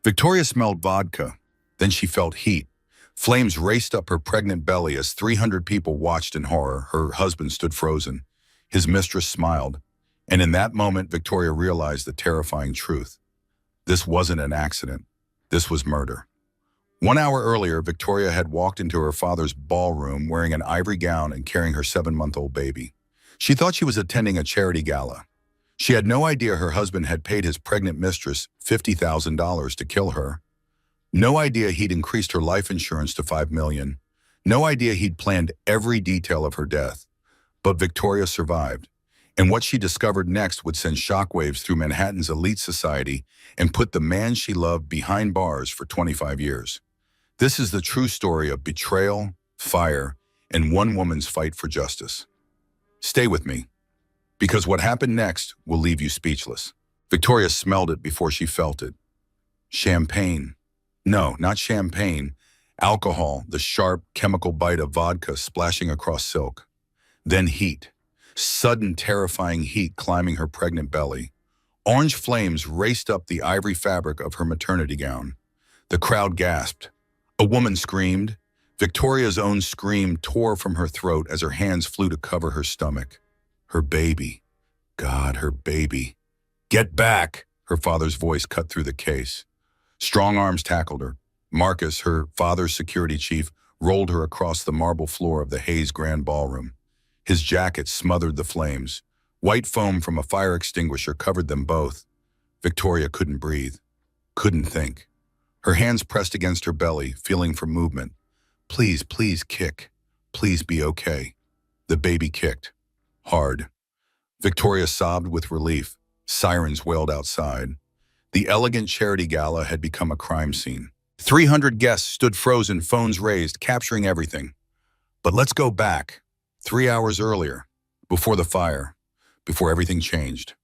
Victoria smelled vodka. Then she felt heat. Flames raced up her pregnant belly as 300 people watched in horror. Her husband stood frozen. His mistress smiled. And in that moment, Victoria realized the terrifying truth. This wasn't an accident. This was murder. 1 hour earlier, Victoria had walked into her father's ballroom wearing an ivory gown and carrying her 7-month-old baby. She thought she was attending a charity gala. She had no idea her husband had paid his pregnant mistress $50,000 to kill her. No idea he'd increased her life insurance to $5 million. No idea he'd planned every detail of her death. But Victoria survived. And what she discovered next would send shockwaves through Manhattan's elite society and put the man she loved behind bars for 25 years. This is the true story of betrayal, fire, and one woman's fight for justice. Stay with me, because what happened next will leave you speechless. Victoria smelled it before she felt it. Champagne. No, not champagne. Alcohol, the sharp chemical bite of vodka splashing across silk. Then heat. Sudden, terrifying heat climbing her pregnant belly. Orange flames raced up the ivory fabric of her maternity gown. The crowd gasped. A woman screamed. Victoria's own scream tore from her throat as her hands flew to cover her stomach. Her baby. God, her baby. Get back! Her father's voice cut through the case. Strong arms tackled her. Marcus, her father's security chief, rolled her across the marble floor of the Hayes Grand Ballroom. His jacket smothered the flames. White foam from a fire extinguisher covered them both. Victoria couldn't breathe, couldn't think. Her hands pressed against her belly, feeling for movement. Please, please kick. Please be okay. The baby kicked. Hard. Victoria sobbed with relief. Sirens wailed outside. The elegant charity gala had become a crime scene. 300 guests stood frozen, phones raised, capturing everything. But let's go back. 3 hours earlier, before the fire, before everything changed.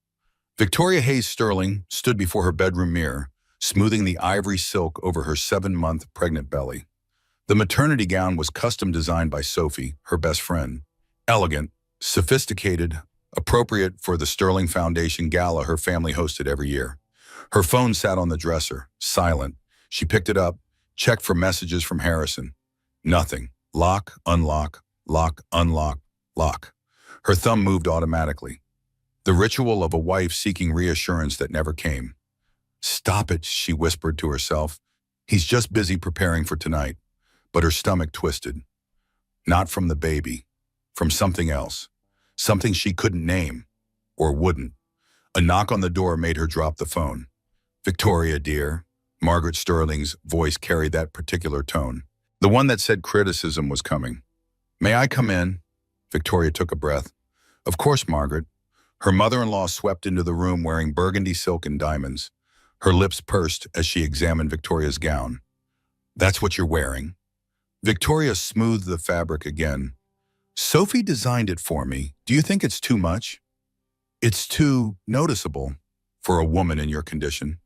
Victoria Hayes Sterling stood before her bedroom mirror, smoothing the ivory silk over her 7-month pregnant belly. The maternity gown was custom designed by Sophie, her best friend. Elegant, sophisticated, appropriate for the Sterling Foundation gala her family hosted every year. Her phone sat on the dresser, silent. She picked it up, checked for messages from Harrison. Nothing. Lock, unlock, lock, unlock, lock. Her thumb moved automatically. The ritual of a wife seeking reassurance that never came. Stop it, she whispered to herself. He's just busy preparing for tonight. But her stomach twisted. Not from the baby, from something else. Something she couldn't name, or wouldn't. A knock on the door made her drop the phone. Victoria, dear. Margaret Sterling's voice carried that particular tone. The one that said criticism was coming. May I come in? Victoria took a breath. Of course, Margaret. Her mother-in-law swept into the room wearing burgundy silk and diamonds. Her lips pursed as she examined Victoria's gown. That's what you're wearing. Victoria smoothed the fabric again. Sophie designed it for me. Do you think it's too much? It's too noticeable for a woman in your condition.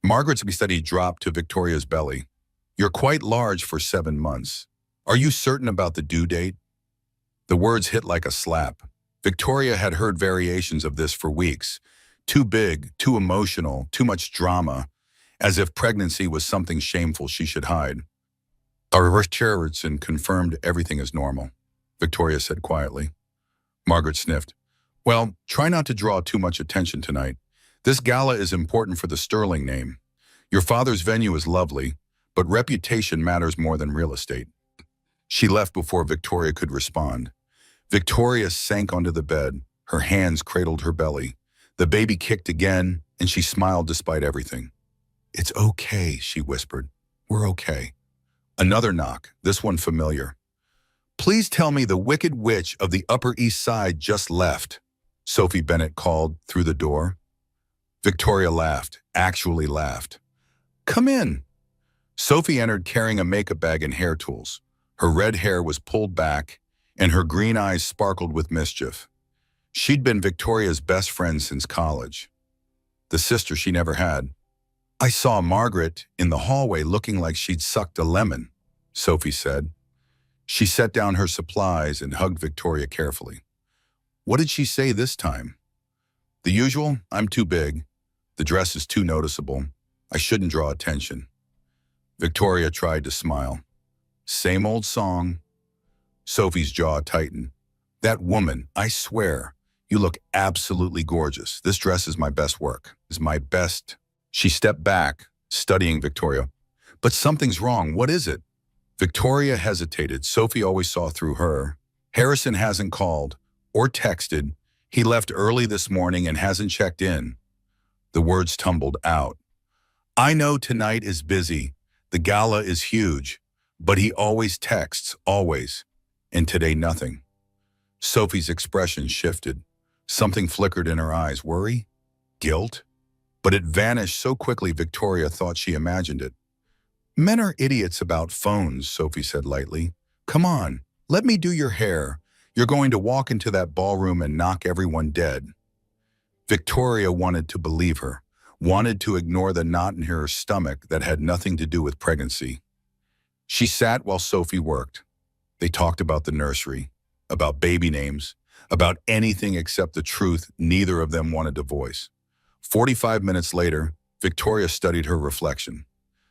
Margaret's study dropped to Victoria's belly. You're quite large for 7 months. Are you certain about the due date? The words hit like a slap. Victoria had heard variations of this for weeks. Too big, too emotional, too much drama, as if pregnancy was something shameful she should hide. Richardson confirmed everything is normal, Victoria said quietly. Margaret sniffed. Well, try not to draw too much attention tonight. This gala is important for the Sterling name. Your father's venue is lovely, but reputation matters more than real estate. She left before Victoria could respond. Victoria sank onto the bed. Her hands cradled her belly. The baby kicked again, and she smiled despite everything. It's okay, she whispered. We're okay. Another knock, this one familiar. Please tell me the Wicked Witch of the Upper East Side just left, Sophie Bennett called through the door. Victoria laughed, actually laughed. Come in. Sophie entered carrying a makeup bag and hair tools. Her red hair was pulled back, and her green eyes sparkled with mischief. She'd been Victoria's best friend since college. The sister she never had. I saw Margaret in the hallway looking like she'd sucked a lemon, Sophie said. She set down her supplies and hugged Victoria carefully. What did she say this time? The usual, I'm too big. The dress is too noticeable. I shouldn't draw attention. Victoria tried to smile. Same old song. Sophie's jaw tightened. That woman, I swear, you look absolutely gorgeous. This dress is my best work. Is my best. She stepped back, studying Victoria. But something's wrong. What is it? Victoria hesitated. Sophie always saw through her. Harrison hasn't called or texted. He left early this morning and hasn't checked in. The words tumbled out. I know tonight is busy. The gala is huge. But he always texts, always. And today nothing. Sophie's expression shifted. Something flickered in her eyes. Worry? Guilt? But it vanished so quickly Victoria thought she imagined it. Men are idiots about phones, Sophie said lightly. Come on, let me do your hair. You're going to walk into that ballroom and knock everyone dead. Victoria wanted to believe her, wanted to ignore the knot in her stomach that had nothing to do with pregnancy. She sat while Sophie worked. They talked about the nursery, about baby names, about anything except the truth neither of them wanted to voice. 45 minutes later, Victoria studied her reflection.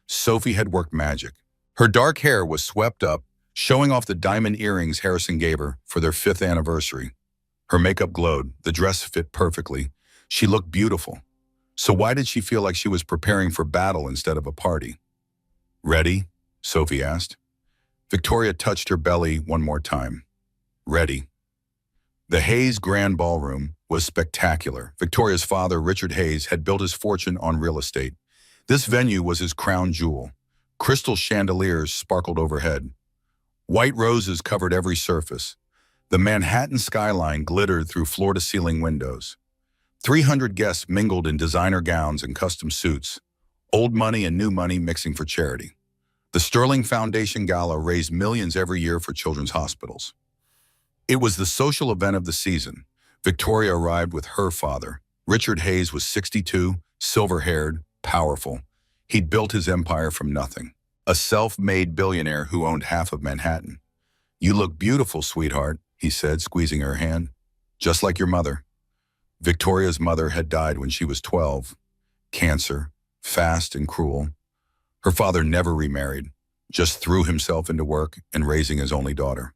Sophie had worked magic. Her dark hair was swept up, showing off the diamond earrings Harrison gave her for their 5th anniversary. Her makeup glowed, the dress fit perfectly. She looked beautiful. So why did she feel like she was preparing for battle instead of a party? Ready? Sophie asked. Victoria touched her belly one more time. Ready. The Hayes Grand Ballroom was spectacular. Victoria's father, Richard Hayes, had built his fortune on real estate. This venue was his crown jewel. Crystal chandeliers sparkled overhead. White roses covered every surface. The Manhattan skyline glittered through floor-to-ceiling windows. 300 guests mingled in designer gowns and custom suits, old money and new money mixing for charity. The Sterling Foundation Gala raised millions every year for children's hospitals. It was the social event of the season. Victoria arrived with her father. Richard Hayes was 62, silver-haired, powerful. He'd built his empire from nothing. A self-made billionaire who owned half of Manhattan. You look beautiful, sweetheart, he said, squeezing her hand. Just like your mother. Victoria's mother had died when she was 12. Cancer, fast and cruel. Her father never remarried, just threw himself into work and raising his only daughter.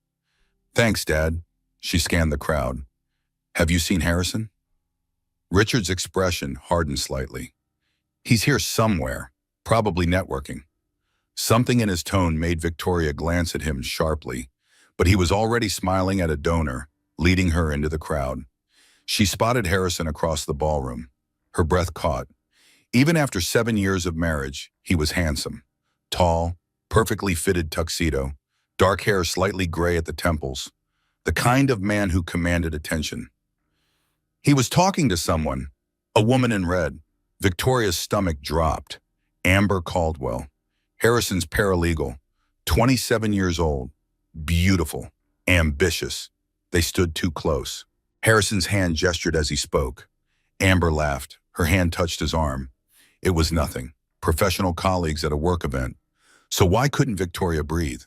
Thanks, Dad. She scanned the crowd. Have you seen Harrison? Richard's expression hardened slightly. He's here somewhere, probably networking. Something in his tone made Victoria glance at him sharply, but he was already smiling at a donor, leading her into the crowd. She spotted Harrison across the ballroom. Her breath caught. Even after 7 years of marriage, he was handsome. Tall, perfectly fitted tuxedo, dark hair slightly gray at the temples. The kind of man who commanded attention. He was talking to someone, a woman in red. Victoria's stomach dropped. Amber Caldwell, Harrison's paralegal, 27 years old, beautiful, ambitious. They stood too close. Harrison's hand gestured as he spoke. Amber laughed. Her hand touched his arm. It was nothing. Professional colleagues at a work event. So why couldn't Victoria breathe?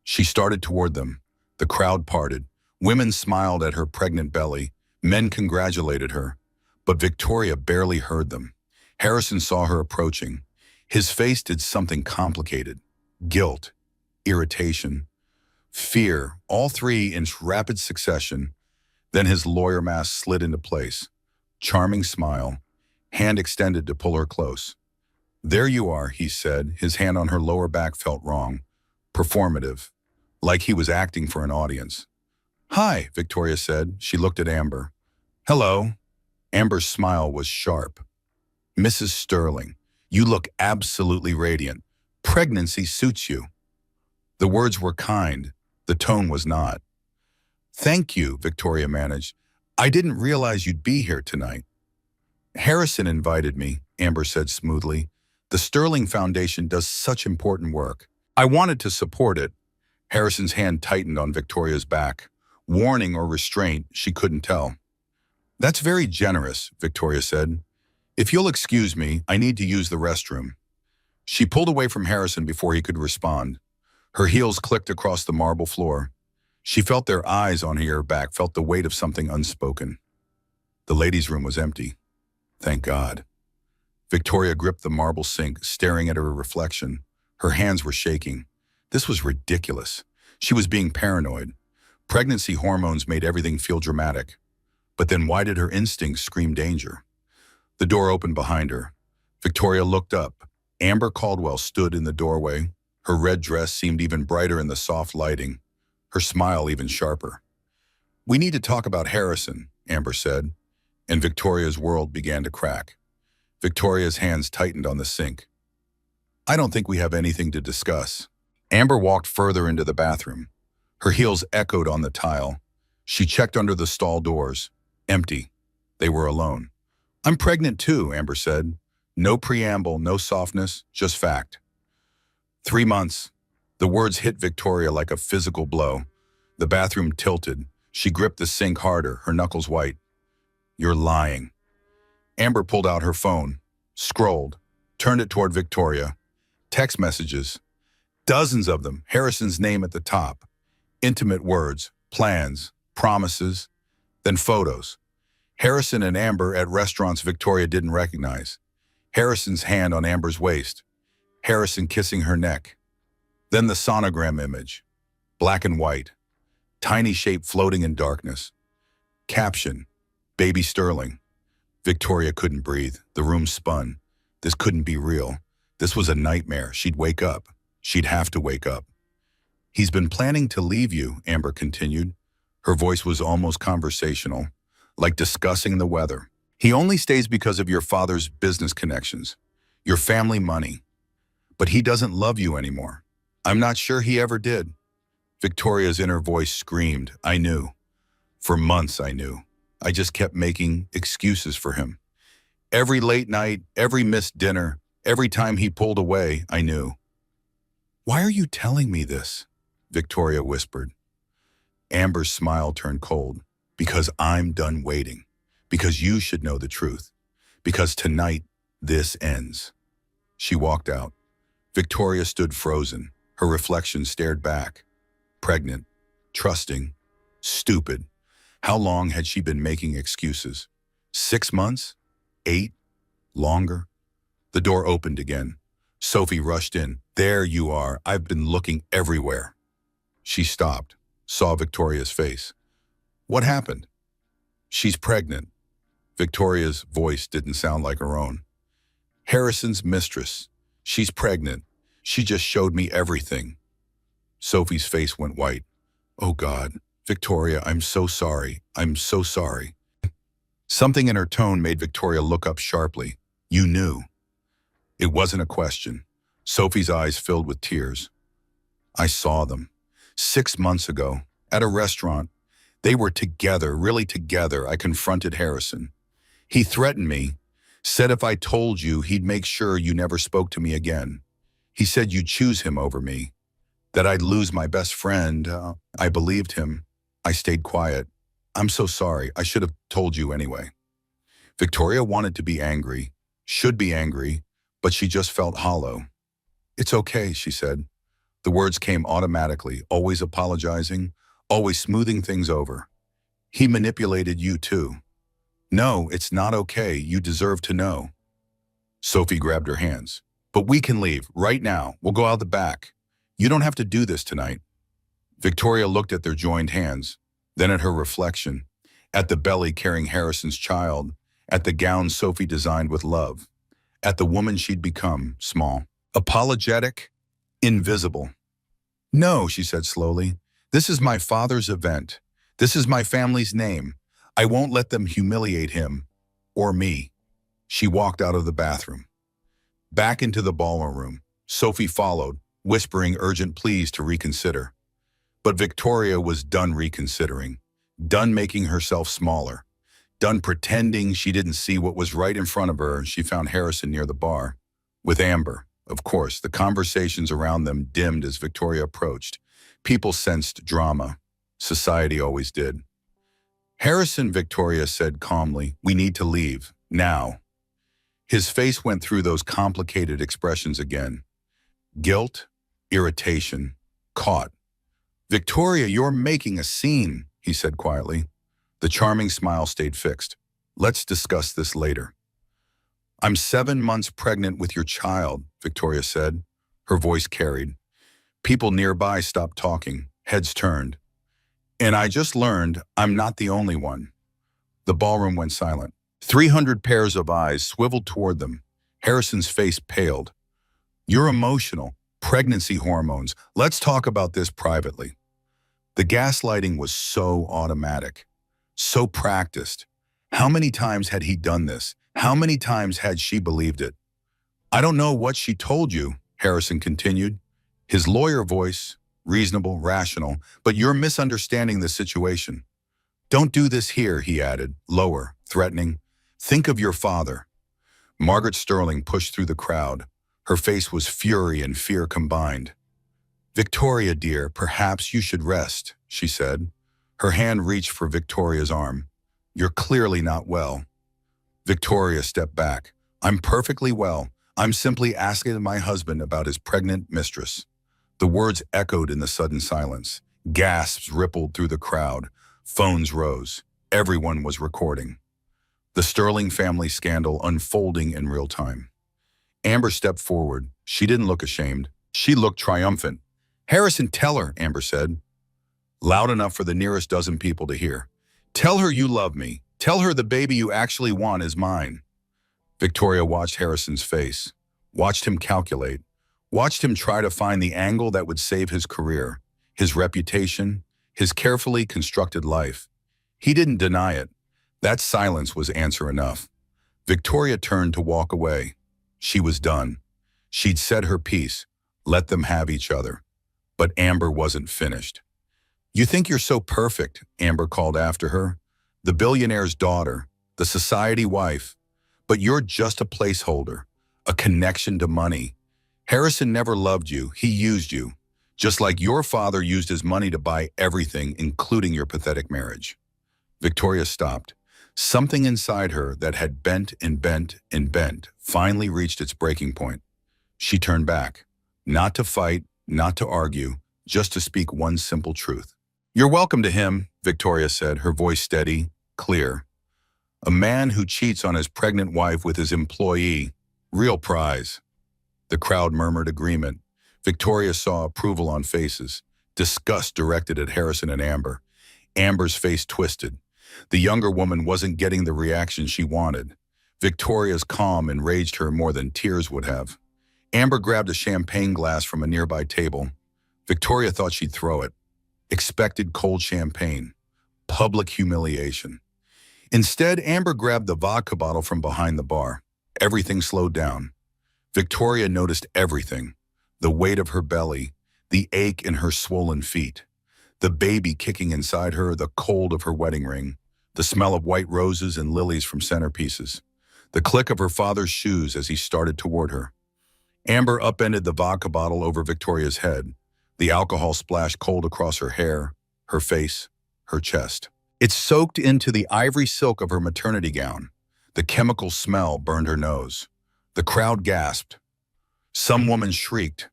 She started toward them. The crowd parted. Women smiled at her pregnant belly. Men congratulated her. But Victoria barely heard them. Harrison saw her approaching. His face did something complicated. Guilt, irritation, fear, all three in rapid succession. Then his lawyer mask slid into place. Charming smile, hand extended to pull her close. There you are, he said. His hand on her lower back felt wrong. Performative, like he was acting for an audience. Hi, Victoria said. She looked at Amber. Hello. Amber's smile was sharp. Mrs. Sterling, you look absolutely radiant. Pregnancy suits you. The words were kind. The tone was not. Thank you, Victoria managed. I didn't realize you'd be here tonight. Harrison invited me, Amber said smoothly. The Sterling Foundation does such important work. I wanted to support it. Harrison's hand tightened on Victoria's back. Warning or restraint, she couldn't tell. That's very generous, Victoria said. If you'll excuse me, I need to use the restroom. She pulled away from Harrison before he could respond. Her heels clicked across the marble floor. She felt their eyes on her back, felt the weight of something unspoken. The ladies' room was empty. Thank God. Victoria gripped the marble sink, staring at her reflection. Her hands were shaking. This was ridiculous. She was being paranoid. Pregnancy hormones made everything feel dramatic. But then why did her instincts scream danger? The door opened behind her. Victoria looked up. Amber Caldwell stood in the doorway. Her red dress seemed even brighter in the soft lighting, her smile even sharper. "We need to talk about Harrison," Amber said, and Victoria's world began to crack. Victoria's hands tightened on the sink. "I don't think we have anything to discuss." Amber walked further into the bathroom. Her heels echoed on the tile. She checked under the stall doors. Empty. They were alone. "I'm pregnant too," Amber said. No preamble, no softness, just fact. 3 months. The words hit Victoria like a physical blow. The bathroom tilted. She gripped the sink harder, her knuckles white. "You're lying." Amber pulled out her phone, scrolled, turned it toward Victoria. Text messages. Dozens of them, Harrison's name at the top. Intimate words, plans, promises, then photos. Harrison and Amber at restaurants Victoria didn't recognize. Harrison's hand on Amber's waist. Harrison kissing her neck. Then the sonogram image. Black and white. Tiny shape floating in darkness. Caption, Baby Sterling. Victoria couldn't breathe. The room spun. This couldn't be real. This was a nightmare. She'd wake up. She'd have to wake up. "He's been planning to leave you," Amber continued. Her voice was almost conversational, like discussing the weather. "He only stays because of your father's business connections, your family money. But he doesn't love you anymore. I'm not sure he ever did." Victoria's inner voice screamed, "I knew. For months I knew. I just kept making excuses for him. Every late night, every missed dinner, every time he pulled away, I knew." "Why are you telling me this?" Victoria whispered. Amber's smile turned cold. "Because I'm done waiting. Because you should know the truth. Because tonight, this ends." She walked out. Victoria stood frozen. Her reflection stared back. Pregnant, trusting, stupid. How long had she been making excuses? 6 months? 8? Longer? The door opened again. Sophie rushed in. "There you are. I've been looking everywhere." She stopped, saw Victoria's face. "What happened?" "She's pregnant." Victoria's voice didn't sound like her own. "Harrison's mistress. She's pregnant. She just showed me everything." Sophie's face went white. "Oh God, Victoria, I'm so sorry. I'm so sorry." Something in her tone made Victoria look up sharply. "You knew." It wasn't a question. Sophie's eyes filled with tears. "I saw them. 6 months ago, at a restaurant. They were together, really together. I confronted Harrison. He threatened me, said if I told you, he'd make sure you never spoke to me again. He said you'd choose him over me, that I'd lose my best friend. I believed him. I stayed quiet. I'm so sorry. I should have told you anyway." Victoria wanted to be angry, should be angry, but she just felt hollow. "It's okay," she said. The words came automatically, always apologizing, always smoothing things over. "He manipulated you too." "No, it's not okay. You deserve to know." Sophie grabbed her hands. "But we can leave, right now. We'll go out the back. You don't have to do this tonight." Victoria looked at their joined hands, then at her reflection, at the belly carrying Harrison's child, at the gown Sophie designed with love, at the woman she'd become, small, apologetic, invisible. "No," she said slowly. "This is my father's event. This is my family's name. I won't let them humiliate him or me." She walked out of the bathroom. Back into the ballroom room. Sophie followed, whispering urgent pleas to reconsider. But Victoria was done reconsidering, done making herself smaller, done pretending she didn't see what was right in front of her. She found Harrison near the bar, with Amber. Of course, the conversations around them dimmed as Victoria approached. People sensed drama. Society always did. "Harrison," Victoria said calmly, "we need to leave, now." His face went through those complicated expressions again. Guilt, irritation, caught. "Victoria, you're making a scene," he said quietly. The charming smile stayed fixed. "Let's discuss this later." I'm 7 months pregnant with your child, Victoria said. Her voice carried. People nearby stopped talking, heads turned. And I just learned I'm not the only one. The ballroom went silent. 300 pairs of eyes swiveled toward them. Harrison's face paled. You're emotional. Pregnancy hormones. Let's talk about this privately. The gaslighting was so automatic, so practiced. How many times had he done this? How many times had she believed it? I don't know what she told you, Harrison continued. His lawyer voice, reasonable, rational, but you're misunderstanding the situation. Don't do this here, he added, lower, threatening. Think of your father. Margaret Sterling pushed through the crowd. Her face was fury and fear combined. Victoria, dear, perhaps you should rest, she said. Her hand reached for Victoria's arm. You're clearly not well. Victoria stepped back. I'm perfectly well. I'm simply asking my husband about his pregnant mistress. The words echoed in the sudden silence. Gasps rippled through the crowd. Phones rose. Everyone was recording. The Sterling family scandal unfolding in real time. Amber stepped forward. She didn't look ashamed. She looked triumphant. Harrison, tell her, Amber said, loud enough for the nearest dozen people to hear. Tell her you love me. Tell her the baby you actually want is mine. Victoria watched Harrison's face, watched him calculate, watched him try to find the angle that would save his career, his reputation, his carefully constructed life. He didn't deny it. That silence was answer enough. Victoria turned to walk away. She was done. She'd said her piece, let them have each other. But Amber wasn't finished. You think you're so perfect, Amber called after her. The billionaire's daughter, the society wife. But you're just a placeholder, a connection to money. Harrison never loved you, he used you. Just like your father used his money to buy everything, including your pathetic marriage. Victoria stopped. Something inside her that had bent and bent and bent finally reached its breaking point. She turned back, not to fight, not to argue, just to speak one simple truth. You're welcome to him, Victoria said, her voice steady, clear. A man who cheats on his pregnant wife with his employee, real prize. The crowd murmured agreement. Victoria saw approval on faces, disgust directed at Harrison and Amber. Amber's face twisted. The younger woman wasn't getting the reaction she wanted. Victoria's calm enraged her more than tears would have. Amber grabbed a champagne glass from a nearby table. Victoria thought she'd throw it. Expected cold champagne. Public humiliation. Instead, Amber grabbed the vodka bottle from behind the bar. Everything slowed down. Victoria noticed everything. The weight of her belly, the ache in her swollen feet, the baby kicking inside her, the cold of her wedding ring, the smell of white roses and lilies from centerpieces, the click of her father's shoes as he started toward her. Amber upended the vodka bottle over Victoria's head. The alcohol splashed cold across her hair, her face, her chest. It soaked into the ivory silk of her maternity gown. The chemical smell burned her nose. The crowd gasped. Some woman shrieked.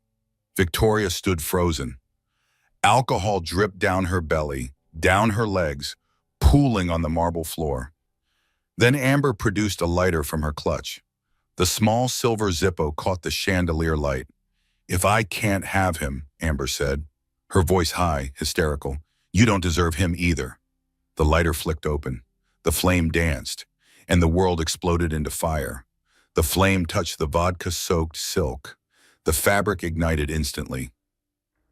Victoria stood frozen. Alcohol dripped down her belly, down her legs, pooling on the marble floor. Then Amber produced a lighter from her clutch. The small silver Zippo caught the chandelier light. If I can't have him, Amber said, her voice high, hysterical, you don't deserve him either. The lighter flicked open. The flame danced, and the world exploded into fire. The flame touched the vodka-soaked silk. The fabric ignited instantly.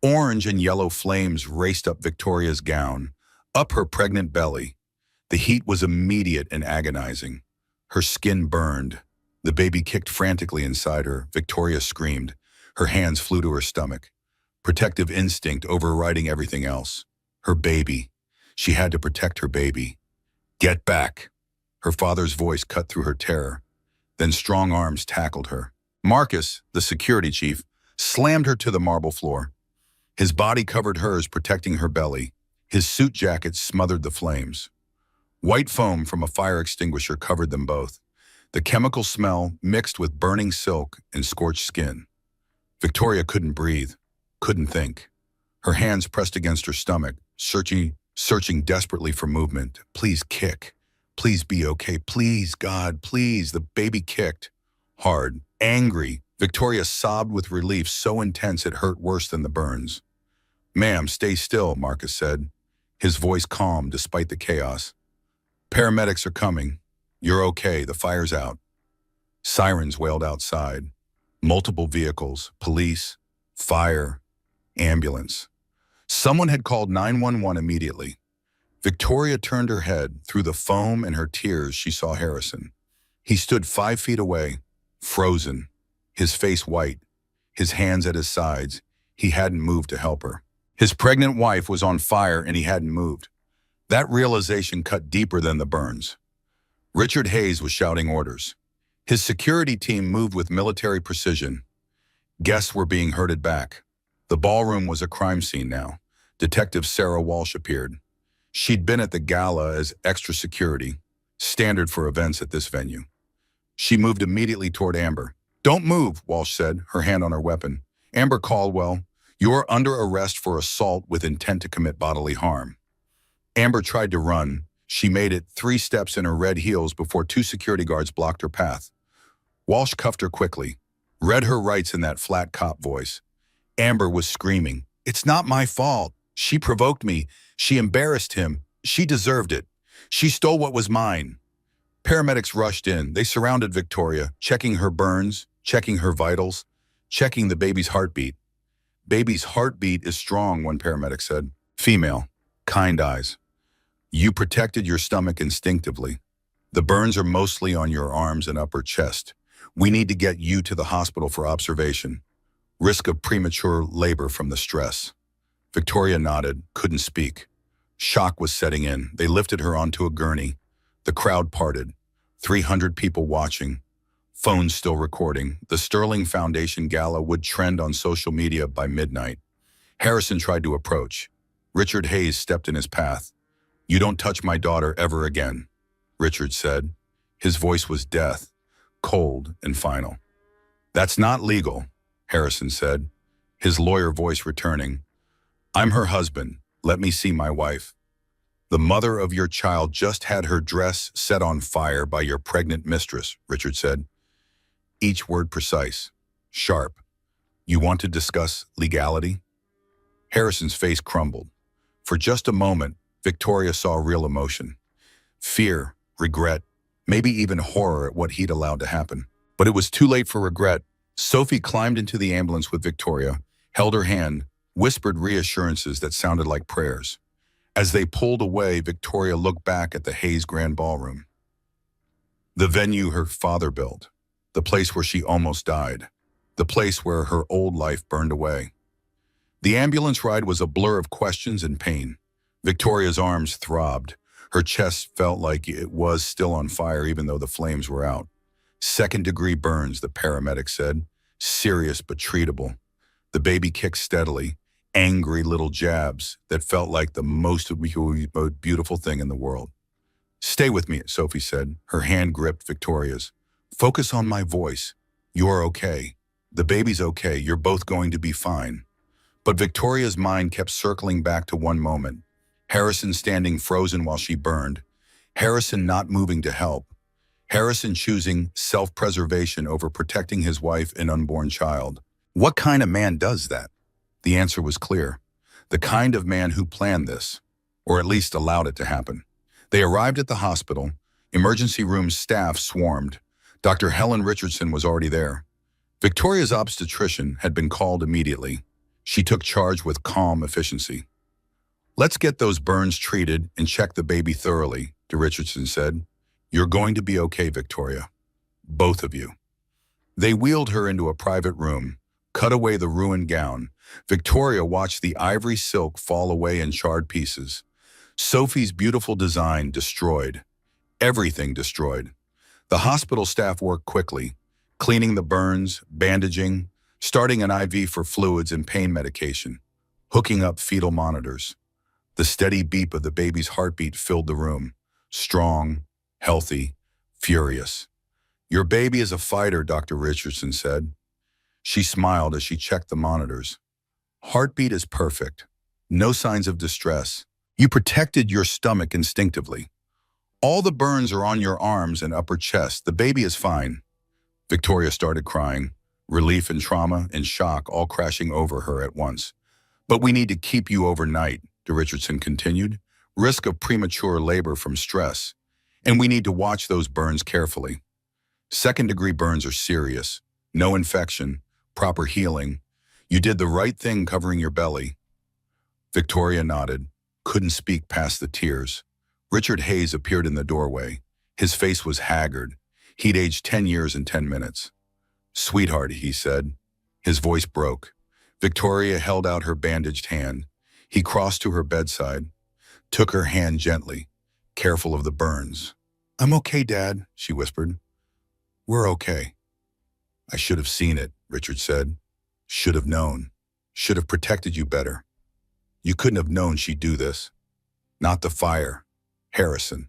Orange and yellow flames raced up Victoria's gown, up her pregnant belly. The heat was immediate and agonizing. Her skin burned. The baby kicked frantically inside her. Victoria screamed. Her hands flew to her stomach. Protective instinct overriding everything else. Her baby. She had to protect her baby. Get back. Her father's voice cut through her terror. Then strong arms tackled her. Marcus, the security chief, slammed her to the marble floor. His body covered hers, protecting her belly. His suit jacket smothered the flames. White foam from a fire extinguisher covered them both. The chemical smell mixed with burning silk and scorched skin. Victoria couldn't breathe, couldn't think. Her hands pressed against her stomach, searching desperately for movement. Please kick. Please be okay. Please, God, please. The baby kicked. hard, angry. Victoria sobbed with relief so intense it hurt worse than the burns. "Ma'am, stay still," Marcus said, his voice calm despite the chaos. "Paramedics are coming. You're okay, the fire's out." Sirens wailed outside. Multiple vehicles, police, fire, ambulance. Someone had called 911 immediately. Victoria turned her head. Through the foam and her tears, she saw Harrison. He stood 5 feet away, frozen, his face white, his hands at his sides. He hadn't moved to help her. His pregnant wife was on fire and he hadn't moved. That realization cut deeper than the burns. Richard Hayes was shouting orders. His security team moved with military precision. Guests were being herded back. The ballroom was a crime scene now. Detective Sarah Walsh appeared. She'd been at the Gala as extra security, standard for events at this venue. She moved immediately toward Amber. "Don't move," Walsh said, her hand on her weapon. "Amber Caldwell, you're under arrest for assault with intent to commit bodily harm." Amber tried to run. She made it 3 steps in her red heels before 2 security guards blocked her path. Walsh cuffed her quickly, read her rights in that flat cop voice. Amber was screaming, "It's not my fault. She provoked me. She embarrassed him. She deserved it. She stole what was mine." Paramedics rushed in. They surrounded Victoria, checking her burns, checking her vitals, checking the baby's heartbeat. "Baby's heartbeat is strong," one paramedic said. "Female, kind eyes. You protected your stomach instinctively. The burns are mostly on your arms and upper chest. We need to get you to the hospital for observation. Risk of premature labor from the stress." Victoria nodded, couldn't speak. Shock was setting in. They lifted her onto a gurney. The crowd parted. 300 people watching. Phones still recording. The Sterling Foundation Gala would trend on social media by midnight. Harrison tried to approach. Richard Hayes stepped in his path. "You don't touch my daughter ever again," Richard said. His voice was death, cold and final. "That's not legal," Harrison said, his lawyer voice returning. "I'm her husband. Let me see my wife. The mother of your child just had her dress set on fire by your pregnant mistress," Richard said. Each word precise, sharp. "You want to discuss legality?" Harrison's face crumbled. For just a moment, Victoria saw real emotion. Fear, regret, maybe even horror at what he'd allowed to happen. But it was too late for regret. Sophie climbed into the ambulance with Victoria, held her hand, whispered reassurances that sounded like prayers. As they pulled away, Victoria looked back at the Hayes Grand Ballroom. The venue her father built, the place where she almost died, the place where her old life burned away. The ambulance ride was a blur of questions and pain. Victoria's arms throbbed. Her chest felt like it was still on fire even though the flames were out. "Second-degree burns," the paramedic said. "Serious but treatable." The baby kicked steadily, angry little jabs that felt like the most beautiful thing in the world. "Stay with me," Sophie said. Her hand gripped Victoria's. "Focus on my voice. You're okay. The baby's okay. You're both going to be fine." But Victoria's mind kept circling back to one moment. Harrison standing frozen while she burned. Harrison not moving to help. Harrison choosing self-preservation over protecting his wife and unborn child. What kind of man does that? The answer was clear. The kind of man who planned this, or at least allowed it to happen. They arrived at the hospital. Emergency room staff swarmed. Dr. Helen Richardson was already there. Victoria's obstetrician had been called immediately. She took charge with calm efficiency. "Let's get those burns treated and check the baby thoroughly," Richardson said. "You're going to be okay, Victoria. Both of you." They wheeled her into a private room, cut away the ruined gown. Victoria watched the ivory silk fall away in charred pieces. Sophie's beautiful design destroyed. Everything destroyed. The hospital staff worked quickly, cleaning the burns, bandaging, starting an IV for fluids and pain medication, hooking up fetal monitors. The steady beat of the baby's heartbeat filled the room. Strong, healthy, furious. "Your baby is a fighter," Dr. Richardson said. She smiled as she checked the monitors. "Heartbeat is perfect. No signs of distress. You protected your stomach instinctively. All the burns are on your arms and upper chest. The baby is fine." Victoria started crying, relief and trauma and shock all crashing over her at once. But we need to keep you overnight, de Richardson continued. Risk of premature labor from stress. And we need to watch those burns carefully. Second-degree burns are serious. No infection, proper healing. You did the right thing covering your belly. Victoria nodded, couldn't speak past the tears. Richard Hayes appeared in the doorway. His face was haggard. He'd aged 10 years in 10 minutes. "Sweetheart," he said. His voice broke. Victoria held out her bandaged hand. He crossed to her bedside, took her hand gently, careful of the burns. "I'm okay, Dad," she whispered. "We're okay." "I should have seen it," Richard said. "Should have known. Should have protected you better. You couldn't have known she'd do this. Not the fire. Harrison."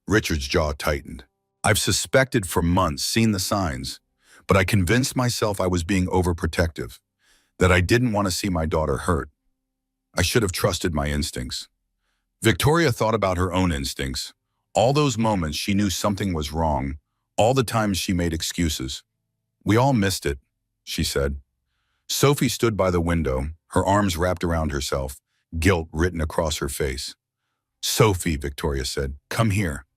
Richard's jaw tightened. "I've suspected for months, seen the signs, but I convinced myself I was being overprotective, that I didn't want to see my daughter hurt. I should have trusted my instincts." Victoria thought about her own instincts. All those moments she knew something was wrong, all the times she made excuses. "We all missed it," she said. Sophie stood by the window, her arms wrapped around herself, guilt written across her face. "Sophie," Victoria said, "come here."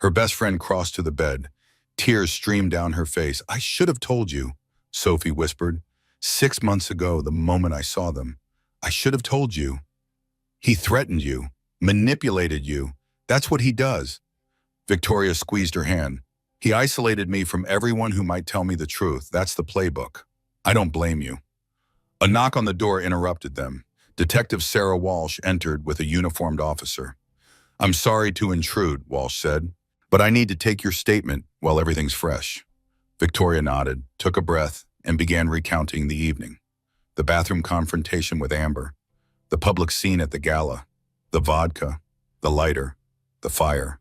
Her best friend crossed to the bed. Tears streamed down her face. "I should have told you," Sophie whispered. 6 months ago, the moment I saw them. I should have told you. He threatened you, manipulated you. That's what he does." Victoria squeezed her hand. "He isolated me from everyone who might tell me the truth. That's the playbook. I don't blame you." A knock on the door interrupted them. Detective Sarah Walsh entered with a uniformed officer. "I'm sorry to intrude," Walsh said, "but I need to take your statement while everything's fresh." Victoria nodded, took a breath, and began recounting the evening. The bathroom confrontation with Amber, the public scene at the gala, the vodka, the lighter, the fire.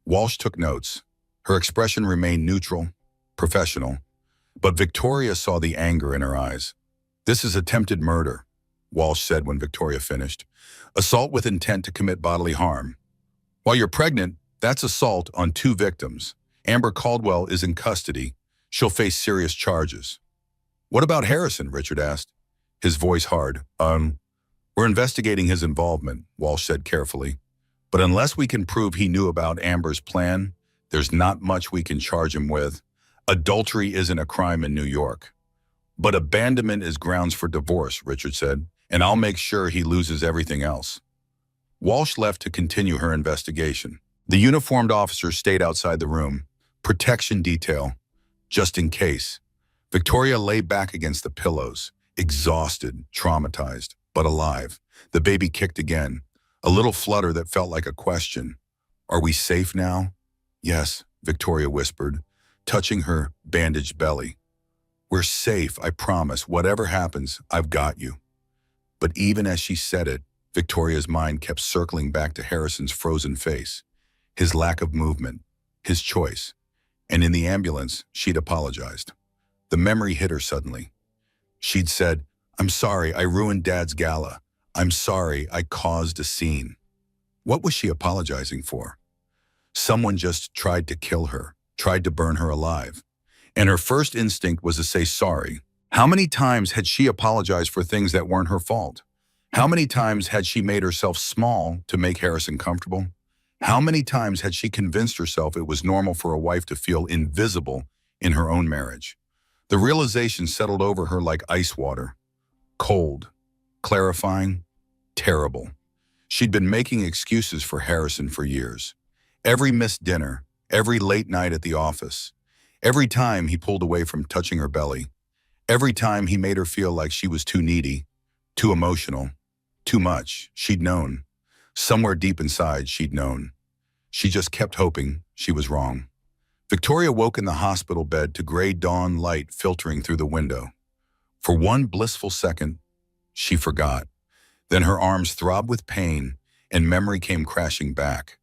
Walsh took notes. Her expression remained neutral, professional, but Victoria saw the anger in her eyes. "This is attempted murder," Walsh said when Victoria finished. "Assault with intent to commit bodily harm. While you're pregnant, that's assault on 2 victims. Amber Caldwell is in custody. She'll face serious charges." "What about Harrison?" Richard asked, his voice hard. We're investigating his involvement," Walsh said carefully. "But unless we can prove he knew about Amber's plan, there's not much we can charge him with. Adultery isn't a crime in New York." "But abandonment is grounds for divorce," Richard said, "and I'll make sure he loses everything else." Walsh left to continue her investigation. The uniformed officer stayed outside the room. Protection detail, just in case. Victoria lay back against the pillows, exhausted, traumatized, but alive. The baby kicked again, a little flutter that felt like a question. "Are we safe now?" "Yes," Victoria whispered, touching her bandaged belly. "We're safe, I promise. Whatever happens, I've got you." But even as she said it, Victoria's mind kept circling back to Harrison's frozen face, his lack of movement, his choice. And in the ambulance, she'd apologized. The memory hit her suddenly. She'd said, "I'm sorry, I ruined Dad's gala. I'm sorry, I caused a scene." What was she apologizing for? Someone just tried to kill her, tried to burn her alive. And her first instinct was to say sorry. How many times had she apologized for things that weren't her fault? How many times had she made herself small to make Harrison comfortable? How many times had she convinced herself it was normal for a wife to feel invisible in her own marriage? The realization settled over her like ice water. Cold, clarifying, terrible. She'd been making excuses for Harrison for years. Every missed dinner, every late night at the office, every time he pulled away from touching her belly, every time he made her feel like she was too needy, too emotional, too much. She'd known. Somewhere deep inside, she'd known. She just kept hoping she was wrong. Victoria woke in the hospital bed to gray dawn light filtering through the window. For one blissful second, she forgot. Then her arms throbbed with pain and memory came crashing back.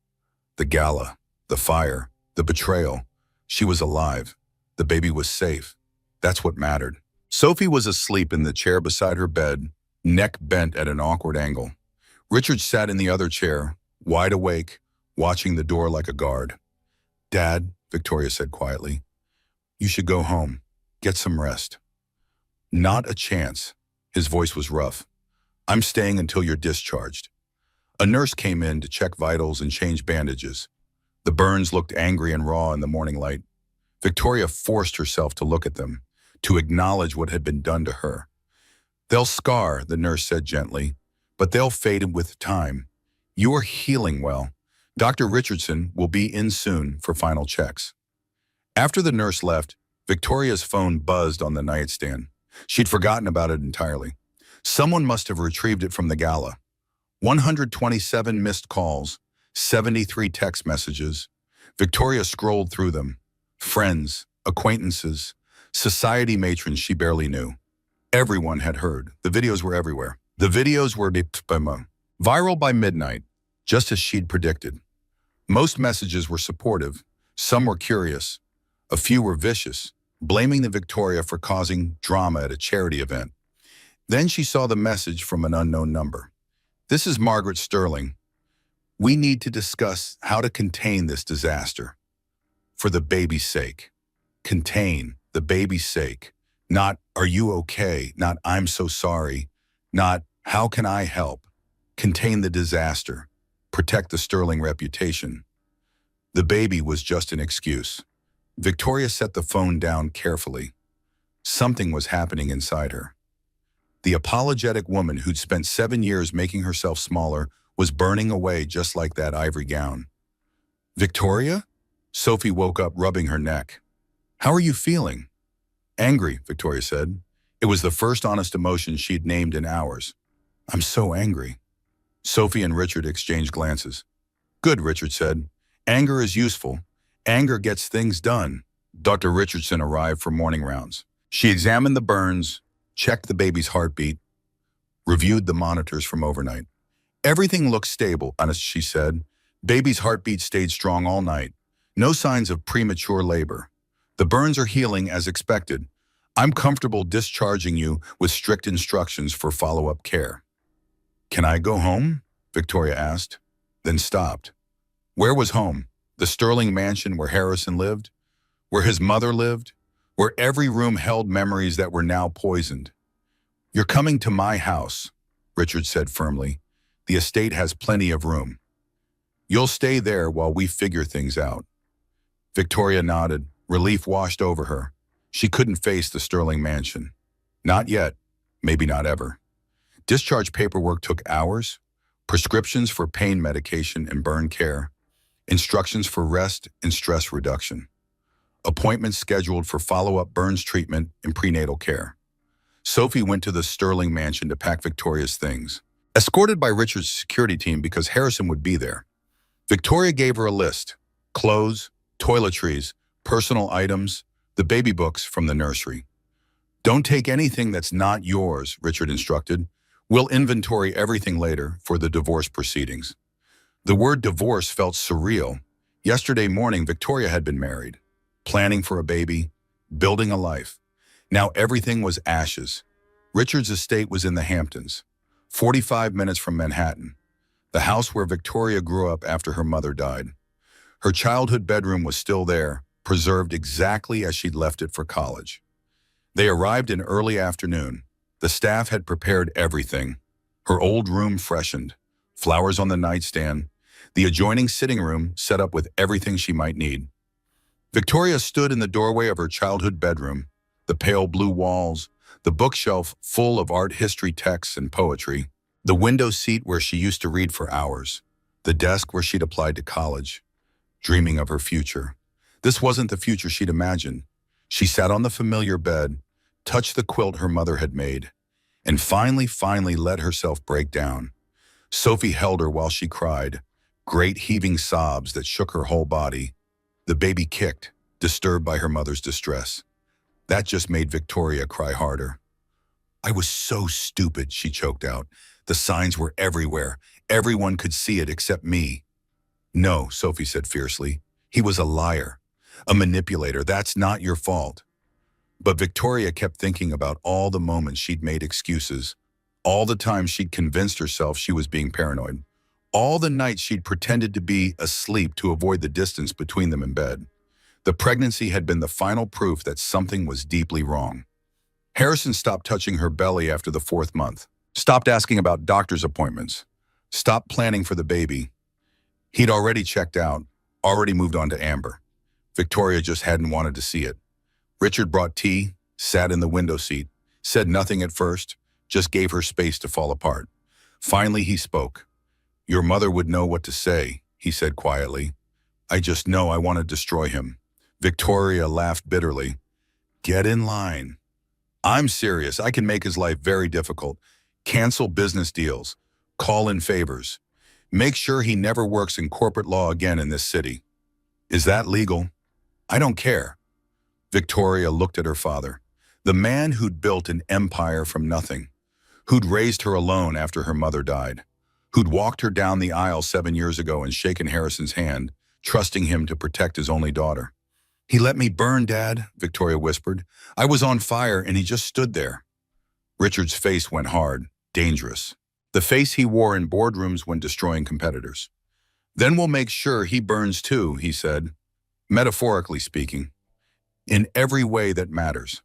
The gala, the fire, the betrayal. She was alive. The baby was safe. That's what mattered. Sophie was asleep in the chair beside her bed, neck bent at an awkward angle. Richard sat in the other chair, wide awake, watching the door like a guard. "Dad," Victoria said quietly, You should go home. Get some rest. Not a chance. His voice was rough. I'm staying until you're discharged. A nurse came in to check vitals and change bandages. The burns looked angry and raw in the morning light. Victoria forced herself to look at them, to acknowledge what had been done to her. They'll scar, the nurse said gently, but they'll fade with time. You are healing well. Dr. Richardson will be in soon for final checks. After the nurse left, Victoria's phone buzzed on the nightstand. She'd forgotten about it entirely. Someone must have retrieved it from the Gala. 127 missed calls, 73 text messages. Victoria scrolled through them. Friends, acquaintances, society matrons she barely knew. Everyone had heard. The videos were everywhere. The videos were viral by midnight, just as she'd predicted. Most messages were supportive. Some were curious. A few were vicious, blaming the Victoria for causing drama at a charity event. Then she saw the message from an unknown number. This is Margaret Sterling. We need to discuss how to contain this disaster. For the baby's sake. Contain, the baby's sake. Not, are you okay? Not, I'm so sorry. Not, how can I help? Contain the disaster. Protect the Sterling reputation. The baby was just an excuse. Victoria set the phone down carefully. Something was happening inside her. The apologetic woman who'd spent 7 years making herself smaller was burning away just like that ivory gown. Victoria? Sophie woke up, rubbing her neck. How are you feeling? Angry, Victoria said. It was the first honest emotion she'd named in hours. I'm so angry. Sophie and Richard exchanged glances. Good, Richard said. Anger is useful. Anger gets things done. Dr. Richardson arrived for morning rounds. She examined the burns, checked the baby's heartbeat, reviewed the monitors from overnight. Everything looked stable, honest, she said. Baby's heartbeat stayed strong all night. No signs of premature labor. The burns are healing as expected. I'm comfortable discharging you with strict instructions for follow-up care. Can I go home? Victoria asked, then stopped. Where was home? The Sterling mansion where Harrison lived? Where his mother lived? Where every room held memories that were now poisoned? You're coming to my house, Richard said firmly. The estate has plenty of room. You'll stay there while we figure things out. Victoria nodded. Relief washed over her. She couldn't face the Sterling mansion. Not yet. Maybe not ever. Discharge paperwork took hours. Prescriptions for pain medication and burn care. Instructions for rest and stress reduction. Appointments scheduled for follow-up burns treatment and prenatal care. Sophie went to the Sterling mansion to pack Victoria's things. Escorted by Richard's security team because Harrison would be there. Victoria gave her a list. Clothes, toiletries, personal items, the baby books from the nursery. Don't take anything that's not yours, Richard instructed. We'll inventory everything later for the divorce proceedings. The word divorce felt surreal. Yesterday morning, Victoria had been married, planning for a baby, building a life. Now everything was ashes. Richard's estate was in the Hamptons, 45 minutes from Manhattan, the house where Victoria grew up after her mother died. Her childhood bedroom was still there, preserved exactly as she'd left it for college. They arrived in early afternoon. The staff had prepared everything. Her old room freshened, flowers on the nightstand, the adjoining sitting room set up with everything she might need. Victoria stood in the doorway of her childhood bedroom, the pale blue walls, the bookshelf full of art history texts and poetry, the window seat where she used to read for hours, the desk where she'd applied to college, dreaming of her future. This wasn't the future she'd imagined. She sat on the familiar bed, touched the quilt her mother had made, and finally let herself break down. Sophie held her while she cried, great heaving sobs that shook her whole body. The baby kicked, disturbed by her mother's distress. That just made Victoria cry harder. I was so stupid, she choked out. The signs were everywhere. Everyone could see it except me. No, Sophie said fiercely. He was a liar, a manipulator. That's not your fault. But Victoria kept thinking about all the moments she'd made excuses, all the times she'd convinced herself she was being paranoid, all the nights she'd pretended to be asleep to avoid the distance between them in bed. The pregnancy had been the final proof that something was deeply wrong. Harrison stopped touching her belly after the 4th month, stopped asking about doctor's appointments, stopped planning for the baby. He'd already checked out, already moved on to Amber. Victoria just hadn't wanted to see it. Richard brought tea, sat in the window seat, said nothing at first, just gave her space to fall apart. Finally, he spoke. "Your mother would know what to say," he said quietly. "I just know I want to destroy him." Victoria laughed bitterly. "Get in line. I'm serious. I can make his life very difficult. Cancel business deals. Call in favors. Make sure he never works in corporate law again in this city." "Is that legal?" "I don't care." Victoria looked at her father, the man who'd built an empire from nothing, who'd raised her alone after her mother died, who'd walked her down the aisle 7 years ago and shaken Harrison's hand, trusting him to protect his only daughter. "He let me burn, Dad," Victoria whispered. "I was on fire and he just stood there." Richard's face went hard, dangerous. The face he wore in boardrooms when destroying competitors. "Then we'll make sure he burns too," he said, metaphorically speaking, in every way that matters.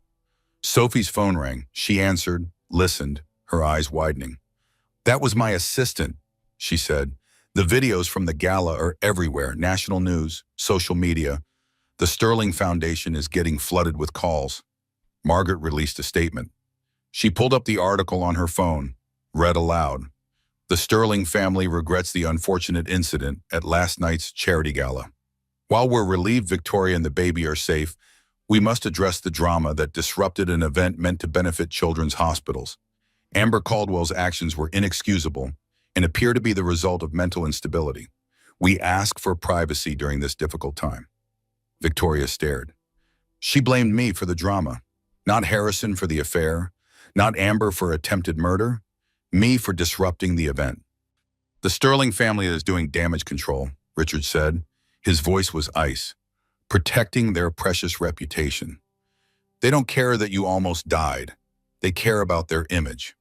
Sophie's phone rang. She answered, listened, her eyes widening. "That was my assistant," she said. "The videos from the gala are everywhere, national news, social media. The Sterling Foundation is getting flooded with calls." Margaret released a statement. She pulled up the article on her phone, read aloud. "The Sterling family regrets the unfortunate incident at last night's charity gala. While we're relieved Victoria and the baby are safe, we must address the drama that disrupted an event meant to benefit children's hospitals. Amber Caldwell's actions were inexcusable and appear to be the result of mental instability. We ask for privacy during this difficult time." Victoria stared. She blamed me for the drama, not Harrison for the affair, not Amber for attempted murder, me for disrupting the event. "The Sterling family is doing damage control," Richard said. His voice was ice. "Protecting their precious reputation. They don't care that you almost died. They care about their image."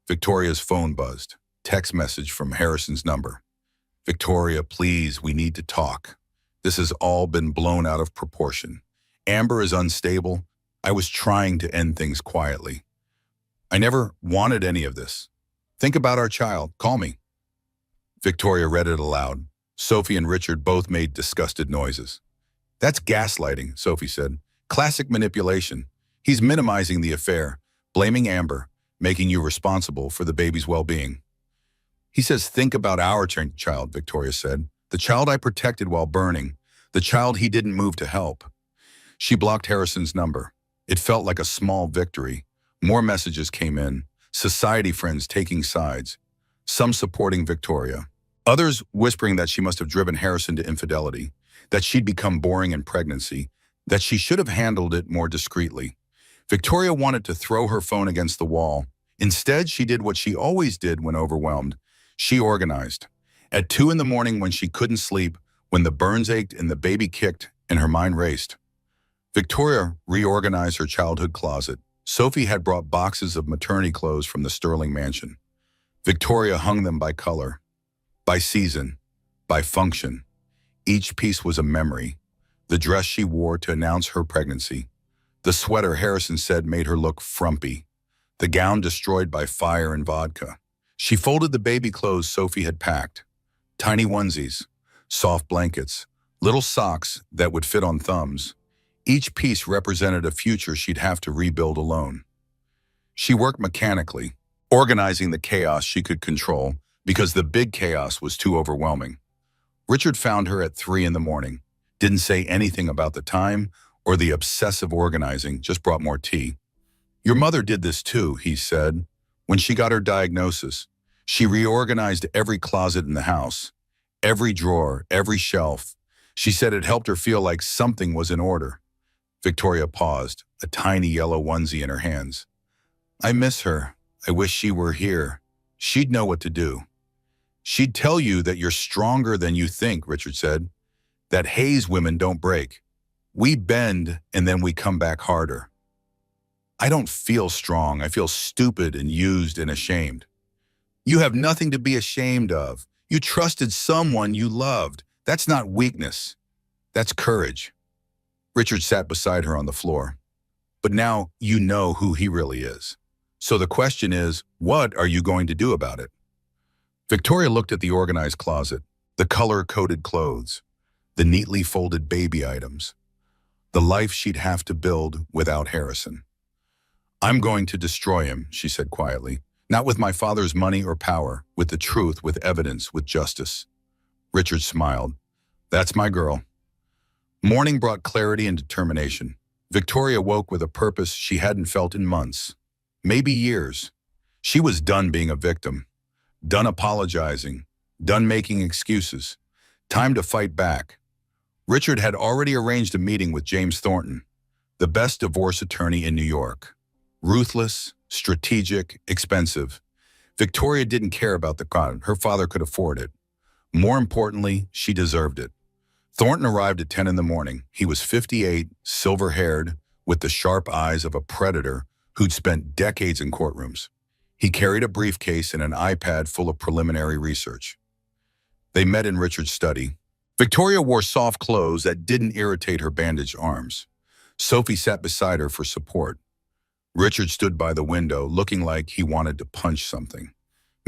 Victoria's phone buzzed. Text message from Harrison's number. "Victoria, please, we need to talk. This has all been blown out of proportion. Amber is unstable. I was trying to end things quietly. I never wanted any of this. Think about our child. Call me." Victoria read it aloud. Sophie and Richard both made disgusted noises. "That's gaslighting," Sophie said. "Classic manipulation. He's minimizing the affair, blaming Amber, making you responsible for the baby's well-being." "He says think about our child," Victoria said. "The child I protected while burning, the child he didn't move to help." She blocked Harrison's number. It felt like a small victory. More messages came in, society friends taking sides, some supporting Victoria, others whispering that she must have driven Harrison to infidelity, that she'd become boring in pregnancy, that she should have handled it more discreetly. Victoria wanted to throw her phone against the wall. Instead, she did what she always did when overwhelmed. She organized. At 2 in the morning when she couldn't sleep, when the burns ached and the baby kicked and her mind raced, Victoria reorganized her childhood closet. Sophie had brought boxes of maternity clothes from the Sterling mansion. Victoria hung them by color, by season, by function. Each piece was a memory. The dress she wore to announce her pregnancy. The sweater Harrison said made her look frumpy. The gown destroyed by fire and vodka. She folded the baby clothes Sophie had packed. Tiny onesies, soft blankets, little socks that would fit on thumbs. Each piece represented a future she'd have to rebuild alone. She worked mechanically, organizing the chaos she could control because the big chaos was too overwhelming. Richard found her at 3 in the morning, didn't say anything about the time or the obsessive organizing, just brought more tea. "Your mother did this too," he said. "When she got her diagnosis, she reorganized every closet in the house, every drawer, every shelf. She said it helped her feel like something was in order." Victoria paused, a tiny yellow onesie in her hands. "I miss her. I wish she were here. She'd know what to do." "She'd tell you that you're stronger than you think," Richard said. "That Hayes women don't break. We bend and then we come back harder." "I don't feel strong. I feel stupid and used and ashamed." "You have nothing to be ashamed of. You trusted someone you loved. That's not weakness. That's courage." Richard sat beside her on the floor. But now you know who he really is. So the question is, what are you going to do about it? Victoria looked at the organized closet, the color-coded clothes, the neatly folded baby items, the life she'd have to build without Harrison. I'm going to destroy him, she said quietly. Not with my father's money or power, with the truth, with evidence, with justice. Richard smiled. That's my girl. Morning brought clarity and determination. Victoria woke with a purpose she hadn't felt in months, maybe years. She was done being a victim, done apologizing, done making excuses. Time to fight back. Richard had already arranged a meeting with James Thornton, the best divorce attorney in New York. Ruthless, strategic, expensive. Victoria didn't care about the crowd. Her father could afford it. More importantly, she deserved it. Thornton arrived at 10 in the morning. He was 58, silver-haired, with the sharp eyes of a predator who'd spent decades in courtrooms. He carried a briefcase and an iPad full of preliminary research. They met in Richard's study. Victoria wore soft clothes that didn't irritate her bandaged arms. Sophie sat beside her for support. Richard stood by the window, looking like he wanted to punch something.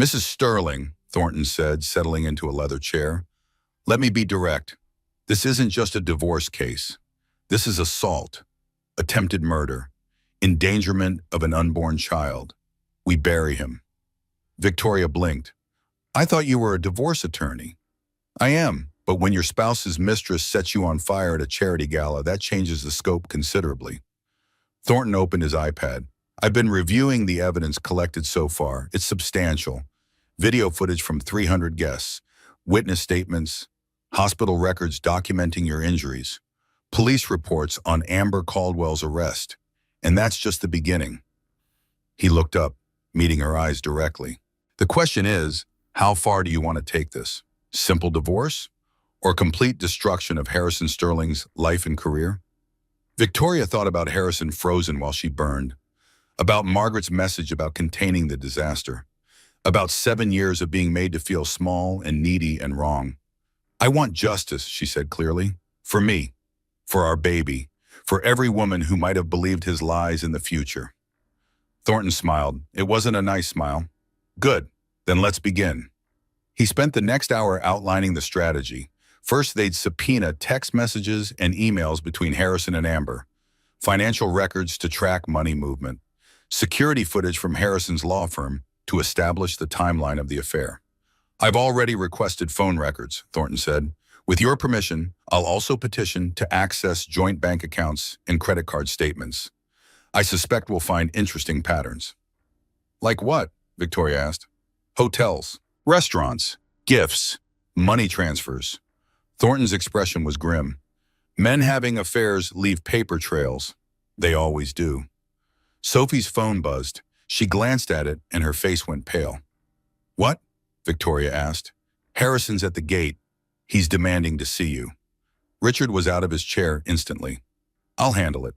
Mrs. Sterling, Thornton said, settling into a leather chair. Let me be direct. This isn't just a divorce case. This is assault, attempted murder, endangerment of an unborn child. We bury him. Victoria blinked. I thought you were a divorce attorney. I am, but when your spouse's mistress sets you on fire at a charity gala, that changes the scope considerably. Thornton opened his iPad. I've been reviewing the evidence collected so far. It's substantial. Video footage from 300 guests, witness statements, hospital records documenting your injuries, police reports on Amber Caldwell's arrest. And that's just the beginning. He looked up, meeting her eyes directly. The question is, how far do you want to take this? Simple divorce? Or complete destruction of Harrison Sterling's life and career? Victoria thought about Harrison frozen while she burned, about Margaret's message about containing the disaster, about 7 years of being made to feel small and needy and wrong. I want justice, she said clearly, for me, for our baby, for every woman who might have believed his lies in the future. Thornton smiled. It wasn't a nice smile. Good, then let's begin. He spent the next hour outlining the strategy. First, they'd subpoena text messages and emails between Harrison and Amber, financial records to track money movement, security footage from Harrison's law firm to establish the timeline of the affair. I've already requested phone records, Thornton said. With your permission, I'll also petition to access joint bank accounts and credit card statements. I suspect we'll find interesting patterns. Like what? Victoria asked. Hotels, restaurants, gifts, money transfers. Thornton's expression was grim. Men having affairs leave paper trails. They always do. Sophie's phone buzzed. She glanced at it and her face went pale. What? Victoria asked. Harrison's at the gate. He's demanding to see you. Richard was out of his chair instantly. I'll handle it.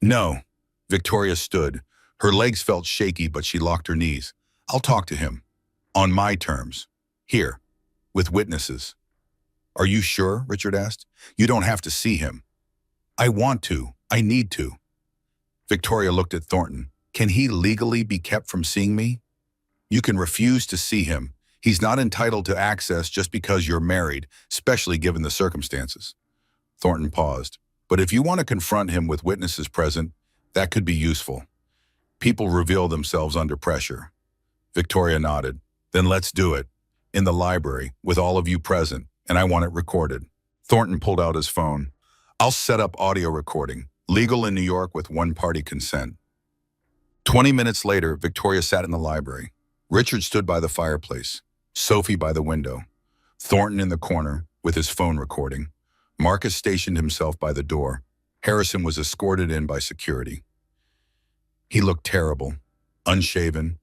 No. Victoria stood. Her legs felt shaky, but she locked her knees. I'll talk to him. On my terms. Here. With witnesses. Are you sure? Richard asked. You don't have to see him. I want to. I need to. Victoria looked at Thornton. Can he legally be kept from seeing me? You can refuse to see him. He's not entitled to access just because you're married, especially given the circumstances. Thornton paused. But if you want to confront him with witnesses present, that could be useful. People reveal themselves under pressure. Victoria nodded. Then let's do it. In the library, with all of you present, and I want it recorded. Thornton pulled out his phone. I'll set up audio recording, legal in New York with one-party consent. 20 minutes later, Victoria sat in the library. Richard stood by the fireplace. Sophie by the window. Thornton in the corner, with his phone recording. Marcus stationed himself by the door. Harrison was escorted in by security. He looked terrible. Unshaven,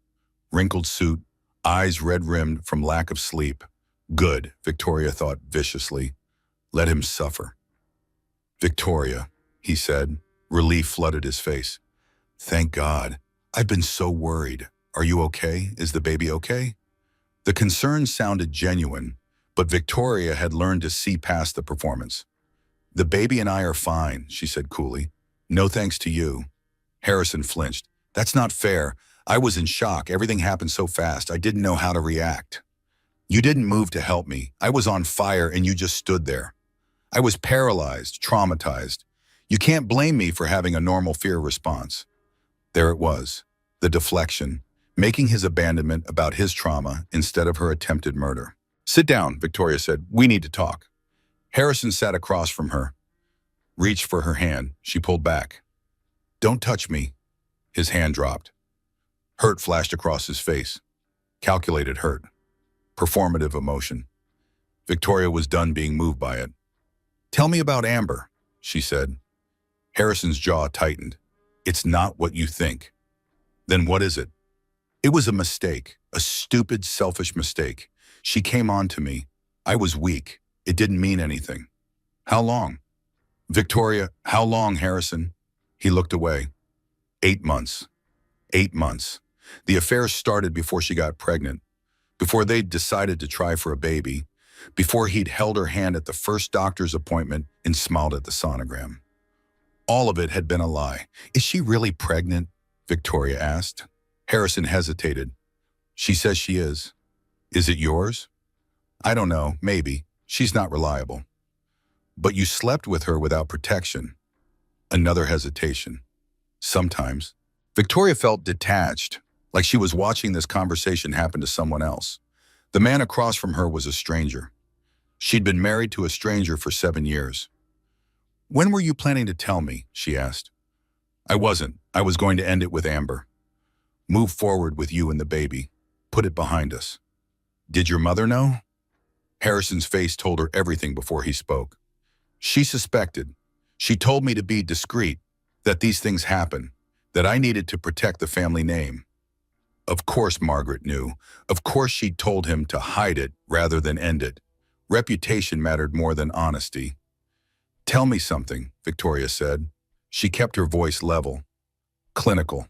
wrinkled suit, eyes red-rimmed from lack of sleep. Good, Victoria thought viciously. Let him suffer. Victoria, he said. Relief flooded his face. Thank God. I've been so worried. Are you okay? Is the baby okay? The concern sounded genuine, but Victoria had learned to see past the performance. The baby and I are fine, she said coolly. No thanks to you. Harrison flinched. That's not fair. I was in shock. Everything happened so fast. I didn't know how to react. You didn't move to help me. I was on fire and you just stood there. I was paralyzed, traumatized. You can't blame me for having a normal fear response. There it was, the deflection, making his abandonment about his trauma instead of her attempted murder. Sit down, Victoria said. We need to talk. Harrison sat across from her, reached for her hand. She pulled back. Don't touch me. His hand dropped. Hurt flashed across his face. Calculated hurt. Performative emotion. Victoria was done being moved by it. Tell me about Amber, she said. Harrison's jaw tightened. It's not what you think. Then what is it? It was a mistake, a stupid, selfish mistake. She came on to me. I was weak. It didn't mean anything. How long? Victoria, how long, Harrison? He looked away. 8 months. 8 months. The affair started before she got pregnant, before they'd decided to try for a baby, before he'd held her hand at the first doctor's appointment and smiled at the sonogram. All of it had been a lie. Is she really pregnant? Victoria asked. Harrison hesitated. She says she is. Is it yours? I don't know, maybe. She's not reliable. But you slept with her without protection. Another hesitation. Sometimes. Victoria felt detached, like she was watching this conversation happen to someone else. The man across from her was a stranger. She'd been married to a stranger for 7 years. When were you planning to tell me? She asked. I wasn't. I was going to end it with Amber. Move forward with you and the baby. Put it behind us. Did your mother know? Harrison's face told her everything before he spoke. She suspected. She told me to be discreet, that these things happen, that I needed to protect the family name. Of course Margaret knew. Of course she'd told him to hide it rather than end it. Reputation mattered more than honesty. Tell me something, Victoria said. She kept her voice level, clinical.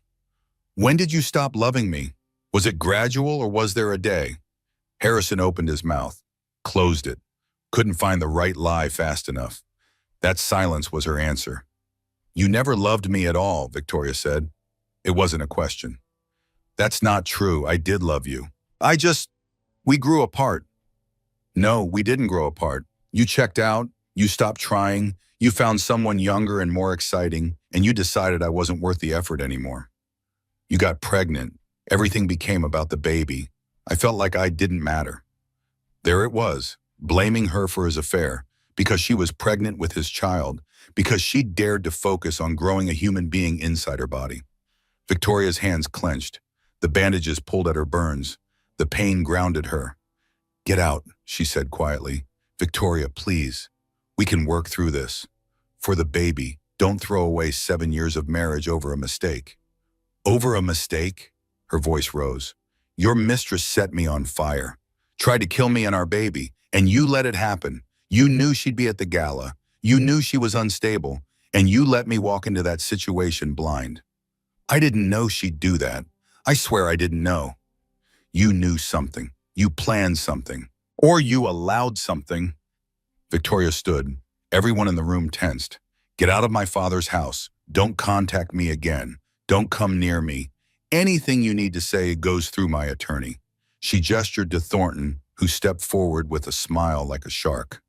When did you stop loving me? Was it gradual or was there a day? Harrison opened his mouth, closed it, couldn't find the right lie fast enough. That silence was her answer. You never loved me at all, Victoria said. It wasn't a question. That's not true. I did love you. We grew apart. No, we didn't grow apart. You checked out, you stopped trying, you found someone younger and more exciting, and you decided I wasn't worth the effort anymore. You got pregnant. Everything became about the baby. I felt like I didn't matter. There it was, blaming her for his affair, because she was pregnant with his child, because she dared to focus on growing a human being inside her body. Victoria's hands clenched. The bandages pulled at her burns. The pain grounded her. Get out, she said quietly. Victoria, please. We can work through this. For the baby, don't throw away 7 years of marriage over a mistake. Over a mistake? Her voice rose. Your mistress set me on fire, tried to kill me and our baby, and you let it happen. You knew she'd be at the gala. You knew she was unstable, and you let me walk into that situation blind. I didn't know she'd do that. I swear I didn't know. You knew something. You planned something. Or you allowed something. Victoria stood. Everyone in the room tensed. Get out of my father's house. Don't contact me again. Don't come near me. Anything you need to say goes through my attorney. She gestured to Thornton, who stepped forward with a smile like a shark.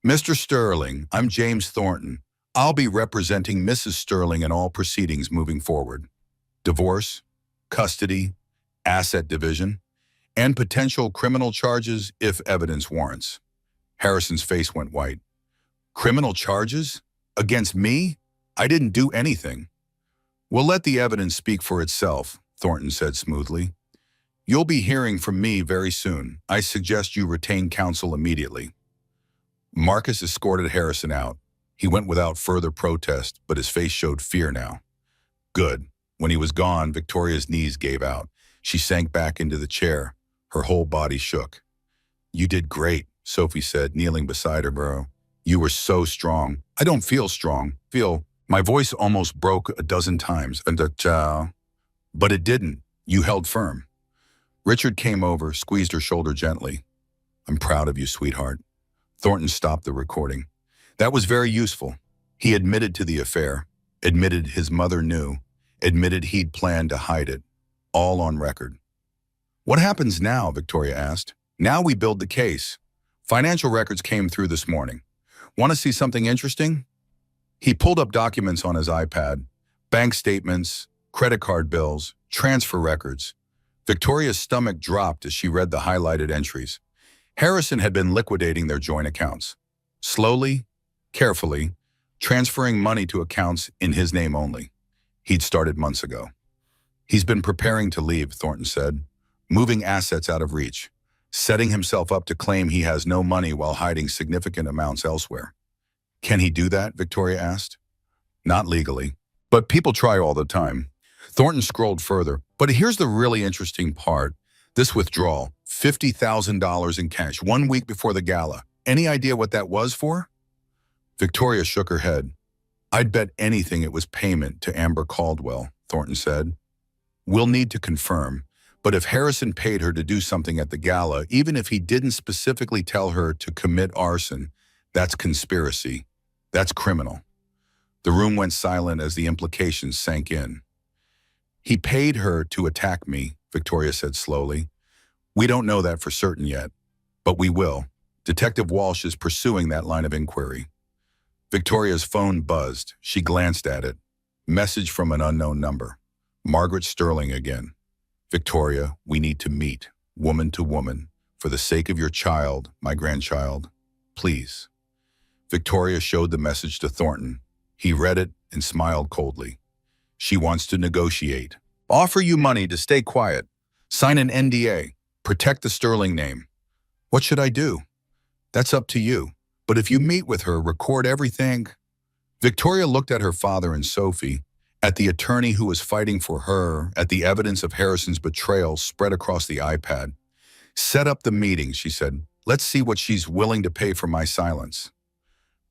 Mr. Sterling, I'm James Thornton. I'll be representing Mrs. Sterling in all proceedings moving forward. Divorce, custody, asset division, and potential criminal charges if evidence warrants. Harrison's face went white. Criminal charges? Against me? I didn't do anything. We'll let the evidence speak for itself, Thornton said smoothly. You'll be hearing from me very soon. I suggest you retain counsel immediately. Marcus escorted Harrison out. He went without further protest, but his face showed fear now. Good. When he was gone, Victoria's knees gave out. She sank back into the chair. Her whole body shook. You did great, Sophie said, kneeling beside her, bro. You were so strong. I don't feel strong. My voice almost broke a dozen times. But it didn't. You held firm. Richard came over, squeezed her shoulder gently. I'm proud of you, sweetheart. Thornton stopped the recording. That was very useful. He admitted to the affair, admitted his mother knew, admitted he'd planned to hide it, all on record. What happens now? Victoria asked. Now we build the case. Financial records came through this morning. Want to see something interesting? He pulled up documents on his iPad, bank statements, credit card bills, transfer records. Victoria's stomach dropped as she read the highlighted entries. Harrison had been liquidating their joint accounts. Slowly, carefully, transferring money to accounts in his name only. He'd started months ago. He's been preparing to leave, Thornton said, moving assets out of reach, setting himself up to claim he has no money while hiding significant amounts elsewhere. Can he do that? Victoria asked. Not legally, but people try all the time. Thornton scrolled further. But here's the really interesting part. This withdrawal, $50,000 in cash, 1 week before the gala. Any idea what that was for? Victoria shook her head. I'd bet anything it was payment to Amber Caldwell, Thornton said. We'll need to confirm, but if Harrison paid her to do something at the gala, even if he didn't specifically tell her to commit arson, that's conspiracy. That's criminal. The room went silent as the implications sank in. He paid her to attack me, Victoria said slowly. We don't know that for certain yet, but we will. Detective Walsh is pursuing that line of inquiry. Victoria's phone buzzed. She glanced at it. Message from an unknown number. Margaret Sterling again. Victoria, we need to meet, woman to woman, for the sake of your child, my grandchild. Please. Victoria showed the message to Thornton. He read it and smiled coldly. She wants to negotiate. Offer you money to stay quiet. Sign an NDA. Protect the Sterling name. What should I do? That's up to you. But if you meet with her, record everything. Victoria looked at her father and Sophie, at the attorney who was fighting for her, at the evidence of Harrison's betrayal spread across the iPad. Set up the meeting, she said. Let's see what she's willing to pay for my silence.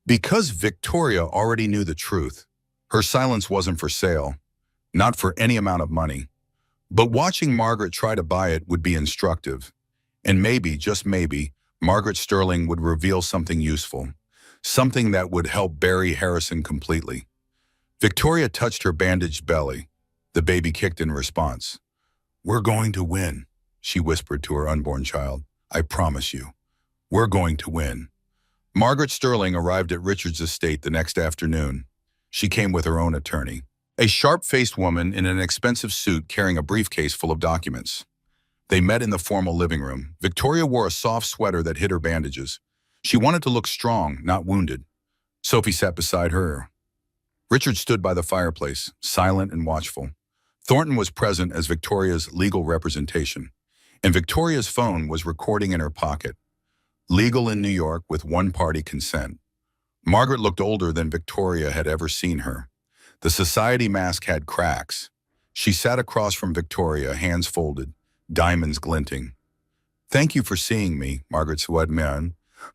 Because Victoria already knew the truth, her silence wasn't for sale, not for any amount of money. But watching Margaret try to buy it would be instructive. And maybe, just maybe, Margaret Sterling would reveal something useful, something that would help bury Harrison completely. Victoria touched her bandaged belly. The baby kicked in response. We're going to win, she whispered to her unborn child. I promise you, we're going to win. Margaret Sterling arrived at Richard's estate the next afternoon. She came with her own attorney, a sharp-faced woman in an expensive suit carrying a briefcase full of documents. They met in the formal living room. Victoria wore a soft sweater that hid her bandages. She wanted to look strong, not wounded. Sophie sat beside her. Richard stood by the fireplace, silent and watchful. Thornton was present as Victoria's legal representation, and Victoria's phone was recording in her pocket. Legal in New York with one-party consent. Margaret looked older than Victoria had ever seen her. The society mask had cracks. She sat across from Victoria, hands folded, diamonds glinting. Thank you for seeing me, Margaret said.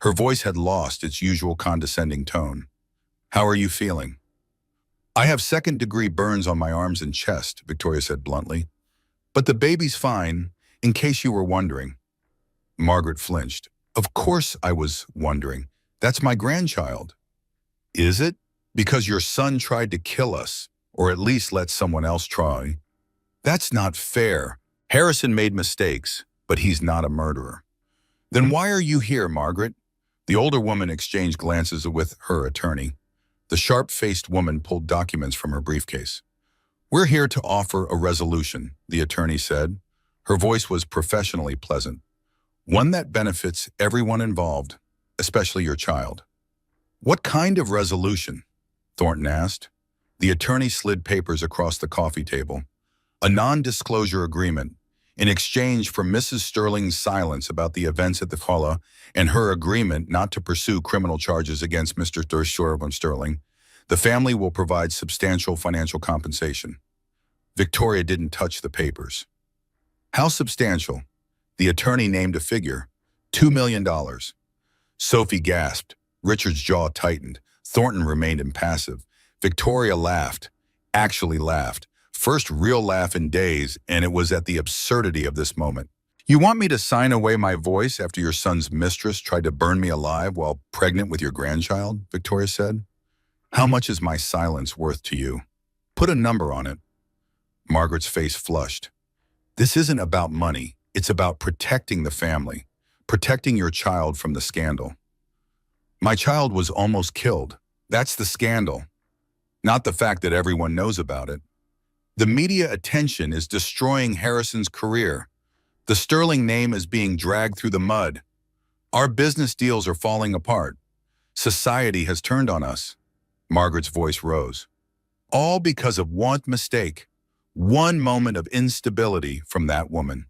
Her voice had lost its usual condescending tone. How are you feeling? I have second-degree burns on my arms and chest, Victoria said bluntly. But the baby's fine, in case you were wondering. Margaret flinched. Of course I was wondering. That's my grandchild. Is it? Because your son tried to kill us, or at least let someone else try. That's not fair. Harrison made mistakes, but he's not a murderer. Then why are you here, Margaret? The older woman exchanged glances with her attorney. The sharp-faced woman pulled documents from her briefcase. We're here to offer a resolution, the attorney said. Her voice was professionally pleasant. One that benefits everyone involved, especially your child. What kind of resolution? Thornton asked. The attorney slid papers across the coffee table. A non-disclosure agreement, in exchange for Mrs. Sterling's silence about the events at the gala and her agreement not to pursue criminal charges against Mr. Sterling, the family will provide substantial financial compensation. Victoria didn't touch the papers. How substantial? The attorney named a figure, $2 million. Sophie gasped. Richard's jaw tightened. Thornton remained impassive. Victoria laughed, actually laughed. First real laugh in days, and it was at the absurdity of this moment. You want me to sign away my voice after your son's mistress tried to burn me alive while pregnant with your grandchild? Victoria said. How much is my silence worth to you? Put a number on it. Margaret's face flushed. This isn't about money. It's about protecting the family, protecting your child from the scandal. My child was almost killed. That's the scandal, not the fact that everyone knows about it. The media attention is destroying Harrison's career. The Sterling name is being dragged through the mud. Our business deals are falling apart. Society has turned on us. Margaret's voice rose. All because of one mistake, one moment of instability from that woman.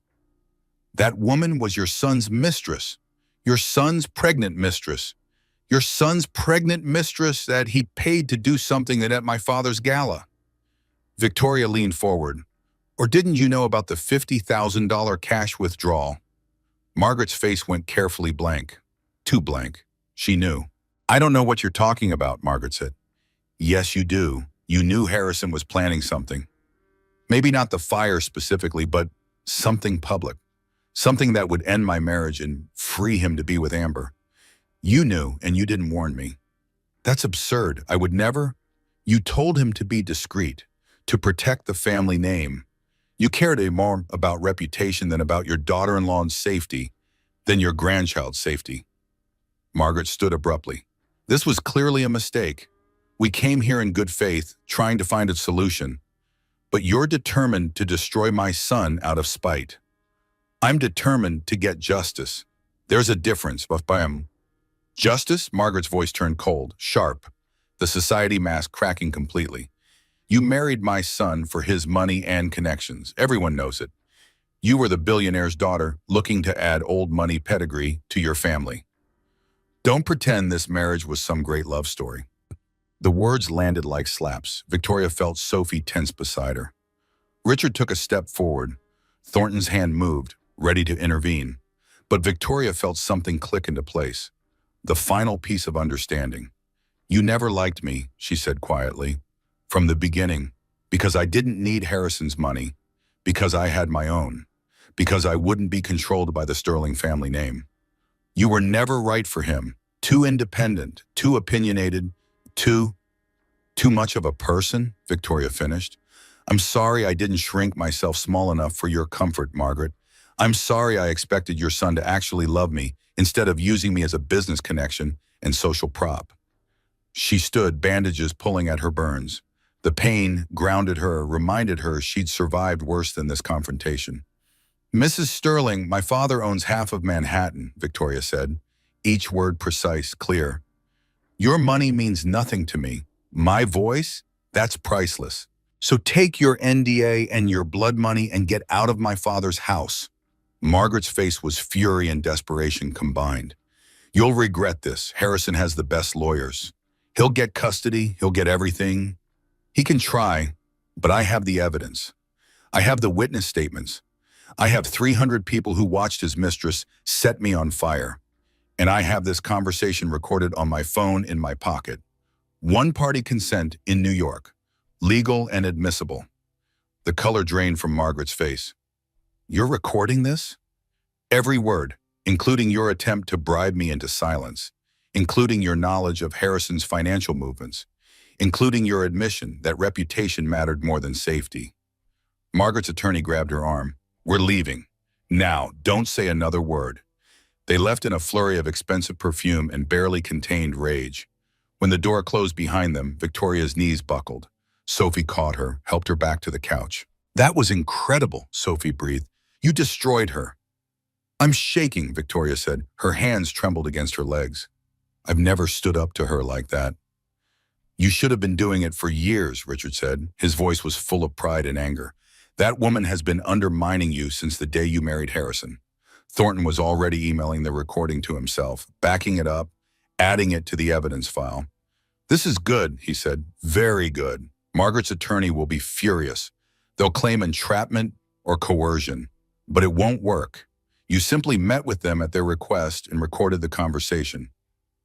That woman was your son's mistress, your son's pregnant mistress, your son's pregnant mistress that he paid to do something at my father's gala. Victoria leaned forward. Or didn't you know about the $50,000 cash withdrawal? Margaret's face went carefully blank. Too blank. She knew. I don't know what you're talking about, Margaret said. Yes, you do. You knew Harrison was planning something. Maybe not the fire specifically, but something public. Something that would end my marriage and free him to be with Amber. You knew, and you didn't warn me. That's absurd. I would never. You told him to be discreet, to protect the family name. You cared more about reputation than about your daughter-in-law's safety, than your grandchild's safety. Margaret stood abruptly. This was clearly a mistake. We came here in good faith, trying to find a solution. But you're determined to destroy my son out of spite. I'm determined to get justice. There's a difference, but Justice? Margaret's voice turned cold, sharp, the society mask cracking completely. You married my son for his money and connections. Everyone knows it. You were the billionaire's daughter, looking to add old money pedigree to your family. Don't pretend this marriage was some great love story. The words landed like slaps. Victoria felt Sophie tense beside her. Richard took a step forward. Thornton's hand moved, ready to intervene. But Victoria felt something click into place. The final piece of understanding. You never liked me, she said quietly. From the beginning, because I didn't need Harrison's money, because I had my own, because I wouldn't be controlled by the Sterling family name. You were never right for him, too independent, too opinionated, too much of a person, Victoria finished. I'm sorry I didn't shrink myself small enough for your comfort, Margaret. I'm sorry I expected your son to actually love me instead of using me as a business connection and social prop. She stood, bandages pulling at her burns. The pain grounded her, reminded her she'd survived worse than this confrontation. Mrs. Sterling, my father owns half of Manhattan, Victoria said, each word precise, clear. Your money means nothing to me. My voice? That's priceless. So take your NDA and your blood money and get out of my father's house. Margaret's face was fury and desperation combined. You'll regret this. Harrison has the best lawyers. He'll get custody. He'll get everything. He can try, but I have the evidence. I have the witness statements. I have 300 people who watched his mistress set me on fire. And I have this conversation recorded on my phone in my pocket. One-party consent in New York. Legal and admissible. The color drained from Margaret's face. You're recording this? Every word, including your attempt to bribe me into silence, including your knowledge of Harrison's financial movements, including your admission that reputation mattered more than safety. Margaret's attorney grabbed her arm. We're leaving. Now, don't say another word. They left in a flurry of expensive perfume and barely contained rage. When the door closed behind them, Victoria's knees buckled. Sophie caught her, helped her back to the couch. That was incredible, Sophie breathed. You destroyed her. I'm shaking, Victoria said. Her hands trembled against her legs. I've never stood up to her like that. You should have been doing it for years, Richard said. His voice was full of pride and anger. That woman has been undermining you since the day you married Harrison. Thornton was already emailing the recording to himself, backing it up, adding it to the evidence file. This is good, he said. Very good. Margaret's attorney will be furious. They'll claim entrapment or coercion, but it won't work. You simply met with them at their request and recorded the conversation.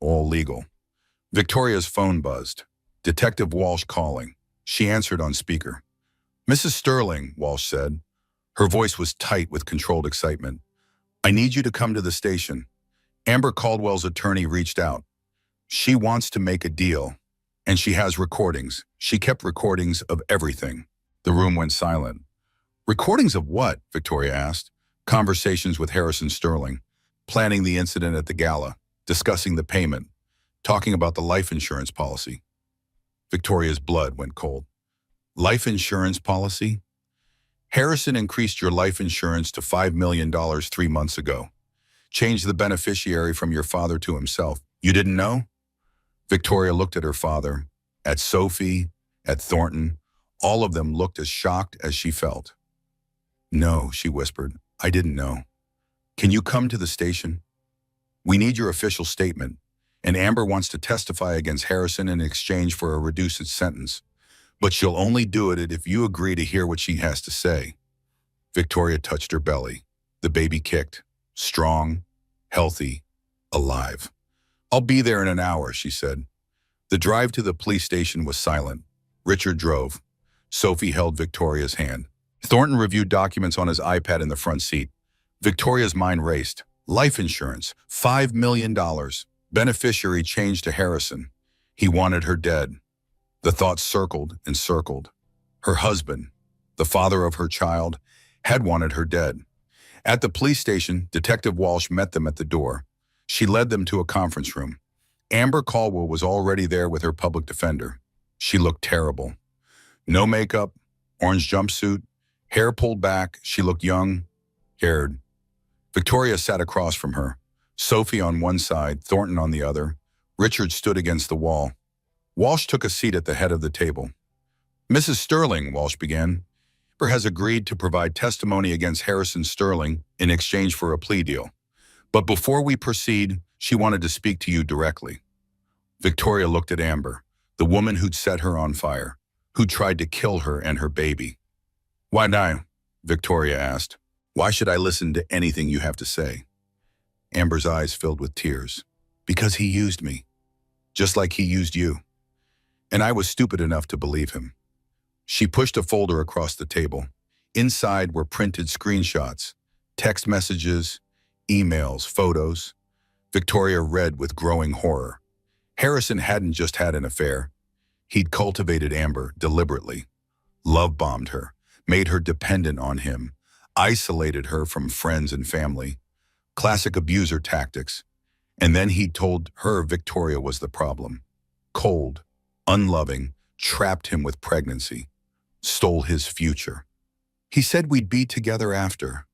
All legal. Victoria's phone buzzed. Detective Walsh calling. She answered on speaker. Mrs. Sterling, Walsh said. Her voice was tight with controlled excitement. I need you to come to the station. Amber Caldwell's attorney reached out. She wants to make a deal, and she has recordings. She kept recordings of everything. The room went silent. Recordings of what? Victoria asked. Conversations with Harrison Sterling, planning the incident at the gala, discussing the payment, talking about the life insurance policy. Victoria's blood went cold. Life insurance policy? Harrison increased your life insurance to $5 million 3 months ago. Changed the beneficiary from your father to himself. You didn't know? Victoria looked at her father, at Sophie, at Thornton. All of them looked as shocked as she felt. No, she whispered. I didn't know. Can you come to the station? We need your official statement, and Amber wants to testify against Harrison in exchange for a reduced sentence. But she'll only do it if you agree to hear what she has to say. Victoria touched her belly. The baby kicked. Strong, healthy, alive. I'll be there in an hour, she said. The drive to the police station was silent. Richard drove. Sophie held Victoria's hand. Thornton reviewed documents on his iPad in the front seat. Victoria's mind raced. Life insurance, $5 million. Beneficiary changed to Harrison. He wanted her dead. The thoughts circled and circled. Her husband, the father of her child, had wanted her dead. At the police station, Detective Walsh met them at the door. She led them to a conference room. Amber Caldwell was already there with her public defender. She looked terrible. No makeup, orange jumpsuit, hair pulled back. She looked young, scared. Victoria sat across from her. Sophie on one side, Thornton on the other. Richard stood against the wall. Walsh took a seat at the head of the table. Mrs. Sterling, Walsh began, has agreed to provide testimony against Harrison Sterling in exchange for a plea deal. But before we proceed, she wanted to speak to you directly. Victoria looked at Amber, the woman who'd set her on fire, who tried to kill her and her baby. Why not? Victoria asked. Why should I listen to anything you have to say? Amber's eyes filled with tears. Because he used me, just like he used you. And I was stupid enough to believe him. She pushed a folder across the table. Inside were printed screenshots, text messages, emails, photos. Victoria read with growing horror. Harrison hadn't just had an affair. He'd cultivated Amber deliberately, love-bombed her, made her dependent on him, isolated her from friends and family. Classic abuser tactics. And then he told her Victoria was the problem. Cold, unloving, trapped him with pregnancy. Stole his future. He said we'd be together after,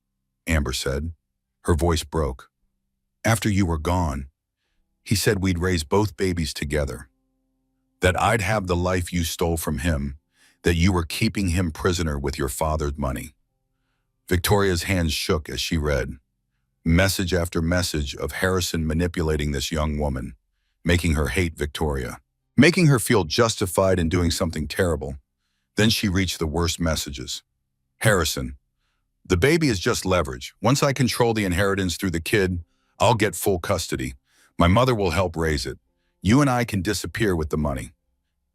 Amber said. Her voice broke. After you were gone. He said we'd raise both babies together. That I'd have the life you stole from him, that you were keeping him prisoner with your father's money. Victoria's hands shook as she read. Message after message of Harrison manipulating this young woman, making her hate Victoria, making her feel justified in doing something terrible. Then she reached the worst messages. Harrison, the baby is just leverage. Once I control the inheritance through the kid, I'll get full custody. My mother will help raise it. You and I can disappear with the money.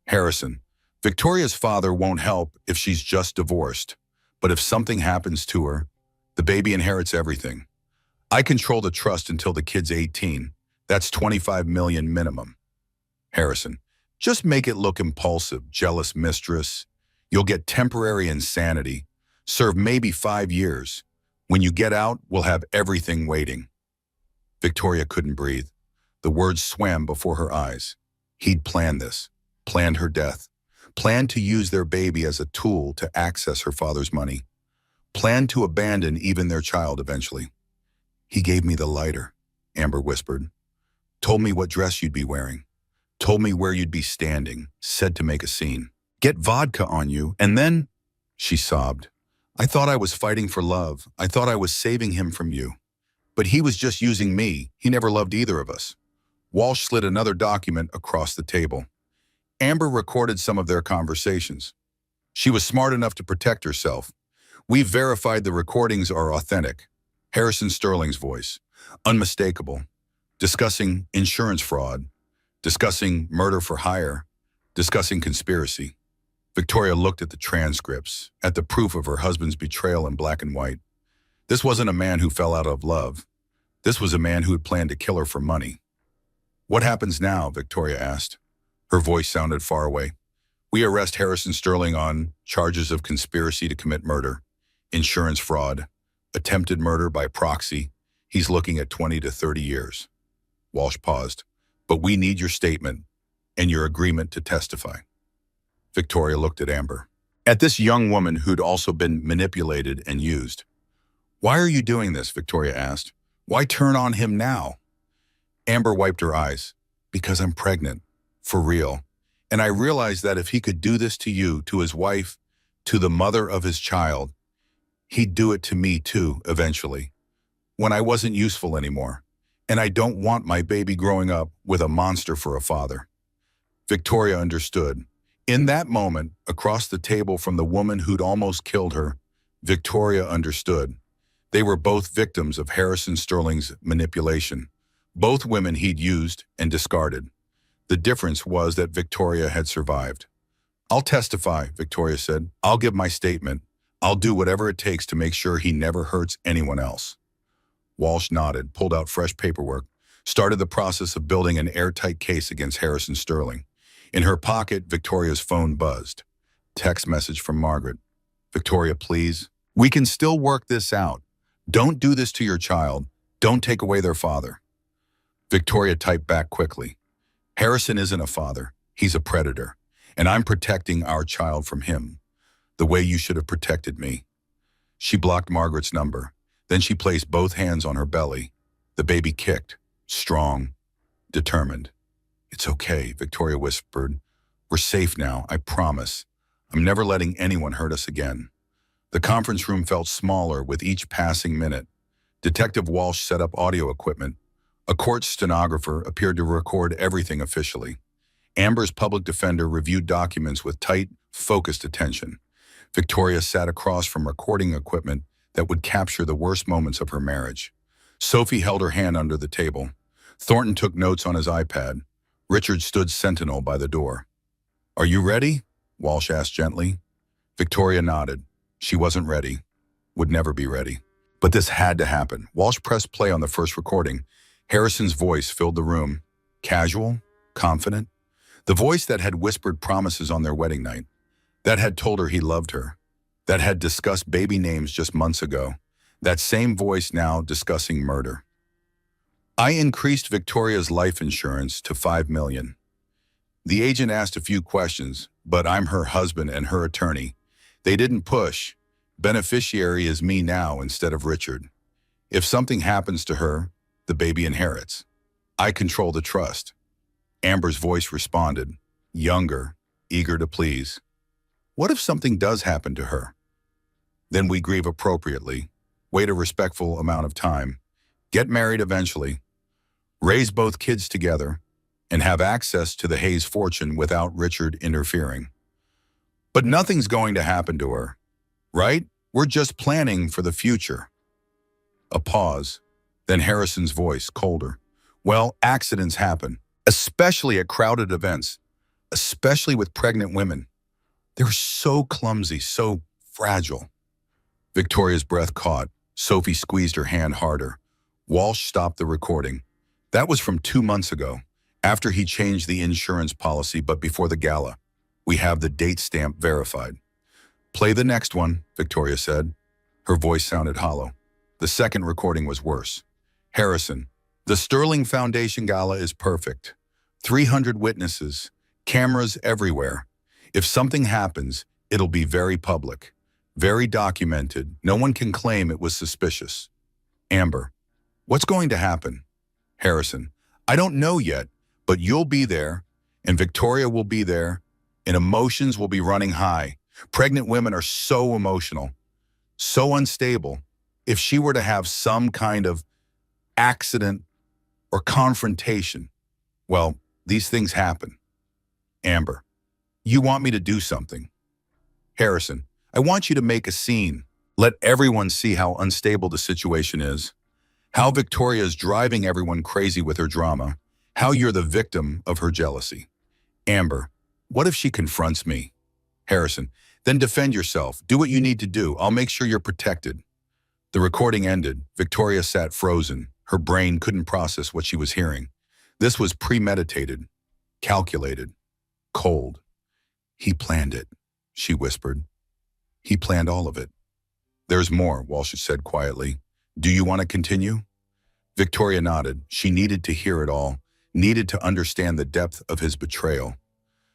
Harrison, Victoria's father won't help if she's just divorced. But if something happens to her, the baby inherits everything. I control the trust until the kid's 18. That's $25 million minimum. Harrison, just make it look impulsive, jealous mistress. You'll get temporary insanity. Serve maybe 5 years. When you get out, we'll have everything waiting. Victoria couldn't breathe. The words swam before her eyes. He'd planned this, planned her death, planned to use their baby as a tool to access her father's money, planned to abandon even their child eventually. He gave me the lighter, Amber whispered. Told me what dress you'd be wearing. Told me where you'd be standing, said to make a scene. Get vodka on you, and then, she sobbed. I thought I was fighting for love. I thought I was saving him from you. But he was just using me. He never loved either of us. Walsh slid another document across the table. Amber recorded some of their conversations. She was smart enough to protect herself. We've verified the recordings are authentic. Harrison Sterling's voice, unmistakable, discussing insurance fraud, discussing murder for hire, discussing conspiracy. Victoria looked at the transcripts, at the proof of her husband's betrayal in black and white. This wasn't a man who fell out of love. This was a man who had planned to kill her for money. What happens now? Victoria asked. Her voice sounded far away. We arrest Harrison Sterling on charges of conspiracy to commit murder, insurance fraud, attempted murder by proxy. He's looking at 20 to 30 years. Walsh paused. But we need your statement and your agreement to testify. Victoria looked at Amber. At this young woman who'd also been manipulated and used. Why are you doing this? Victoria asked. Why turn on him now? Amber wiped her eyes. Because I'm pregnant. For real. And I realized that if he could do this to you, to his wife, to the mother of his child, he'd do it to me too, eventually. When I wasn't useful anymore. And I don't want my baby growing up with a monster for a father. Victoria understood. In that moment, across the table from the woman who'd almost killed her, Victoria understood. They were both victims of Harrison Sterling's manipulation. Both women he'd used and discarded. The difference was that Victoria had survived. I'll testify, Victoria said. I'll give my statement. I'll do whatever it takes to make sure he never hurts anyone else. Walsh nodded, pulled out fresh paperwork, started the process of building an airtight case against Harrison Sterling. In her pocket, Victoria's phone buzzed. Text message from Margaret. Victoria, please. We can still work this out. Don't do this to your child. Don't take away their father. Victoria typed back quickly. Harrison isn't a father. He's a predator. And I'm protecting our child from him. The way you should have protected me. She blocked Margaret's number. Then she placed both hands on her belly. The baby kicked. Strong. Determined. It's okay, Victoria whispered. We're safe now, I promise. I'm never letting anyone hurt us again. The conference room felt smaller with each passing minute. Detective Walsh set up audio equipment. A court stenographer appeared to record everything officially. Amber's public defender reviewed documents with tight, focused attention. Victoria sat across from recording equipment that would capture the worst moments of her marriage. Sophie held her hand under the table. Thornton took notes on his iPad. Richard stood sentinel by the door. Are you ready? Walsh asked gently. Victoria nodded. She wasn't ready. Would never be ready. But this had to happen. Walsh pressed play on the first recording. Harrison's voice filled the room. Casual, confident. The voice that had whispered promises on their wedding night. That had told her he loved her. That had discussed baby names just months ago. That same voice now discussing murder. I increased Victoria's life insurance to $5 million. The agent asked a few questions, but I'm her husband and her attorney. They didn't push. Beneficiary is me now instead of Richard. If something happens to her, the baby inherits. I control the trust. Amber's voice responded, younger, eager to please. What if something does happen to her? Then we grieve appropriately, wait a respectful amount of time, get married eventually, raise both kids together, and have access to the Hayes fortune without Richard interfering. But nothing's going to happen to her, right? We're just planning for the future. A pause, then Harrison's voice, colder. Well, accidents happen, especially at crowded events, especially with pregnant women. They're so clumsy, so fragile. Victoria's breath caught. Sophie squeezed her hand harder. Walsh stopped the recording. That was from 2 months ago, after he changed the insurance policy, but before the gala. We have the date stamp verified. Play the next one, Victoria said. Her voice sounded hollow. The second recording was worse. Harrison, the Sterling Foundation Gala is perfect. 300 witnesses, cameras everywhere. If something happens, it'll be very public, very documented. No one can claim it was suspicious. Amber, what's going to happen? Harrison, I don't know yet, but you'll be there, and Victoria will be there, and emotions will be running high. Pregnant women are so emotional, so unstable. If she were to have some kind of accident or confrontation, well, these things happen. Amber, you want me to do something. Harrison, I want you to make a scene. Let everyone see how unstable the situation is, how Victoria is driving everyone crazy with her drama, how you're the victim of her jealousy. Amber, what if she confronts me? Harrison, then defend yourself. Do what you need to do. I'll make sure you're protected. The recording ended. Victoria sat frozen. Her brain couldn't process what she was hearing. This was premeditated, calculated, cold. He planned it, she whispered. He planned all of it. There's more, Walsh said quietly. Do you want to continue? Victoria nodded. She needed to hear it all, needed to understand the depth of his betrayal.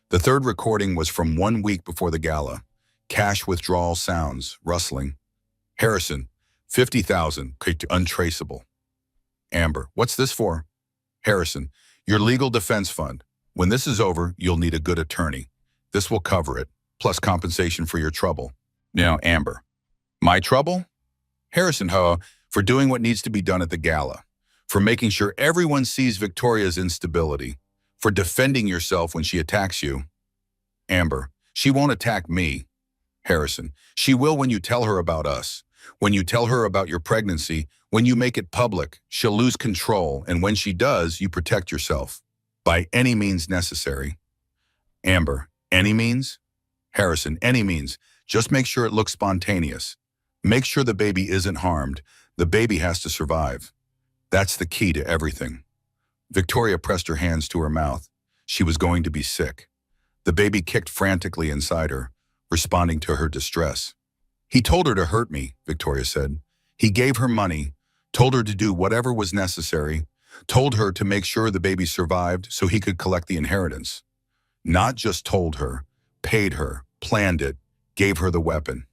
The third recording was from 1 week before the gala. Cash withdrawal sounds, rustling. Harrison, 50,000, untraceable. Amber, what's this for? Harrison, your legal defense fund. When this is over, you'll need a good attorney. This will cover it, plus compensation for your trouble. Now, Amber, my trouble? Harrison, for doing what needs to be done at the gala, for making sure everyone sees Victoria's instability, for defending yourself when she attacks you. Amber, she won't attack me. Harrison, she will when you tell her about us. When you tell her about your pregnancy, when you make it public, she'll lose control, and when she does, you protect yourself. By any means necessary. Amber, any means? Harrison, any means. Just make sure it looks spontaneous. Make sure the baby isn't harmed. The baby has to survive. That's the key to everything. Victoria pressed her hands to her mouth. She was going to be sick. The baby kicked frantically inside her, responding to her distress. He told her to hurt me, Victoria said. He gave her money, told her to do whatever was necessary, told her to make sure the baby survived so he could collect the inheritance. Not just told her, paid her, planned it, gave her the weapon.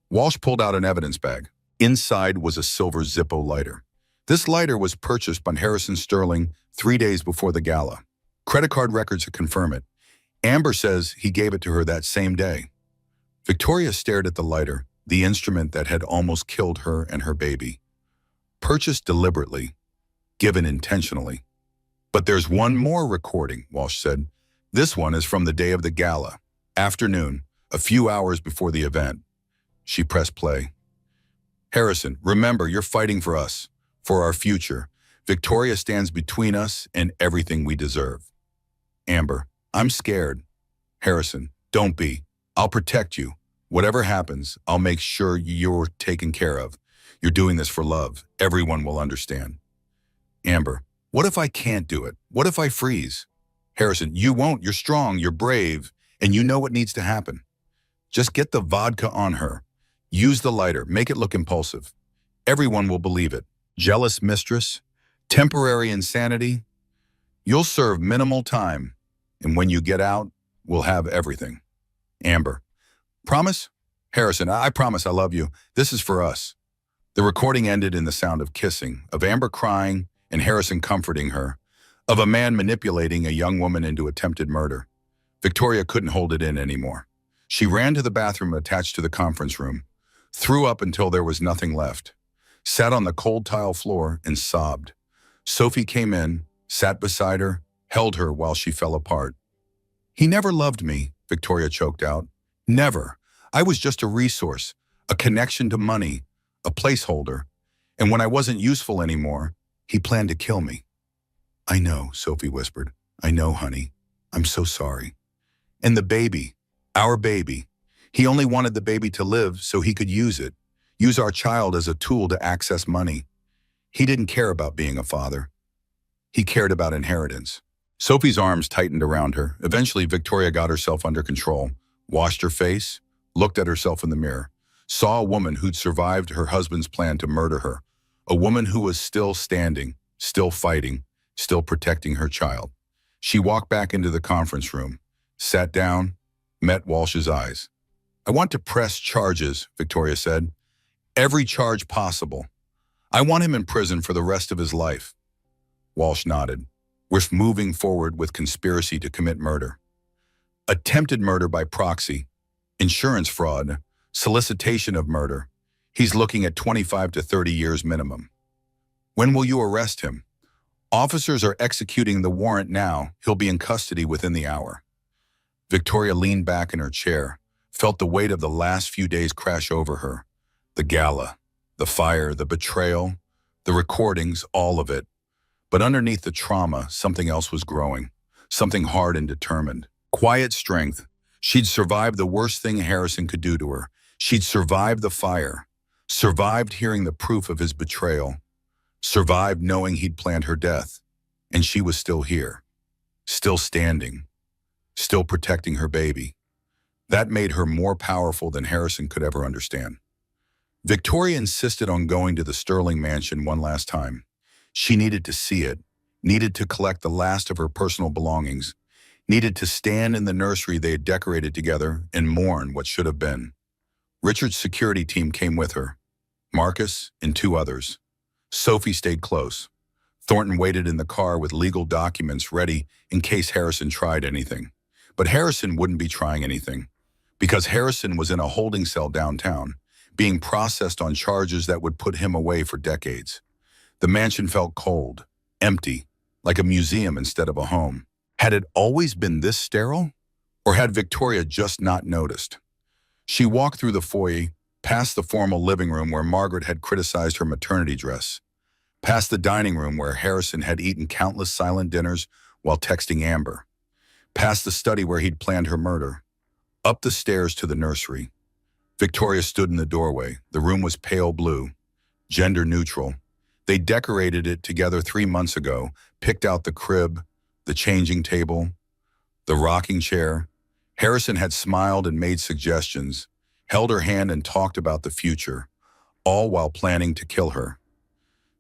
Walsh pulled out an evidence bag. Inside was a silver Zippo lighter. This lighter was purchased by Harrison Sterling 3 days before the gala. Credit card records confirm it. Amber says he gave it to her that same day. Victoria stared at the lighter, the instrument that had almost killed her and her baby. Purchased deliberately, given intentionally. But there's one more recording, Walsh said. This one is from the day of the gala, afternoon, a few hours before the event. She pressed play. Harrison, remember, you're fighting for us, for our future. Victoria stands between us and everything we deserve. Amber, I'm scared. Harrison, don't be. I'll protect you. Whatever happens, I'll make sure you're taken care of. You're doing this for love. Everyone will understand. Amber, what if I can't do it? What if I freeze? Harrison, you won't. You're strong. You're brave. And you know what needs to happen. Just get the vodka on her. Use the lighter. Make it look impulsive. Everyone will believe it. Jealous mistress? Temporary insanity? You'll serve minimal time. And when you get out, we'll have everything. Amber, promise? Harrison, I promise I love you. This is for us. The recording ended in the sound of kissing, of Amber crying and Harrison comforting her, of a man manipulating a young woman into attempted murder. Victoria couldn't hold it in anymore. She ran to the bathroom attached to the conference room, threw up until there was nothing left, sat on the cold tile floor and sobbed. Sophie came in, sat beside her, held her while she fell apart. He never loved me, Victoria choked out. Never. I was just a resource, a connection to money, a placeholder. And when I wasn't useful anymore, he planned to kill me. I know, Sophie whispered. I know, honey. I'm so sorry. And the baby, our baby. He only wanted the baby to live so he could use it, use our child as a tool to access money. He didn't care about being a father. He cared about inheritance. Sophie's arms tightened around her. Eventually, Victoria got herself under control, washed her face, looked at herself in the mirror, saw a woman who'd survived her husband's plan to murder her, a woman who was still standing, still fighting, still protecting her child. She walked back into the conference room, sat down, met Walsh's eyes. I want to press charges, Victoria said. Every charge possible. I want him in prison for the rest of his life. Walsh nodded. We're moving forward with conspiracy to commit murder. Attempted murder by proxy, insurance fraud, solicitation of murder. He's looking at 25 to 30 years minimum. When will you arrest him? Officers are executing the warrant now. He'll be in custody within the hour. Victoria leaned back in her chair, felt the weight of the last few days crash over her. The gala, the fire, the betrayal, the recordings, all of it. But underneath the trauma, something else was growing, something hard and determined. Quiet strength. She'd survived the worst thing Harrison could do to her. She'd survived the fire. survived hearing the proof of his betrayal, survived knowing he'd planned her death, and she was still here, still standing, still protecting her baby. That made her more powerful than Harrison could ever understand. Victoria insisted on going to the Sterling mansion one last time. She needed to see it, needed to collect the last of her personal belongings, needed to stand in the nursery they had decorated together and mourn what should have been. Richard's security team came with her, Marcus and two others. Sophie stayed close. Thornton waited in the car with legal documents ready in case Harrison tried anything. But Harrison wouldn't be trying anything, because Harrison was in a holding cell downtown, being processed on charges that would put him away for decades. The mansion felt cold, empty, like a museum instead of a home. Had it always been this sterile? Or had Victoria just not noticed? She walked through the foyer, past the formal living room where Margaret had criticized her maternity dress, past the dining room where Harrison had eaten countless silent dinners while texting Amber, past the study where he'd planned her murder, up the stairs to the nursery. Victoria stood in the doorway. The room was pale blue, gender neutral. They decorated it together 3 months ago, picked out the crib, the changing table, the rocking chair. Harrison had smiled and made suggestions, held her hand and talked about the future, all while planning to kill her.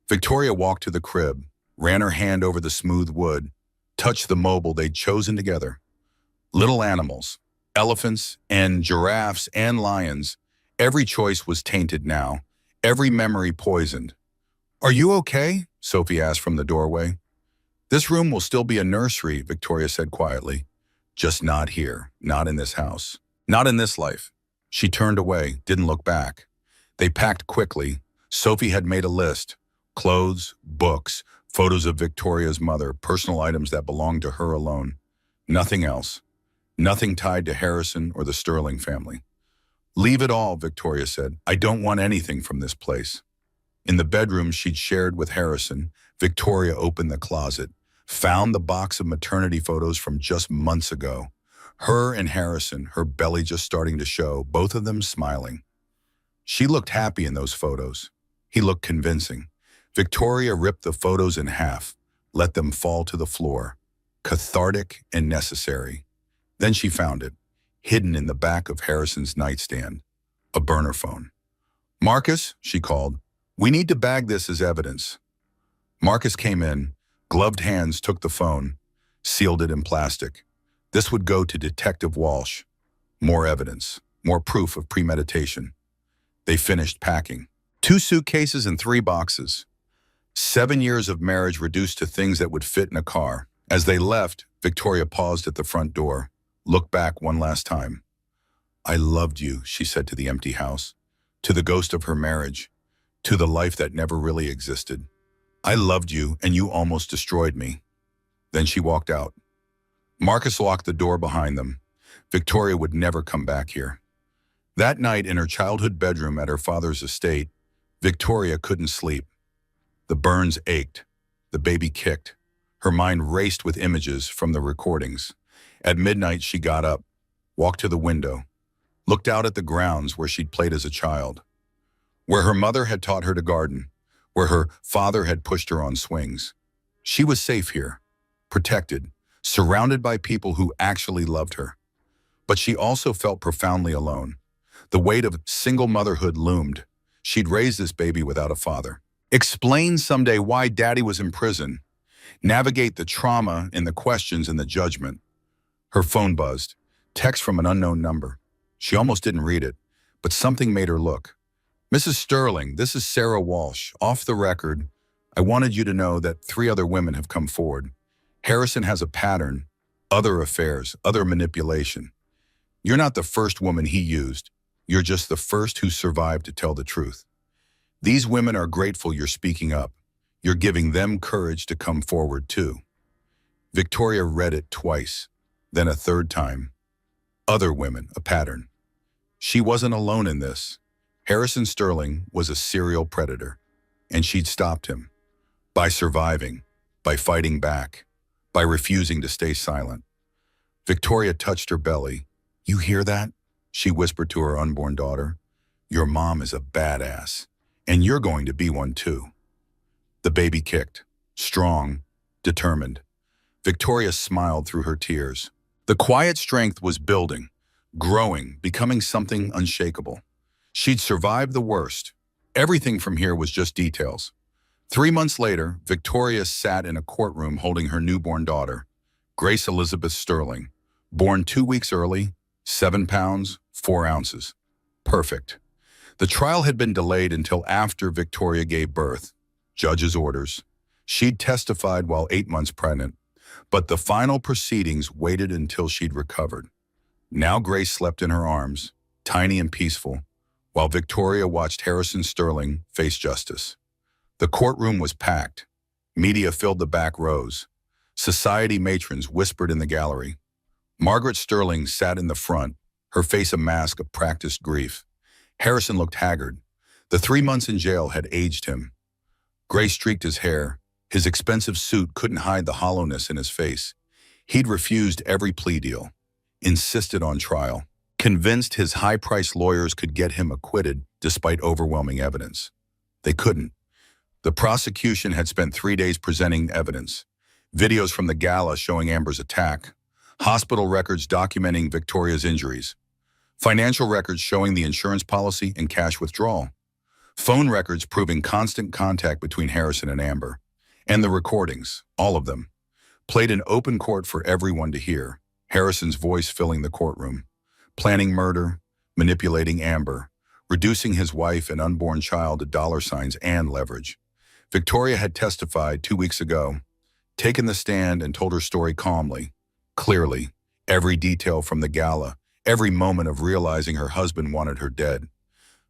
Victoria walked to the crib, ran her hand over the smooth wood, touched the mobile they'd chosen together. Little animals, elephants and giraffes and lions. Every choice was tainted now, every memory poisoned. "Are you okay?" Sophie asked from the doorway. "This room will still be a nursery," Victoria said quietly. "Just not here, not in this house, not in this life." She turned away, didn't look back. They packed quickly. Sophie had made a list: clothes, books, photos of Victoria's mother, personal items that belonged to her alone. Nothing else. Nothing tied to Harrison or the Sterling family. "Leave it all," Victoria said. "I don't want anything from this place." In the bedroom she'd shared with Harrison, Victoria opened the closet, found the box of maternity photos from just months ago. Her and Harrison, her belly just starting to show, both of them smiling. She looked happy in those photos. He looked convincing. Victoria ripped the photos in half, let them fall to the floor. Cathartic and necessary. Then she found it, hidden in the back of Harrison's nightstand, a burner phone. "Marcus," she called, "we need to bag this as evidence." Marcus came in, gloved hands took the phone, sealed it in plastic. This would go to Detective Walsh. More evidence, more proof of premeditation. They finished packing. 2 suitcases and 3 boxes. 7 years of marriage reduced to things that would fit in a car. As they left, Victoria paused at the front door, looked back one last time. "I loved you," she said to the empty house, to the ghost of her marriage, to the life that never really existed. "I loved you, and you almost destroyed me." Then she walked out. Marcus locked the door behind them. Victoria would never come back here. That night in her childhood bedroom at her father's estate, Victoria couldn't sleep. The burns ached. The baby kicked. Her mind raced with images from the recordings. At midnight, she got up, walked to the window, looked out at the grounds where she'd played as a child, where her mother had taught her to garden, where her father had pushed her on swings. She was safe here, protected, surrounded by people who actually loved her. But she also felt profoundly alone. The weight of single motherhood loomed. She'd raised this baby without a father. Explain someday why daddy was in prison. Navigate the trauma and the questions and the judgment. Her phone buzzed. Text from an unknown number. She almost didn't read it, but something made her look. "Mrs. Sterling, this is Sarah Walsh. Off the record, I wanted you to know that 3 other women have come forward. Harrison has a pattern, other affairs, other manipulation. You're not the first woman he used. You're just the first who survived to tell the truth. These women are grateful you're speaking up. You're giving them courage to come forward too." Victoria read it twice, then a third time. Other women, a pattern. She wasn't alone in this. Harrison Sterling was a serial predator, and she'd stopped him. By surviving, by fighting back, by refusing to stay silent. Victoria touched her belly. "You hear that?" she whispered to her unborn daughter. Your mom is a badass, and you're going to be one too. The baby kicked, strong, determined. Victoria smiled through her tears. The quiet strength was building, growing, becoming something unshakable. She'd survived the worst. Everything from here was just details. 3 months later, Victoria sat in a courtroom holding her newborn daughter, Grace Elizabeth Sterling, born 2 weeks early, 7 pounds, 4 ounces. Perfect. The trial had been delayed until after Victoria gave birth. Judge's orders. She'd testified while 8 months pregnant, but the final proceedings waited until she'd recovered. Now Grace slept in her arms, tiny and peaceful, while Victoria watched Harrison Sterling face justice. The courtroom was packed. Media filled the back rows. Society matrons whispered in the gallery. Margaret Sterling sat in the front, her face a mask of practiced grief. Harrison looked haggard. The 3 months in jail had aged him. Gray streaked his hair. His expensive suit couldn't hide the hollowness in his face. He'd refused every plea deal, insisted on trial, convinced his high-priced lawyers could get him acquitted despite overwhelming evidence. They couldn't. The prosecution had spent 3 days presenting evidence. Videos from the Gala showing Amber's attack, hospital records documenting Victoria's injuries, financial records showing the insurance policy and cash withdrawal, phone records proving constant contact between Harrison and Amber, and the recordings, all of them, played in open court for everyone to hear, Harrison's voice filling the courtroom, planning murder, manipulating Amber, reducing his wife and unborn child to dollar signs and leverage. Victoria had testified 2 weeks ago, taken the stand and told her story calmly, clearly, every detail from the Gala, every moment of realizing her husband wanted her dead.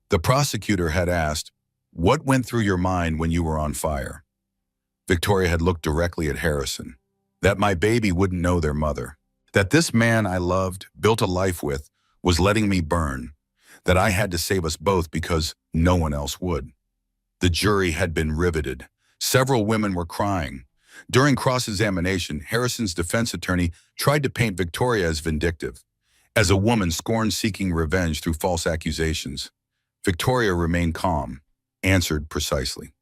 The prosecutor had asked, "What went through your mind when you were on fire?" Victoria had looked directly at Harrison. That my baby wouldn't know their mother. That this man I loved, built a life with, was letting me burn. That I had to save us both because no one else would. The jury had been riveted. Several women were crying. During cross-examination, Harrison's defense attorney tried to paint Victoria as vindictive, as a woman scorned seeking revenge through false accusations. Victoria remained calm, answered precisely.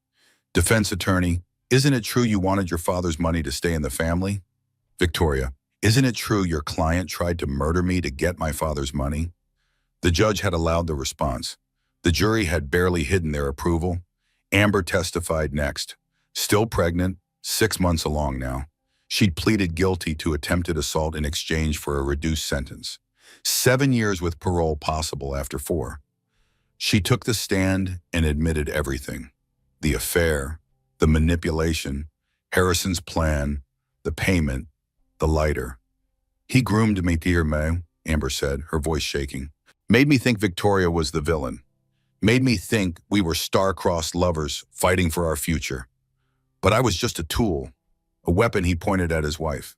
Defense attorney, isn't it true you wanted your father's money to stay in the family? Victoria, isn't it true your client tried to murder me to get my father's money? The judge had allowed the response. The jury had barely hidden their approval. Amber testified next. Still pregnant, 6 months along now. She'd pleaded guilty to attempted assault in exchange for a reduced sentence. 7 years with parole possible after 4. She took the stand and admitted everything. The affair, the manipulation, Harrison's plan, the payment, the lighter. He groomed me, dear May, Amber said, her voice shaking. Made me think Victoria was the villain. Made me think we were star-crossed lovers fighting for our future. But I was just a tool, a weapon he pointed at his wife.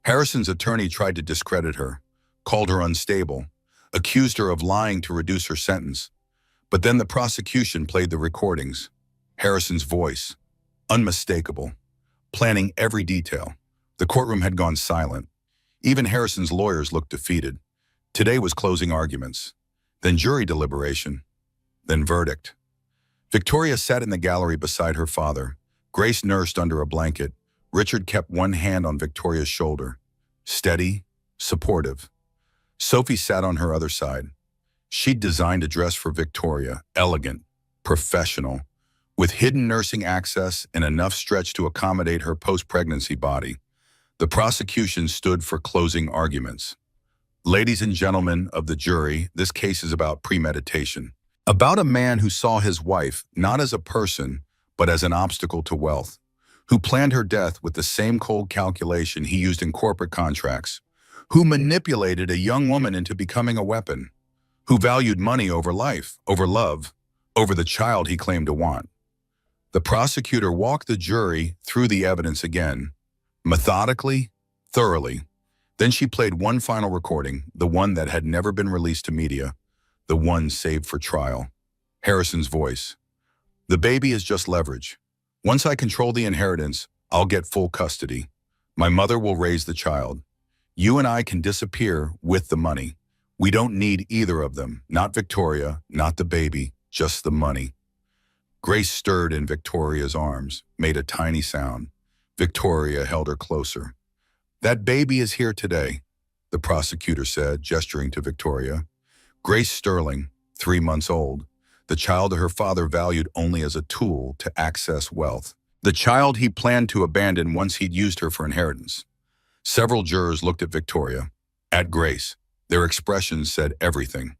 Harrison's attorney tried to discredit her, called her unstable, accused her of lying to reduce her sentence. But then the prosecution played the recordings. Harrison's voice, unmistakable, planning every detail. The courtroom had gone silent. Even Harrison's lawyers looked defeated. Today was closing arguments, then jury deliberation, then verdict. Victoria sat in the gallery beside her father. Grace nursed under a blanket. Richard kept one hand on Victoria's shoulder, steady, supportive. Sophie sat on her other side. She'd designed a dress for Victoria, elegant, professional, with hidden nursing access and enough stretch to accommodate her post-pregnancy body. The prosecution stood for closing arguments. Ladies and gentlemen of the jury, this case is about premeditation. About a man who saw his wife not as a person, but as an obstacle to wealth, who planned her death with the same cold calculation he used in corporate contracts, who manipulated a young woman into becoming a weapon, who valued money over life, over love, over the child he claimed to want. The prosecutor walked the jury through the evidence again, methodically, thoroughly. Then she played one final recording, the one that had never been released to media, the one saved for trial. Harrison's voice. The baby is just leverage. Once I control the inheritance, I'll get full custody. My mother will raise the child. You and I can disappear with the money. We don't need either of them, not Victoria, not the baby, just the money. Grace stirred in Victoria's arms, made a tiny sound. Victoria held her closer. That baby is here today, the prosecutor said, gesturing to Victoria. Grace Sterling, 3 months old, the child her father valued only as a tool to access wealth. The child he planned to abandon once he'd used her for inheritance. Several jurors looked at Victoria, at Grace. Their expressions said everything.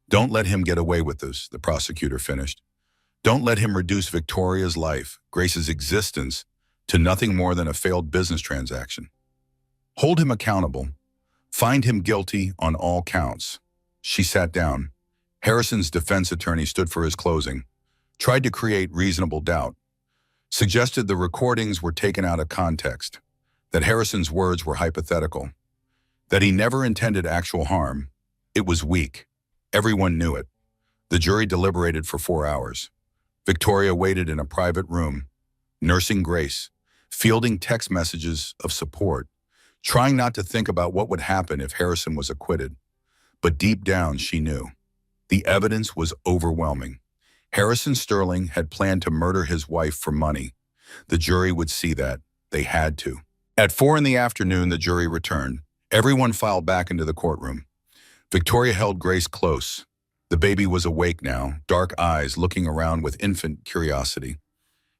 Don't let him get away with this, the prosecutor finished. Don't let him reduce Victoria's life, Grace's existence, to nothing more than a failed business transaction. Hold him accountable. Find him guilty on all counts. She sat down. Harrison's defense attorney stood for his closing, tried to create reasonable doubt, suggested the recordings were taken out of context, that Harrison's words were hypothetical, that he never intended actual harm. It was weak. Everyone knew it. The jury deliberated for 4 hours. Victoria waited in a private room, nursing Grace, fielding text messages of support, trying not to think about what would happen if Harrison was acquitted. But deep down, she knew. The evidence was overwhelming. Harrison Sterling had planned to murder his wife for money. The jury would see that. They had to. At 4 in the afternoon, the jury returned. Everyone filed back into the courtroom. Victoria held Grace close. The baby was awake now, dark eyes looking around with infant curiosity.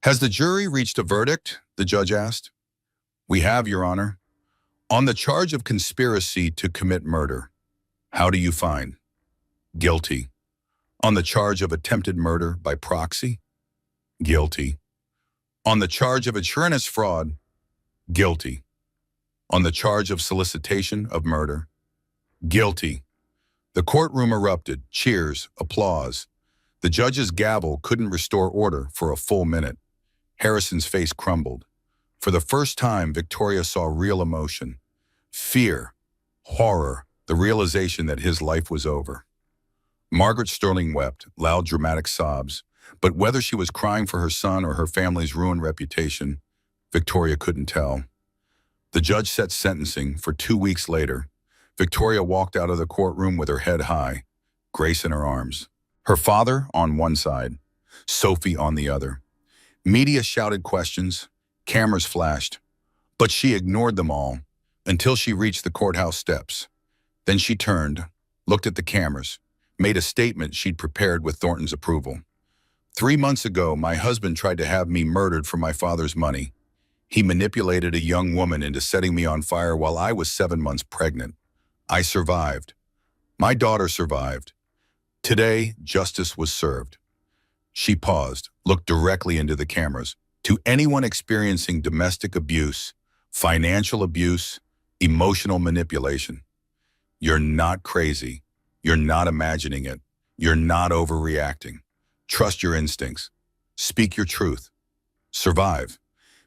Has the jury reached a verdict? The judge asked. We have, Your Honor. On the charge of conspiracy to commit murder. How do you find? Guilty. On the charge of attempted murder by proxy? Guilty. On the charge of insurance fraud? Guilty. On the charge of solicitation of murder? Guilty. The courtroom erupted, cheers, applause. The judge's gavel couldn't restore order for a full minute. Harrison's face crumbled. For the first time, Victoria saw real emotion. Fear, horror, the realization that his life was over. Margaret Sterling wept, loud dramatic sobs, but whether she was crying for her son or her family's ruined reputation, Victoria couldn't tell. The judge set sentencing for 2 weeks later. Victoria walked out of the courtroom with her head high, Grace in her arms. Her father on one side, Sophie on the other. Media shouted questions, cameras flashed, but she ignored them all until she reached the courthouse steps. Then she turned, looked at the cameras, made a statement she'd prepared with Thornton's approval. 3 months ago, my husband tried to have me murdered for my father's money. He manipulated a young woman into setting me on fire while I was 7 months pregnant. I survived. My daughter survived. Today, justice was served. She paused, looked directly into the cameras. To anyone experiencing domestic abuse, financial abuse, emotional manipulation, you're not crazy. You're not imagining it. You're not overreacting. Trust your instincts. Speak your truth. Survive,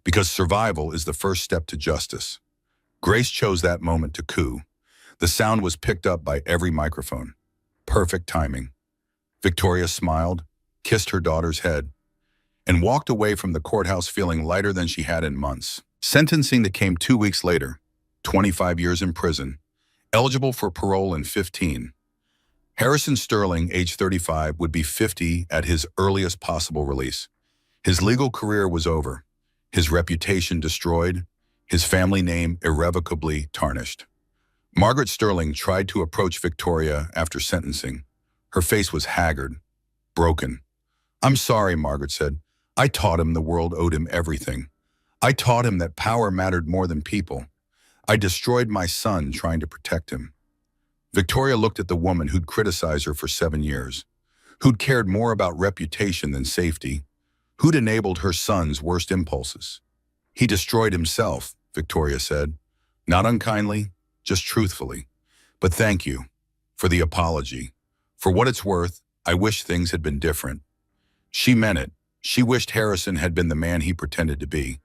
because survival is the first step to justice. Grace chose that moment to coo. The sound was picked up by every microphone. Perfect timing. Victoria smiled, kissed her daughter's head, and walked away from the courthouse feeling lighter than she had in months. Sentencing that came 2 weeks later, 25 years in prison, eligible for parole in 15. Harrison Sterling, age 35, would be 50 at his earliest possible release. His legal career was over, his reputation destroyed, his family name irrevocably tarnished. Margaret Sterling tried to approach Victoria after sentencing. Her face was haggard, broken. I'm sorry, Margaret said. I taught him the world owed him everything. I taught him that power mattered more than people. I destroyed my son trying to protect him. Victoria looked at the woman who'd criticized her for 7 years, who'd cared more about reputation than safety, who'd enabled her son's worst impulses. He destroyed himself, Victoria said, not unkindly, just truthfully. But thank you for the apology. For what it's worth, I wish things had been different. She meant it. She wished Harrison had been the man he pretended to be,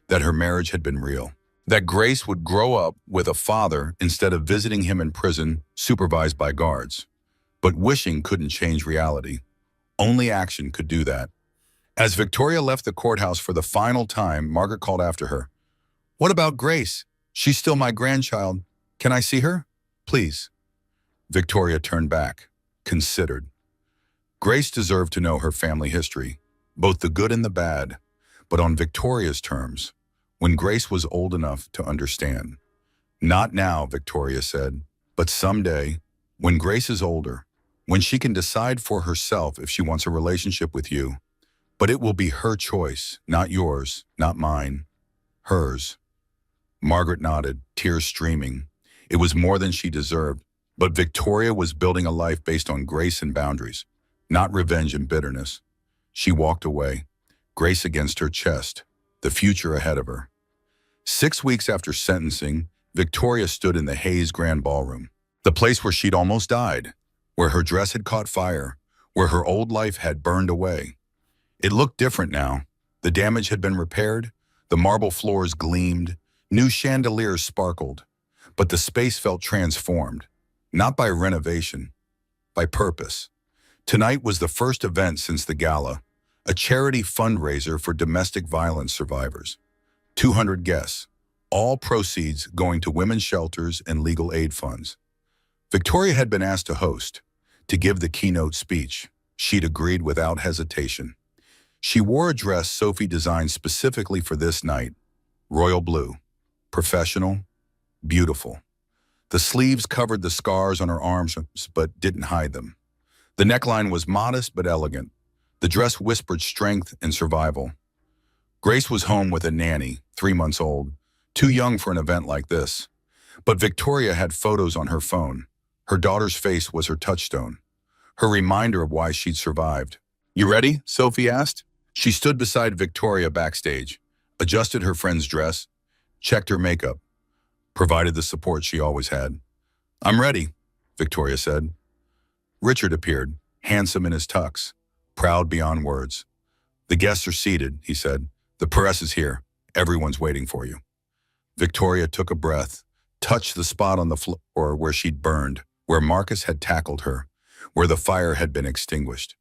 that her marriage had been real, that Grace would grow up with a father instead of visiting him in prison, supervised by guards. But wishing couldn't change reality. Only action could do that. As Victoria left the courthouse for the final time, Margaret called after her. What about Grace? She's still my grandchild. Can I see her? Please. Victoria turned back, considered. Grace deserved to know her family history, both the good and the bad, but on Victoria's terms, when Grace was old enough to understand. Not now, Victoria said, but someday, when Grace is older, when she can decide for herself if she wants a relationship with you. But it will be her choice, not yours, not mine, hers. Margaret nodded, tears streaming. It was more than she deserved, but Victoria was building a life based on grace and boundaries, not revenge and bitterness. She walked away, Grace against her chest, the future ahead of her. 6 weeks after sentencing, Victoria stood in the Hayes Grand Ballroom, the place where she'd almost died, where her dress had caught fire, where her old life had burned away. It looked different now. The damage had been repaired, the marble floors gleamed, new chandeliers sparkled, but the space felt transformed, not by renovation, by purpose. Tonight was the first event since the Gala, a charity fundraiser for domestic violence survivors. 200 guests, all proceeds going to women's shelters and legal aid funds. Victoria had been asked to host, to give the keynote speech. She'd agreed without hesitation. She wore a dress Sophie designed specifically for this night, royal blue, professional, beautiful. The sleeves covered the scars on her arms but didn't hide them. The neckline was modest but elegant. The dress whispered strength and survival. Grace was home with a nanny, 3 months old, too young for an event like this. But Victoria had photos on her phone. Her daughter's face was her touchstone, her reminder of why she'd survived. "You ready?" Sophie asked. She stood beside Victoria backstage, adjusted her friend's dress, checked her makeup, provided the support she always had. "I'm ready," Victoria said. Richard appeared, handsome in his tux, proud beyond words. "The guests are seated," he said. "The press is here. Everyone's waiting for you." Victoria took a breath, touched the spot on the floor where she'd burned, where Marcus had tackled her, where the fire had been extinguished.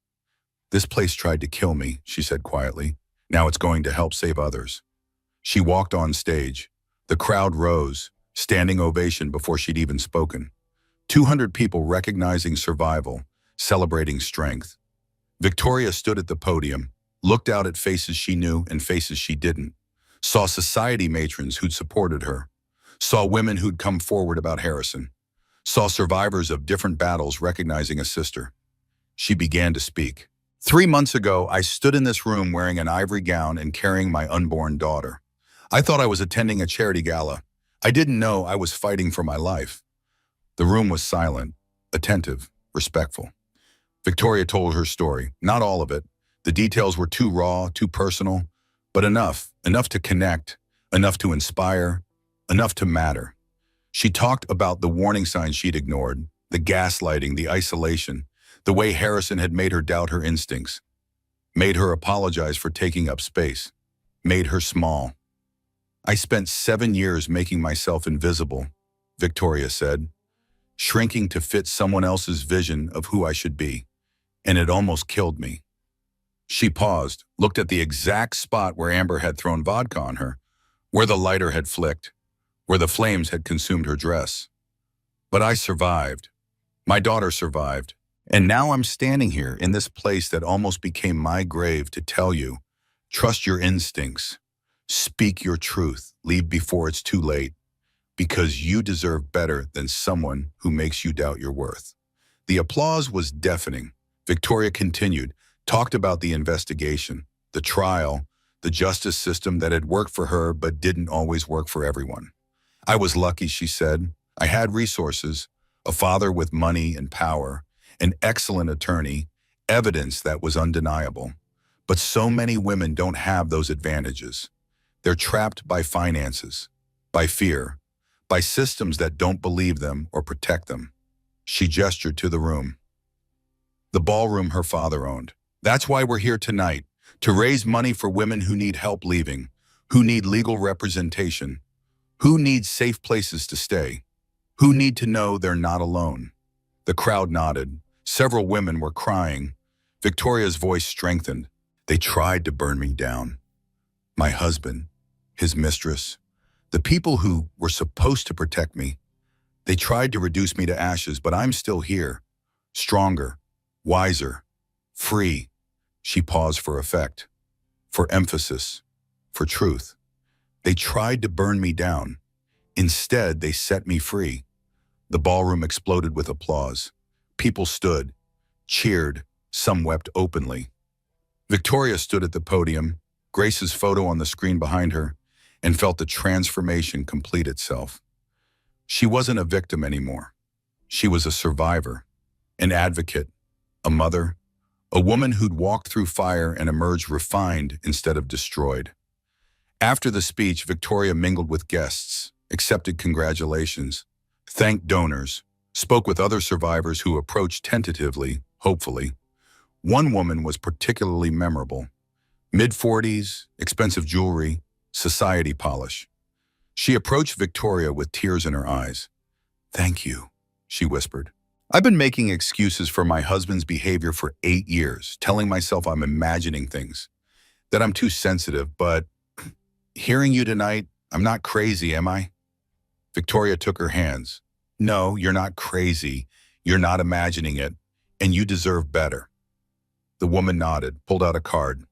"This place tried to kill me," she said quietly. "Now it's going to help save others." She walked on stage. The crowd rose, standing ovation before she'd even spoken. 200 people recognizing survival, celebrating strength. Victoria stood at the podium, looked out at faces she knew and faces she didn't, saw society matrons who'd supported her, saw women who'd come forward about Harrison, saw survivors of different battles recognizing a sister. She began to speak. "3 months ago, I stood in this room wearing an ivory gown and carrying my unborn daughter. I thought I was attending a charity gala. I didn't know I was fighting for my life." The room was silent, attentive, respectful. Victoria told her story, not all of it. The details were too raw, too personal, but enough to connect, enough to inspire, enough to matter. She talked about the warning signs she'd ignored, the gaslighting, the isolation, the way Harrison had made her doubt her instincts, made her apologize for taking up space, made her small. "I spent 7 years making myself invisible," Victoria said, "shrinking to fit someone else's vision of who I should be, and it almost killed me." She paused, looked at the exact spot where Amber had thrown vodka on her, where the lighter had flicked, where the flames had consumed her dress. "But I survived. My daughter survived. And now I'm standing here in this place that almost became my grave to tell you, trust your instincts. Speak your truth. Leave before it's too late. Because you deserve better than someone who makes you doubt your worth." The applause was deafening. Victoria continued, talked about the investigation, the trial, the justice system that had worked for her but didn't always work for everyone. "I was lucky," she said. "I had resources, a father with money and power, an excellent attorney, evidence that was undeniable. But so many women don't have those advantages. They're trapped by finances, by fear, by systems that don't believe them or protect them." She gestured to the room. The ballroom her father owned. "That's why we're here tonight, to raise money for women who need help leaving, who need legal representation, who need safe places to stay, who need to know they're not alone." The crowd nodded. Several women were crying. Victoria's voice strengthened. "They tried to burn me down. My husband, his mistress, the people who were supposed to protect me. They tried to reduce me to ashes, but I'm still here. Stronger, wiser, free. She paused for effect, for emphasis, for truth. They tried to burn me down. Instead, they set me free. The ballroom exploded with applause. People stood, cheered, some wept openly. Victoria stood at the podium, Grace's photo on the screen behind her, and felt the transformation complete itself. She wasn't a victim anymore. She was a survivor, an advocate, a mother, a woman who'd walked through fire and emerged refined instead of destroyed. After the speech, Victoria mingled with guests, accepted congratulations, thanked donors, spoke with other survivors who approached tentatively, hopefully. One woman was particularly memorable. Mid-40s, expensive jewelry, society polish. She approached Victoria with tears in her eyes. "Thank you," she whispered. "I've been making excuses for my husband's behavior for 8 years, telling myself I'm imagining things, that I'm too sensitive, but hearing you tonight, I'm not crazy, am I?" Victoria took her hands. "No, you're not crazy. You're not imagining it, and you deserve better." The woman nodded, pulled out a card.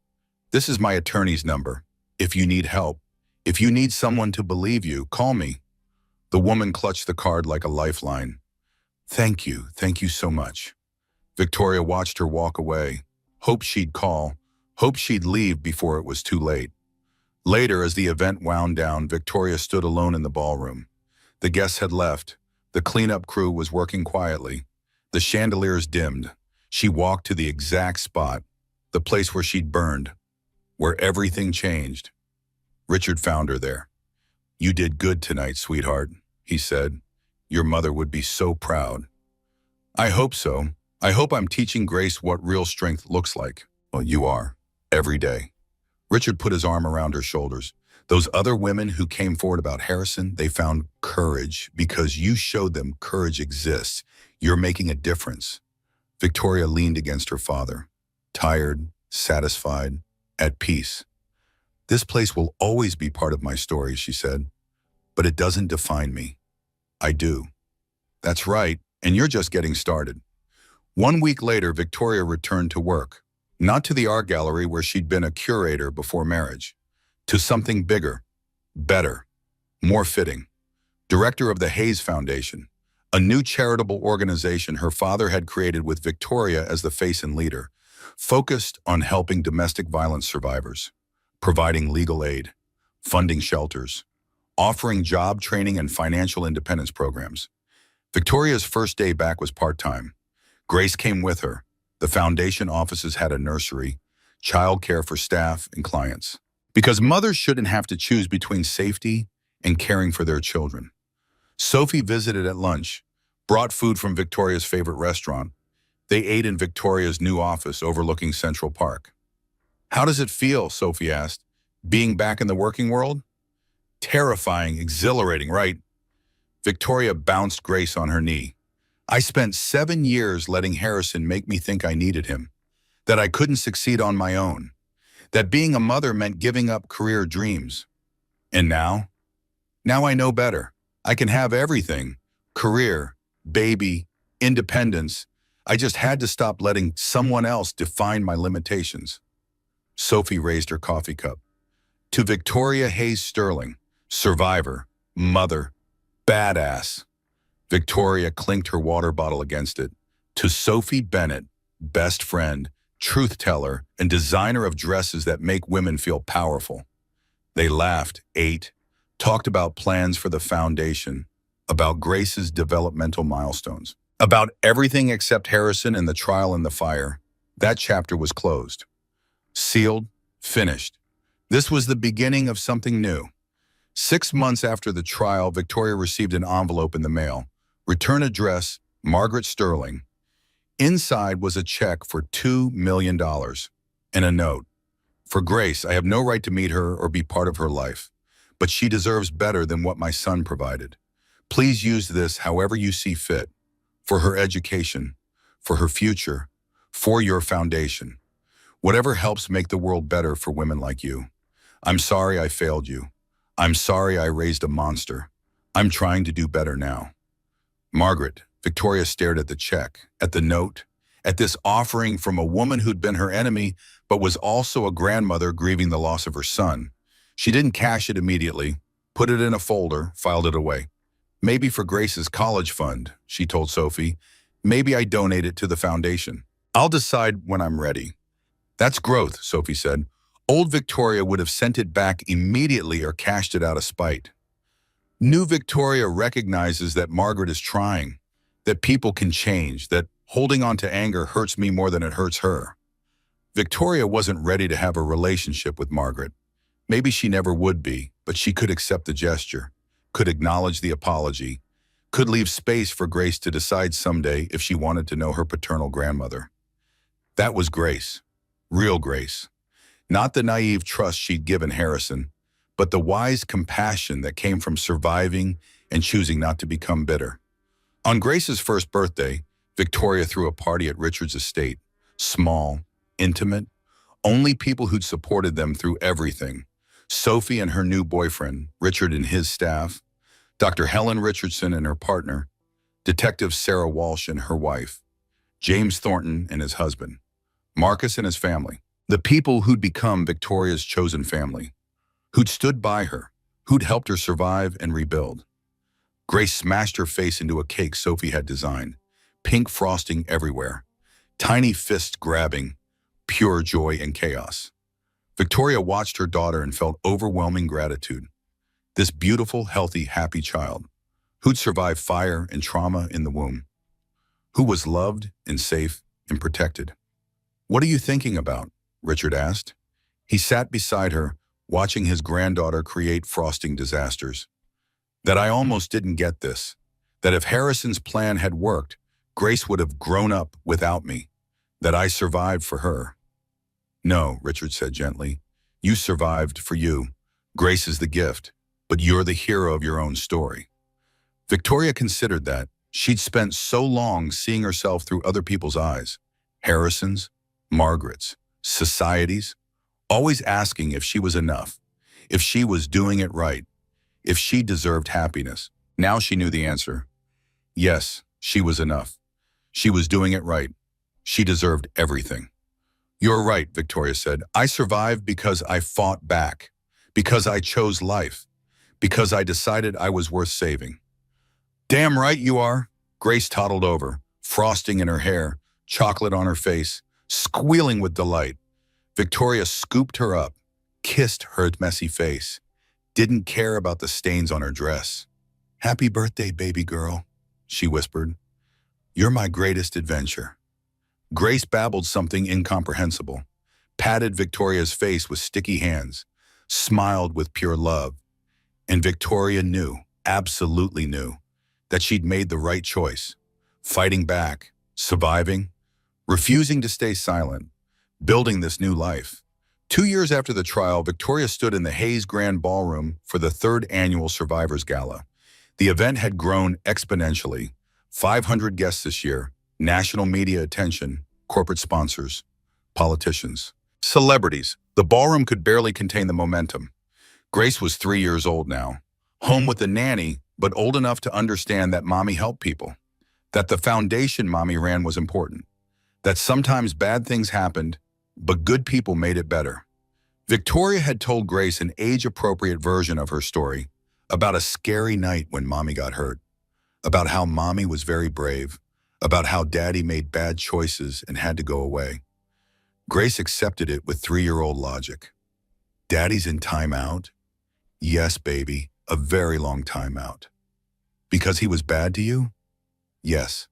"This is my attorney's number. If you need help, if you need someone to believe you, call me." The woman clutched the card like a lifeline. Thank you so much." Victoria watched her walk away, hoped she'd call, hoped she'd leave before it was too late. Later, as the event wound down, Victoria stood alone in the ballroom. The guests had left. The cleanup crew was working quietly. The chandeliers dimmed. She walked to the exact spot, the place where she'd burned, where everything changed. Richard found her there. "You did good tonight, sweetheart," he said. "Your mother would be so proud." "I hope so. I hope I'm teaching Grace what real strength looks like." "Well, you are, every day." Richard put his arm around her shoulders. "Those other women who came forward about Harrison, they found courage because you showed them courage exists. You're making a difference." Victoria leaned against her father, tired, satisfied, at peace. "This place will always be part of my story," she said, "but it doesn't define me. I do." "That's right, and you're just getting started." 1 week later, Victoria returned to work, not to the art gallery where she'd been a curator before marriage, to something bigger, better, more fitting. Director of the Hayes Foundation, a new charitable organization her father had created with Victoria as the face and leader, focused on helping domestic violence survivors, providing legal aid, funding shelters, offering job training and financial independence programs. Victoria's first day back was part-time. Grace came with her. The foundation offices had a nursery, childcare for staff and clients. Because mothers shouldn't have to choose between safety and caring for their children. Sophie visited at lunch, brought food from Victoria's favorite restaurant. They ate in Victoria's new office overlooking Central Park. "How does it feel?" Sophie asked. "Being back in the working world?" "Terrifying, exhilarating, right?" Victoria bounced Grace on her knee. "I spent 7 years letting Harrison make me think I needed him, that I couldn't succeed on my own, that being a mother meant giving up career dreams. And now I know better. I can have everything, career, baby, independence. I just had to stop letting someone else define my limitations." Sophie raised her coffee cup. "To Victoria Hayes Sterling, survivor, mother, badass." Victoria clinked her water bottle against it. "To Sophie Bennett, best friend, truth teller, and designer of dresses that make women feel powerful." They laughed, ate, talked about plans for the foundation, about Grace's developmental milestones, about everything except Harrison and the trial and the fire. That chapter was closed. Sealed, finished. This was the beginning of something new. 6 months after the trial, Victoria received an envelope in the mail. Return address, Margaret Sterling. Inside was a check for $2 million and a note. "For Grace, I have no right to meet her or be part of her life, but she deserves better than what my son provided. Please use this however you see fit, for her education, for her future, for your foundation. Whatever helps make the world better for women like you. I'm sorry I failed you. I'm sorry I raised a monster. I'm trying to do better now." Margaret, Victoria stared at the check, at the note, at this offering from a woman who'd been her enemy, but was also a grandmother grieving the loss of her son. She didn't cash it immediately, put it in a folder, filed it away. Maybe for Grace's college fund, she told Sophie. Maybe I donate it to the foundation. I'll decide when I'm ready. That's growth, Sophie said. Old Victoria would have sent it back immediately or cashed it out of spite. New Victoria recognizes that Margaret is trying, that people can change, that holding on to anger hurts me more than it hurts her. Victoria wasn't ready to have a relationship with Margaret. Maybe she never would be, but she could accept the gesture, could acknowledge the apology, could leave space for Grace to decide someday if she wanted to know her paternal grandmother. That was Grace, real Grace. Not the naive trust she'd given Harrison, but the wise compassion that came from surviving and choosing not to become bitter. On Grace's first birthday, Victoria threw a party at Richard's estate. Small, intimate, only people who'd supported them through everything. Sophie and her new boyfriend, Richard and his staff, Dr. Helen Richardson and her partner, Detective Sarah Walsh and her wife, James Thornton and his husband, Marcus and his family, the people who'd become Victoria's chosen family, who'd stood by her, who'd helped her survive and rebuild. Grace smashed her face into a cake Sophie had designed, pink frosting everywhere, tiny fists grabbing, pure joy and chaos. Victoria watched her daughter and felt overwhelming gratitude. This beautiful, healthy, happy child, who'd survived fire and trauma in the womb, who was loved and safe and protected. "What are you thinking about?" Richard asked. He sat beside her, watching his granddaughter create frosting disasters. "That I almost didn't get this. That if Harrison's plan had worked, Grace would have grown up without me. That I survived for her." "No," Richard said gently. "You survived for you. Grace is the gift, but you're the hero of your own story." Victoria considered that. She'd spent so long seeing herself through other people's eyes. Harrison's, Margaret's, society's, always asking if she was enough, if she was doing it right, if she deserved happiness. Now she knew the answer. Yes, she was enough. She was doing it right. She deserved everything. "You're right," Victoria said. "I survived because I fought back, because I chose life, because I decided I was worth saving." "Damn right you are." Grace toddled over, frosting in her hair, chocolate on her face, squealing with delight. Victoria scooped her up, kissed her messy face, didn't care about the stains on her dress. "Happy birthday, baby girl," she whispered. "You're my greatest adventure." Grace babbled something incomprehensible, patted Victoria's face with sticky hands, smiled with pure love. And Victoria knew, absolutely knew, that she'd made the right choice, fighting back, surviving, refusing to stay silent, building this new life. 2 years after the trial, Victoria stood in the Hayes Grand Ballroom for the 3rd annual Survivors Gala. The event had grown exponentially. 500 guests this year, national media attention, corporate sponsors, politicians, celebrities. The ballroom could barely contain the momentum. Grace was 3 years old now, home with a nanny, but old enough to understand that mommy helped people, that the foundation mommy ran was important, that sometimes bad things happened, but good people made it better. Victoria had told Grace an age-appropriate version of her story about a scary night when mommy got hurt, about how mommy was very brave, about how daddy made bad choices and had to go away. Grace accepted it with 3-year-old logic. "Daddy's in timeout?" "Yes, baby, a very long timeout." "Because he was bad to you?" "Yes."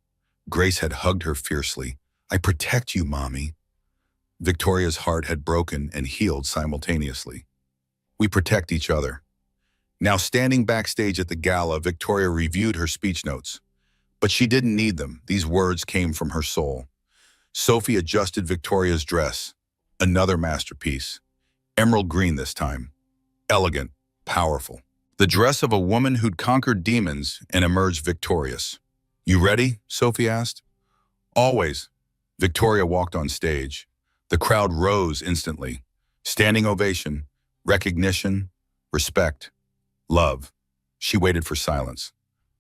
Grace had hugged her fiercely. "I protect you, mommy." Victoria's heart had broken and healed simultaneously. "We protect each other." Now standing backstage at the gala, Victoria reviewed her speech notes. But she didn't need them. These words came from her soul. Sophie adjusted Victoria's dress. Another masterpiece. Emerald green this time. Elegant, powerful. The dress of a woman who'd conquered demons and emerged victorious. "You ready?" Sophie asked. "Always." Victoria walked on stage. The crowd rose instantly. Standing ovation, recognition, respect, love. She waited for silence.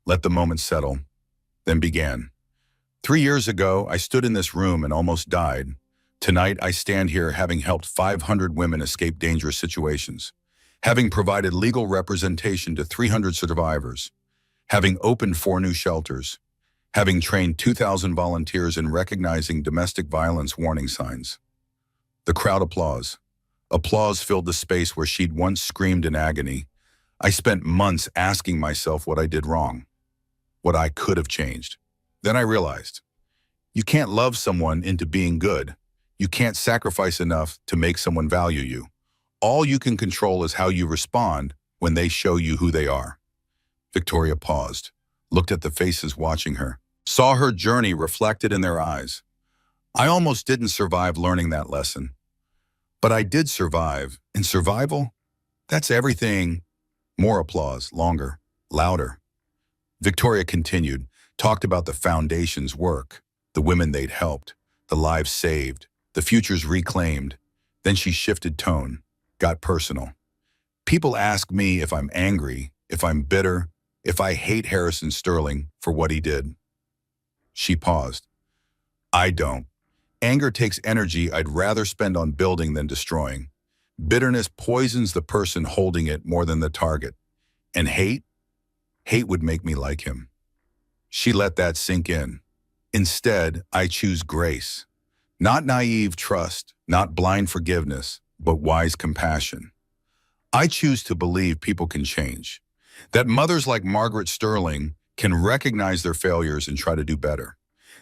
Let the moment settle. then began. 3 years ago, I stood in this room and almost died. Tonight, I stand here having helped 500 women escape dangerous situations, having provided legal representation to 300 survivors, having opened 4 new shelters, having trained 2,000 volunteers in recognizing domestic violence warning signs. The crowd applause. Applause filled the space where she'd once screamed in agony. I spent months asking myself what I did wrong, what I could have changed. Then I realized, you can't love someone into being good. You can't sacrifice enough to make someone value you. All you can control is how you respond when they show you who they are. Victoria paused, looked at the faces watching her, saw her journey reflected in their eyes. I almost didn't survive learning that lesson. But I did survive, and survival, that's everything. More applause, longer, louder. Victoria continued, talked about the foundation's work, the women they'd helped, the lives saved, the futures reclaimed. Then she shifted tone, got personal. People ask me if I'm angry, if I'm bitter, if I hate Harrison Sterling for what he did. She paused. I don't. Anger takes energy I'd rather spend on building than destroying. Bitterness poisons the person holding it more than the target. And hate would make me like him. She let that sink in. Instead, I choose grace. Not naive trust, not blind forgiveness, but wise compassion. I choose to believe people can change. That mothers like Margaret Sterling can recognize their failures and try to do better.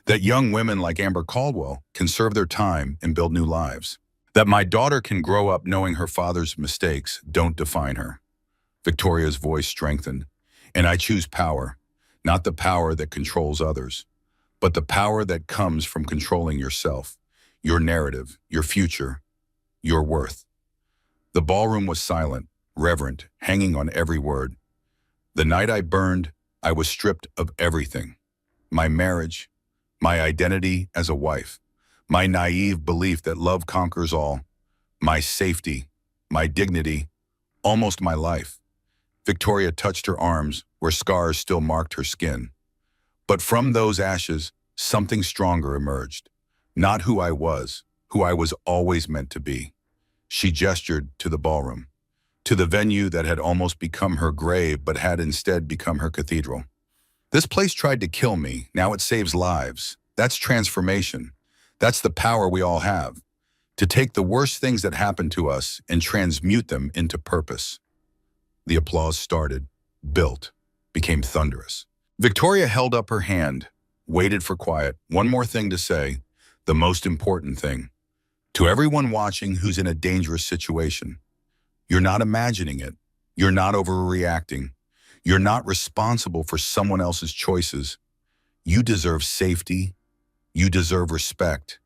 That young women like Amber Caldwell can serve their time and build new lives. That my daughter can grow up knowing her father's mistakes don't define her. Victoria's voice strengthened. And I choose power, not the power that controls others, but the power that comes from controlling yourself, your narrative, your future, your worth. The ballroom was silent, reverent, hanging on every word. The night I burned, I was stripped of everything. My marriage, my identity as a wife, my naive belief that love conquers all, my safety, my dignity, almost my life. Victoria touched her arms where scars still marked her skin. But from those ashes, something stronger emerged. Not who I was always meant to be. She gestured to the ballroom, to the venue that had almost become her grave but had instead become her cathedral. This place tried to kill me, now it saves lives. That's transformation. That's the power we all have, to take the worst things that happen to us and transmute them into purpose. The applause started, built, became thunderous. Victoria held up her hand, waited for quiet. One more thing to say, the most important thing. To everyone watching who's in a dangerous situation, you're not imagining it. You're not overreacting. You're not responsible for someone else's choices. You deserve safety. You deserve respect.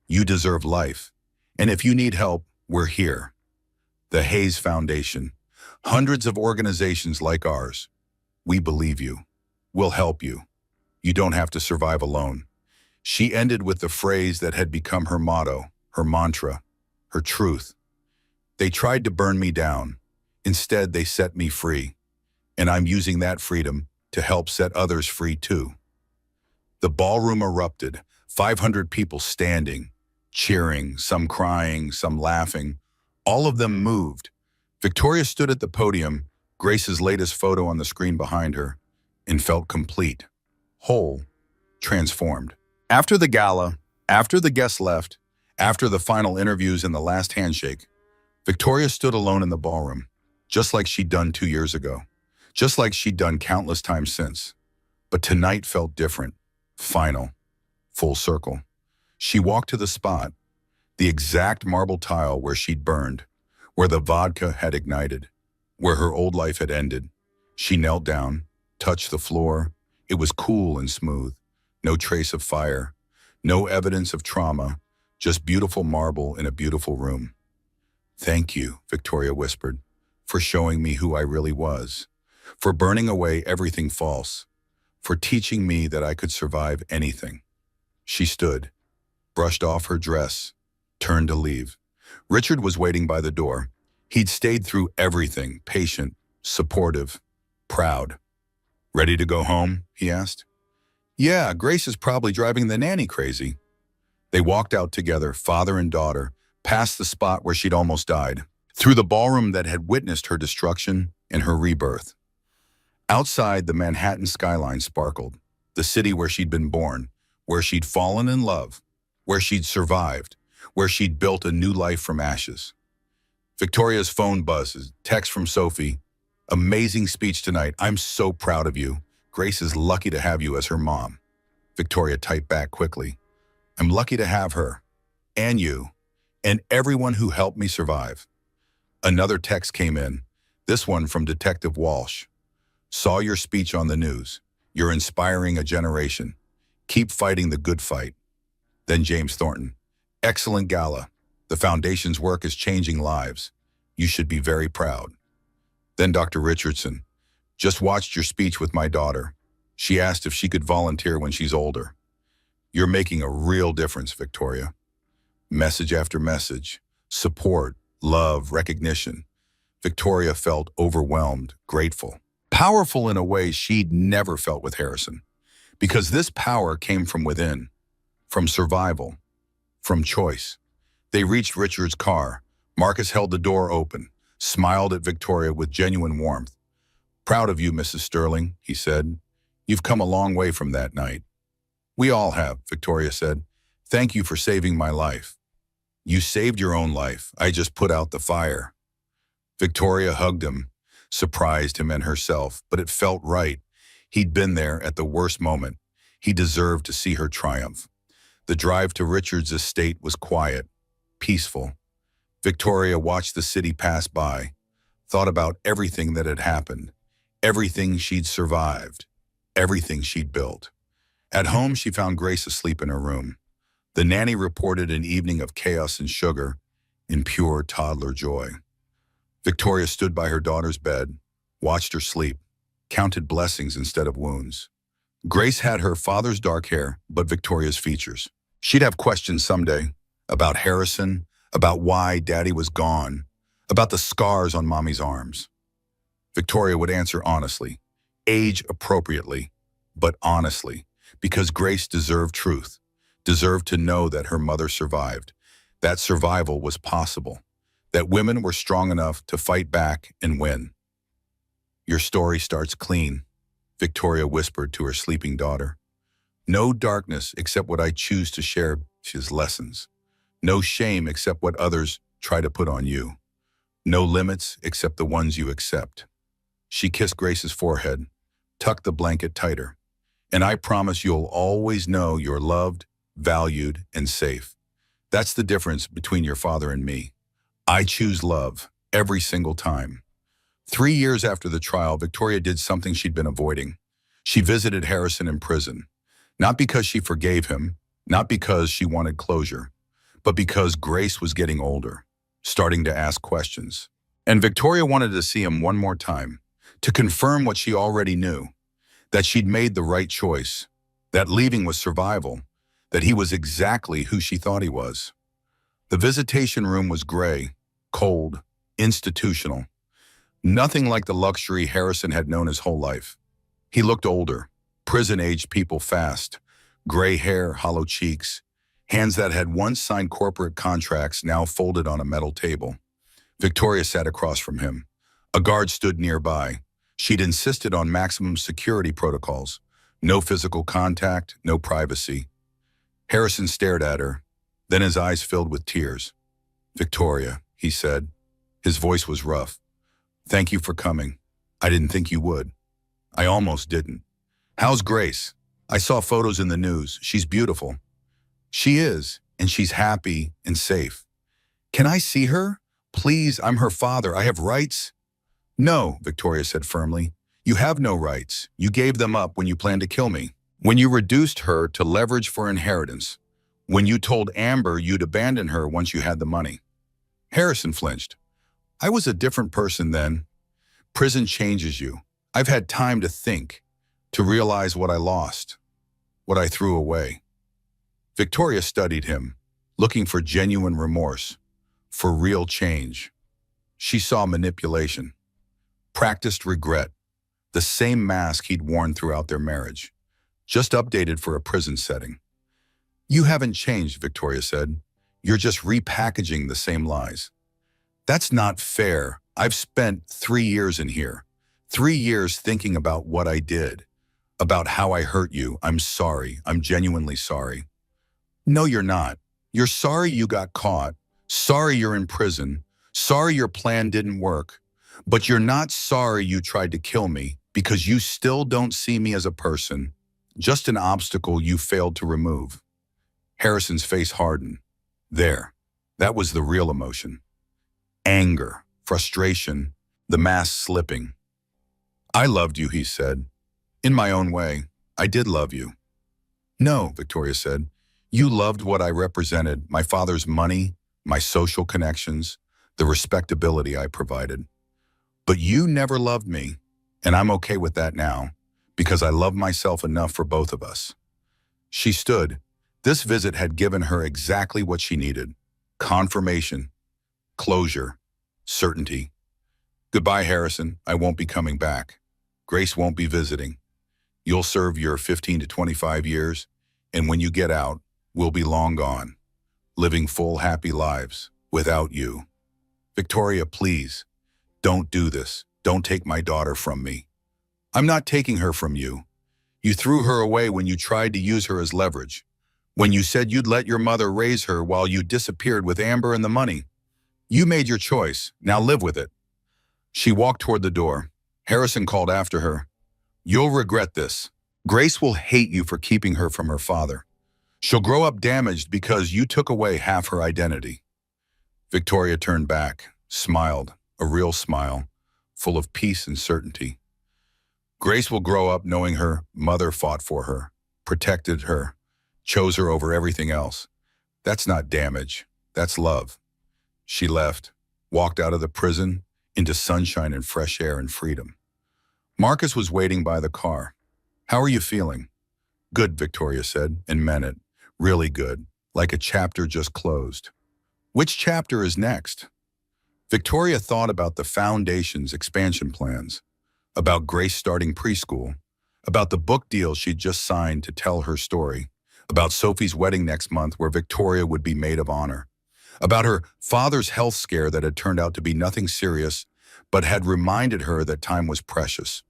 You deserve life. And if you need help, we're here. The Hayes Foundation. Hundreds of organizations like ours. We believe you. We'll help you. You don't have to survive alone. She ended with the phrase that had become her motto, her mantra, her truth. They tried to burn me down. Instead, they set me free. And I'm using that freedom to help set others free too. The ballroom erupted, 500 people standing, cheering, some crying, some laughing. All of them moved. Victoria stood at the podium, Grace's latest photo on the screen behind her, and felt complete, whole, transformed. After the gala, after the guests left, after the final interviews and the last handshake, Victoria stood alone in the ballroom, just like she'd done 2 years ago, just like she'd done countless times since. But tonight felt different, final, full circle. She walked to the spot, the exact marble tile where she'd burned, where the vodka had ignited, where her old life had ended. She knelt down, touched the floor. It was cool and smooth, no trace of fire, no evidence of trauma, just beautiful marble in a beautiful room. Thank you, Victoria whispered, for showing me who I really was, for burning away everything false, for teaching me that I could survive anything. She stood, brushed off her dress, turned to leave. Richard was waiting by the door. He'd stayed through everything, patient, supportive, proud. Ready to go home? He asked. Yeah, Grace is probably driving the nanny crazy. They walked out together, father and daughter, past the spot where she'd almost died, through the ballroom that had witnessed her destruction and her rebirth. Outside, the Manhattan skyline sparkled, the city where she'd been born, where she'd fallen in love, where she'd survived, where she'd built a new life from ashes. Victoria's phone buzzes, text from Sophie. Amazing speech tonight. I'm so proud of you. Grace is lucky to have you as her mom. Victoria typed back quickly. I'm lucky to have her, and you, and everyone who helped me survive. Another text came in, this one from Detective Walsh. Saw your speech on the news. You're inspiring a generation. Keep fighting the good fight. Then James Thornton. Excellent Gala. The Foundation's work is changing lives. You should be very proud. Then Dr. Richardson. Just watched your speech with my daughter. She asked if she could volunteer when she's older. You're making a real difference, Victoria. Message after message. Support, love, recognition. Victoria felt overwhelmed, grateful. Powerful in a way she'd never felt with Harrison. Because this power came from within, from survival, from choice. They reached Richard's car. Marcus held the door open, smiled at Victoria with genuine warmth. Proud of you, Mrs. Sterling, he said. You've come a long way from that night. We all have, Victoria said. Thank you for saving my life. You saved your own life. I just put out the fire. Victoria hugged him, surprised him and herself, but it felt right. He'd been there at the worst moment. He deserved to see her triumph. The drive to Richard's estate was quiet, peaceful. Victoria watched the city pass by, thought about everything that had happened, everything she'd survived, everything she'd built. At home, she found Grace asleep in her room. The nanny reported an evening of chaos and sugar, in pure toddler joy. Victoria stood by her daughter's bed, watched her sleep, counted blessings instead of wounds. Grace had her father's dark hair, but Victoria's features. She'd have questions someday about Harrison, about why Daddy was gone, about the scars on Mommy's arms. Victoria would answer honestly, age appropriately, but honestly, because Grace deserved truth, deserved to know that her mother survived, that survival was possible, that women were strong enough to fight back and win. Your story starts clean, Victoria whispered to her sleeping daughter. No darkness except what I choose to share as lessons. No shame except what others try to put on you. No limits except the ones you accept. She kissed Grace's forehead, tucked the blanket tighter. And I promise you'll always know you're loved, valued, and safe. That's the difference between your father and me. I choose love every single time. 3 years after the trial, Victoria did something she'd been avoiding. She visited Harrison in prison, not because she forgave him, not because she wanted closure, but because Grace was getting older, starting to ask questions. And Victoria wanted to see him one more time, to confirm what she already knew, that she'd made the right choice, that leaving was survival, that he was exactly who she thought he was. The visitation room was gray, cold, institutional. Nothing like the luxury Harrison had known his whole life. He looked older, prison-aged people fast, gray hair, hollow cheeks, hands that had once signed corporate contracts now folded on a metal table. Victoria sat across from him. A guard stood nearby. She'd insisted on maximum security protocols. No physical contact, no privacy. Harrison stared at her, then his eyes filled with tears. Victoria, he said. His voice was rough. Thank you for coming. I didn't think you would. I almost didn't. How's Grace? I saw photos in the news. She's beautiful. She is, and she's happy and safe. Can I see her? Please, I'm her father. I have rights. No, Victoria said firmly. You have no rights. You gave them up when you planned to kill me. When you reduced her to leverage for inheritance. When you told Amber you'd abandon her once you had the money. Harrison flinched. I was a different person then. Prison changes you. I've had time to think, to realize what I lost, what I threw away. Victoria studied him, looking for genuine remorse, for real change. She saw manipulation, practiced regret, the same mask he'd worn throughout their marriage. Just updated for a prison setting. You haven't changed, Victoria said. You're just repackaging the same lies. That's not fair. I've spent 3 years in here. 3 years thinking about what I did, about how I hurt you. I'm sorry. I'm genuinely sorry. No, you're not. You're sorry you got caught. Sorry you're in prison. Sorry your plan didn't work. But you're not sorry you tried to kill me because you still don't see me as a person, just an obstacle you failed to remove. Harrison's face hardened. There. That was the real emotion. Anger, frustration, the mask slipping. I loved you, he said. In my own way, I did love you. No, Victoria said. You loved what I represented, my father's money, my social connections, the respectability I provided. But you never loved me, and I'm okay with that now, because I love myself enough for both of us. She stood. This visit had given her exactly what she needed. Confirmation, closure, certainty. Goodbye, Harrison. I won't be coming back. Grace won't be visiting. You'll serve your 15 to 25 years, and when you get out, we'll be long gone, living full, happy lives without you. Victoria, please, don't do this. Don't take my daughter from me. I'm not taking her from you. You threw her away when you tried to use her as leverage, when you said you'd let your mother raise her while you disappeared with Amber and the money. You made your choice. Now live with it. She walked toward the door. Harrison called after her. You'll regret this. Grace will hate you for keeping her from her father. She'll grow up damaged because you took away half her identity. Victoria turned back, smiled, a real smile, full of peace and certainty. Grace will grow up knowing her mother fought for her, protected her, chose her over everything else. That's not damage. That's love. She left, walked out of the prison, into sunshine and fresh air and freedom. Marcus was waiting by the car. How are you feeling? Good, Victoria said, and meant it. Really good, like a chapter just closed. Which chapter is next? Victoria thought about the foundation's expansion plans, about Grace starting preschool, about the book deal she'd just signed to tell her story, about Sophie's wedding next month where Victoria would be maid of honor, about her father's health scare that had turned out to be nothing serious, but had reminded her that time was precious,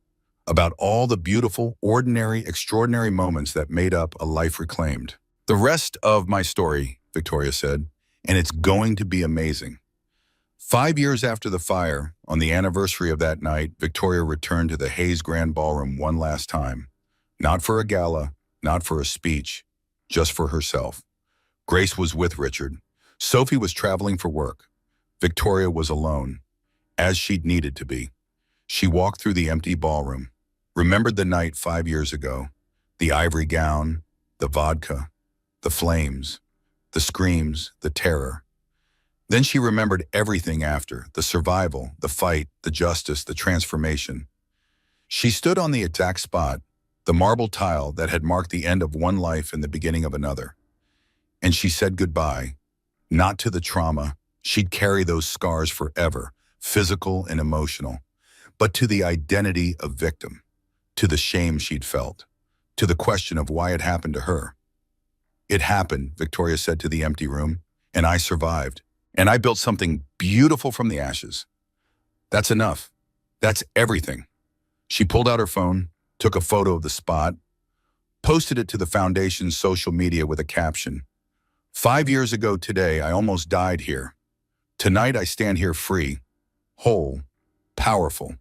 about all the beautiful, ordinary, extraordinary moments that made up a life reclaimed. The rest of my story, Victoria said, and it's going to be amazing. 5 years after the fire, on the anniversary of that night, Victoria returned to the Hayes Grand Ballroom one last time. Not for a gala, not for a speech, just for herself. Grace was with Richard. Sophie was traveling for work. Victoria was alone, as she'd needed to be. She walked through the empty ballroom, remembered the night 5 years ago, the ivory gown, the vodka, the flames, the screams, the terror. Then she remembered everything after, the survival, the fight, the justice, the transformation. She stood on the exact spot, the marble tile that had marked the end of one life and the beginning of another. And she said goodbye, not to the trauma. She'd carry those scars forever, physical and emotional, but to the identity of victim, to the shame she'd felt, to the question of why it happened to her. It happened, Victoria said to the empty room, and I survived. And I built something beautiful from the ashes. That's enough. That's everything. She pulled out her phone, took a photo of the spot, posted it to the foundation's social media with a caption. 5 years ago today, I almost died here. Tonight, I stand here free, whole, powerful.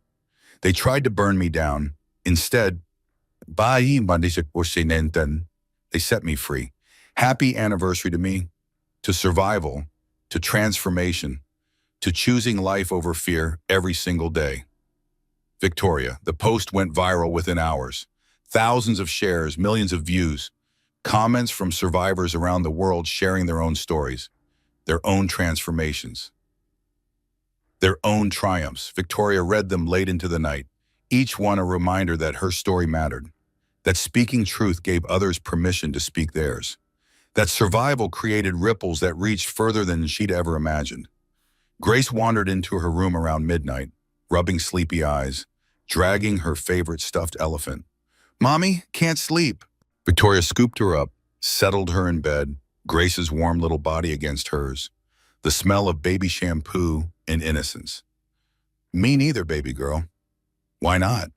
They tried to burn me down. Instead, they set me free. Happy anniversary to me, to survival, to transformation, to choosing life over fear every single day. Victoria, the post went viral within hours. Thousands of shares, millions of views, comments from survivors around the world sharing their own stories, their own transformations, their own triumphs. Victoria read them late into the night, each one a reminder that her story mattered, that speaking truth gave others permission to speak theirs, that survival created ripples that reached further than she'd ever imagined. Grace wandered into her room around midnight, rubbing sleepy eyes, dragging her favorite stuffed elephant. Mommy, can't sleep. Victoria scooped her up, settled her in bed, Grace's warm little body against hers, the smell of baby shampoo and innocence. Me neither, baby girl. Why not?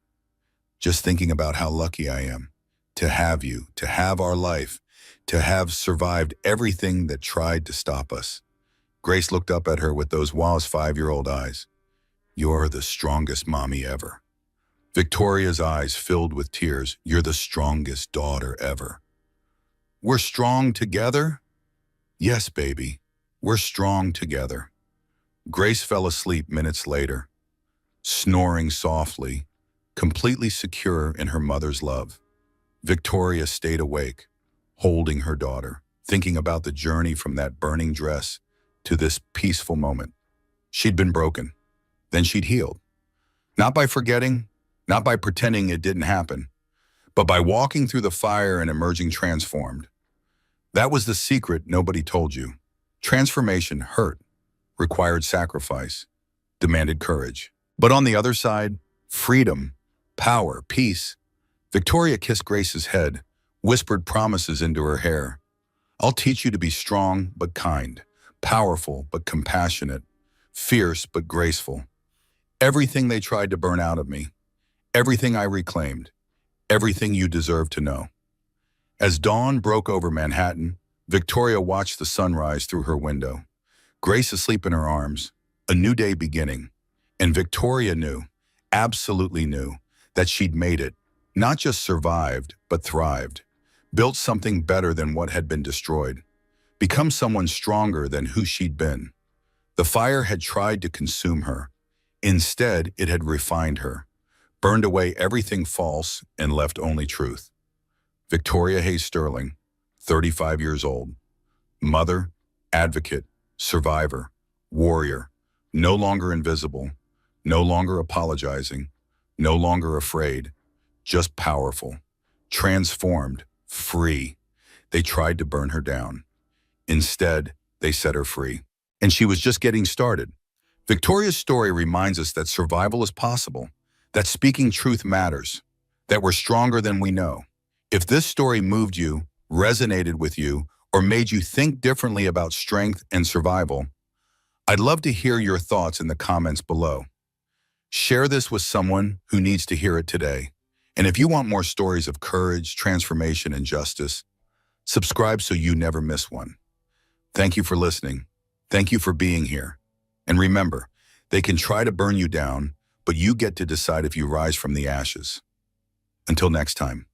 Just thinking about how lucky I am to have you, to have our life, to have survived everything that tried to stop us. Grace looked up at her with those wise 5-year-old eyes. You're the strongest mommy ever. Victoria's eyes filled with tears. You're the strongest daughter ever. We're strong together? Yes, baby. We're strong together. Grace fell asleep minutes later, snoring softly, completely secure in her mother's love. Victoria stayed awake, holding her daughter, thinking about the journey from that burning dress to this peaceful moment. She'd been broken. Then she'd healed. Not by forgetting, not by pretending it didn't happen, but by walking through the fire and emerging transformed. That was the secret nobody told you. Transformation hurt, required sacrifice, demanded courage. But on the other side, freedom, power, peace. Victoria kissed Grace's head, whispered promises into her hair. I'll teach you to be strong but kind, powerful but compassionate, fierce but graceful. Everything they tried to burn out of me, everything I reclaimed, everything you deserve to know. As dawn broke over Manhattan, Victoria watched the sunrise through her window. Grace asleep in her arms, a new day beginning. And Victoria knew, absolutely knew, that she'd made it, not just survived, but thrived, built something better than what had been destroyed, become someone stronger than who she'd been. The fire had tried to consume her. Instead, it had refined her, burned away everything false and left only truth. Victoria Hayes Sterling, 35 years old, mother, advocate, survivor, warrior, no longer invisible, no longer apologizing, no longer afraid, just powerful, transformed, free. They tried to burn her down. Instead, they set her free. And she was just getting started. Victoria's story reminds us that survival is possible, that speaking truth matters, that we're stronger than we know. If this story moved you, resonated with you, or made you think differently about strength and survival, I'd love to hear your thoughts in the comments below. Share this with someone who needs to hear it today. And if you want more stories of courage, transformation, and justice, subscribe so you never miss one. Thank you for listening. Thank you for being here. And remember, they can try to burn you down, but you get to decide if you rise from the ashes. Until next time.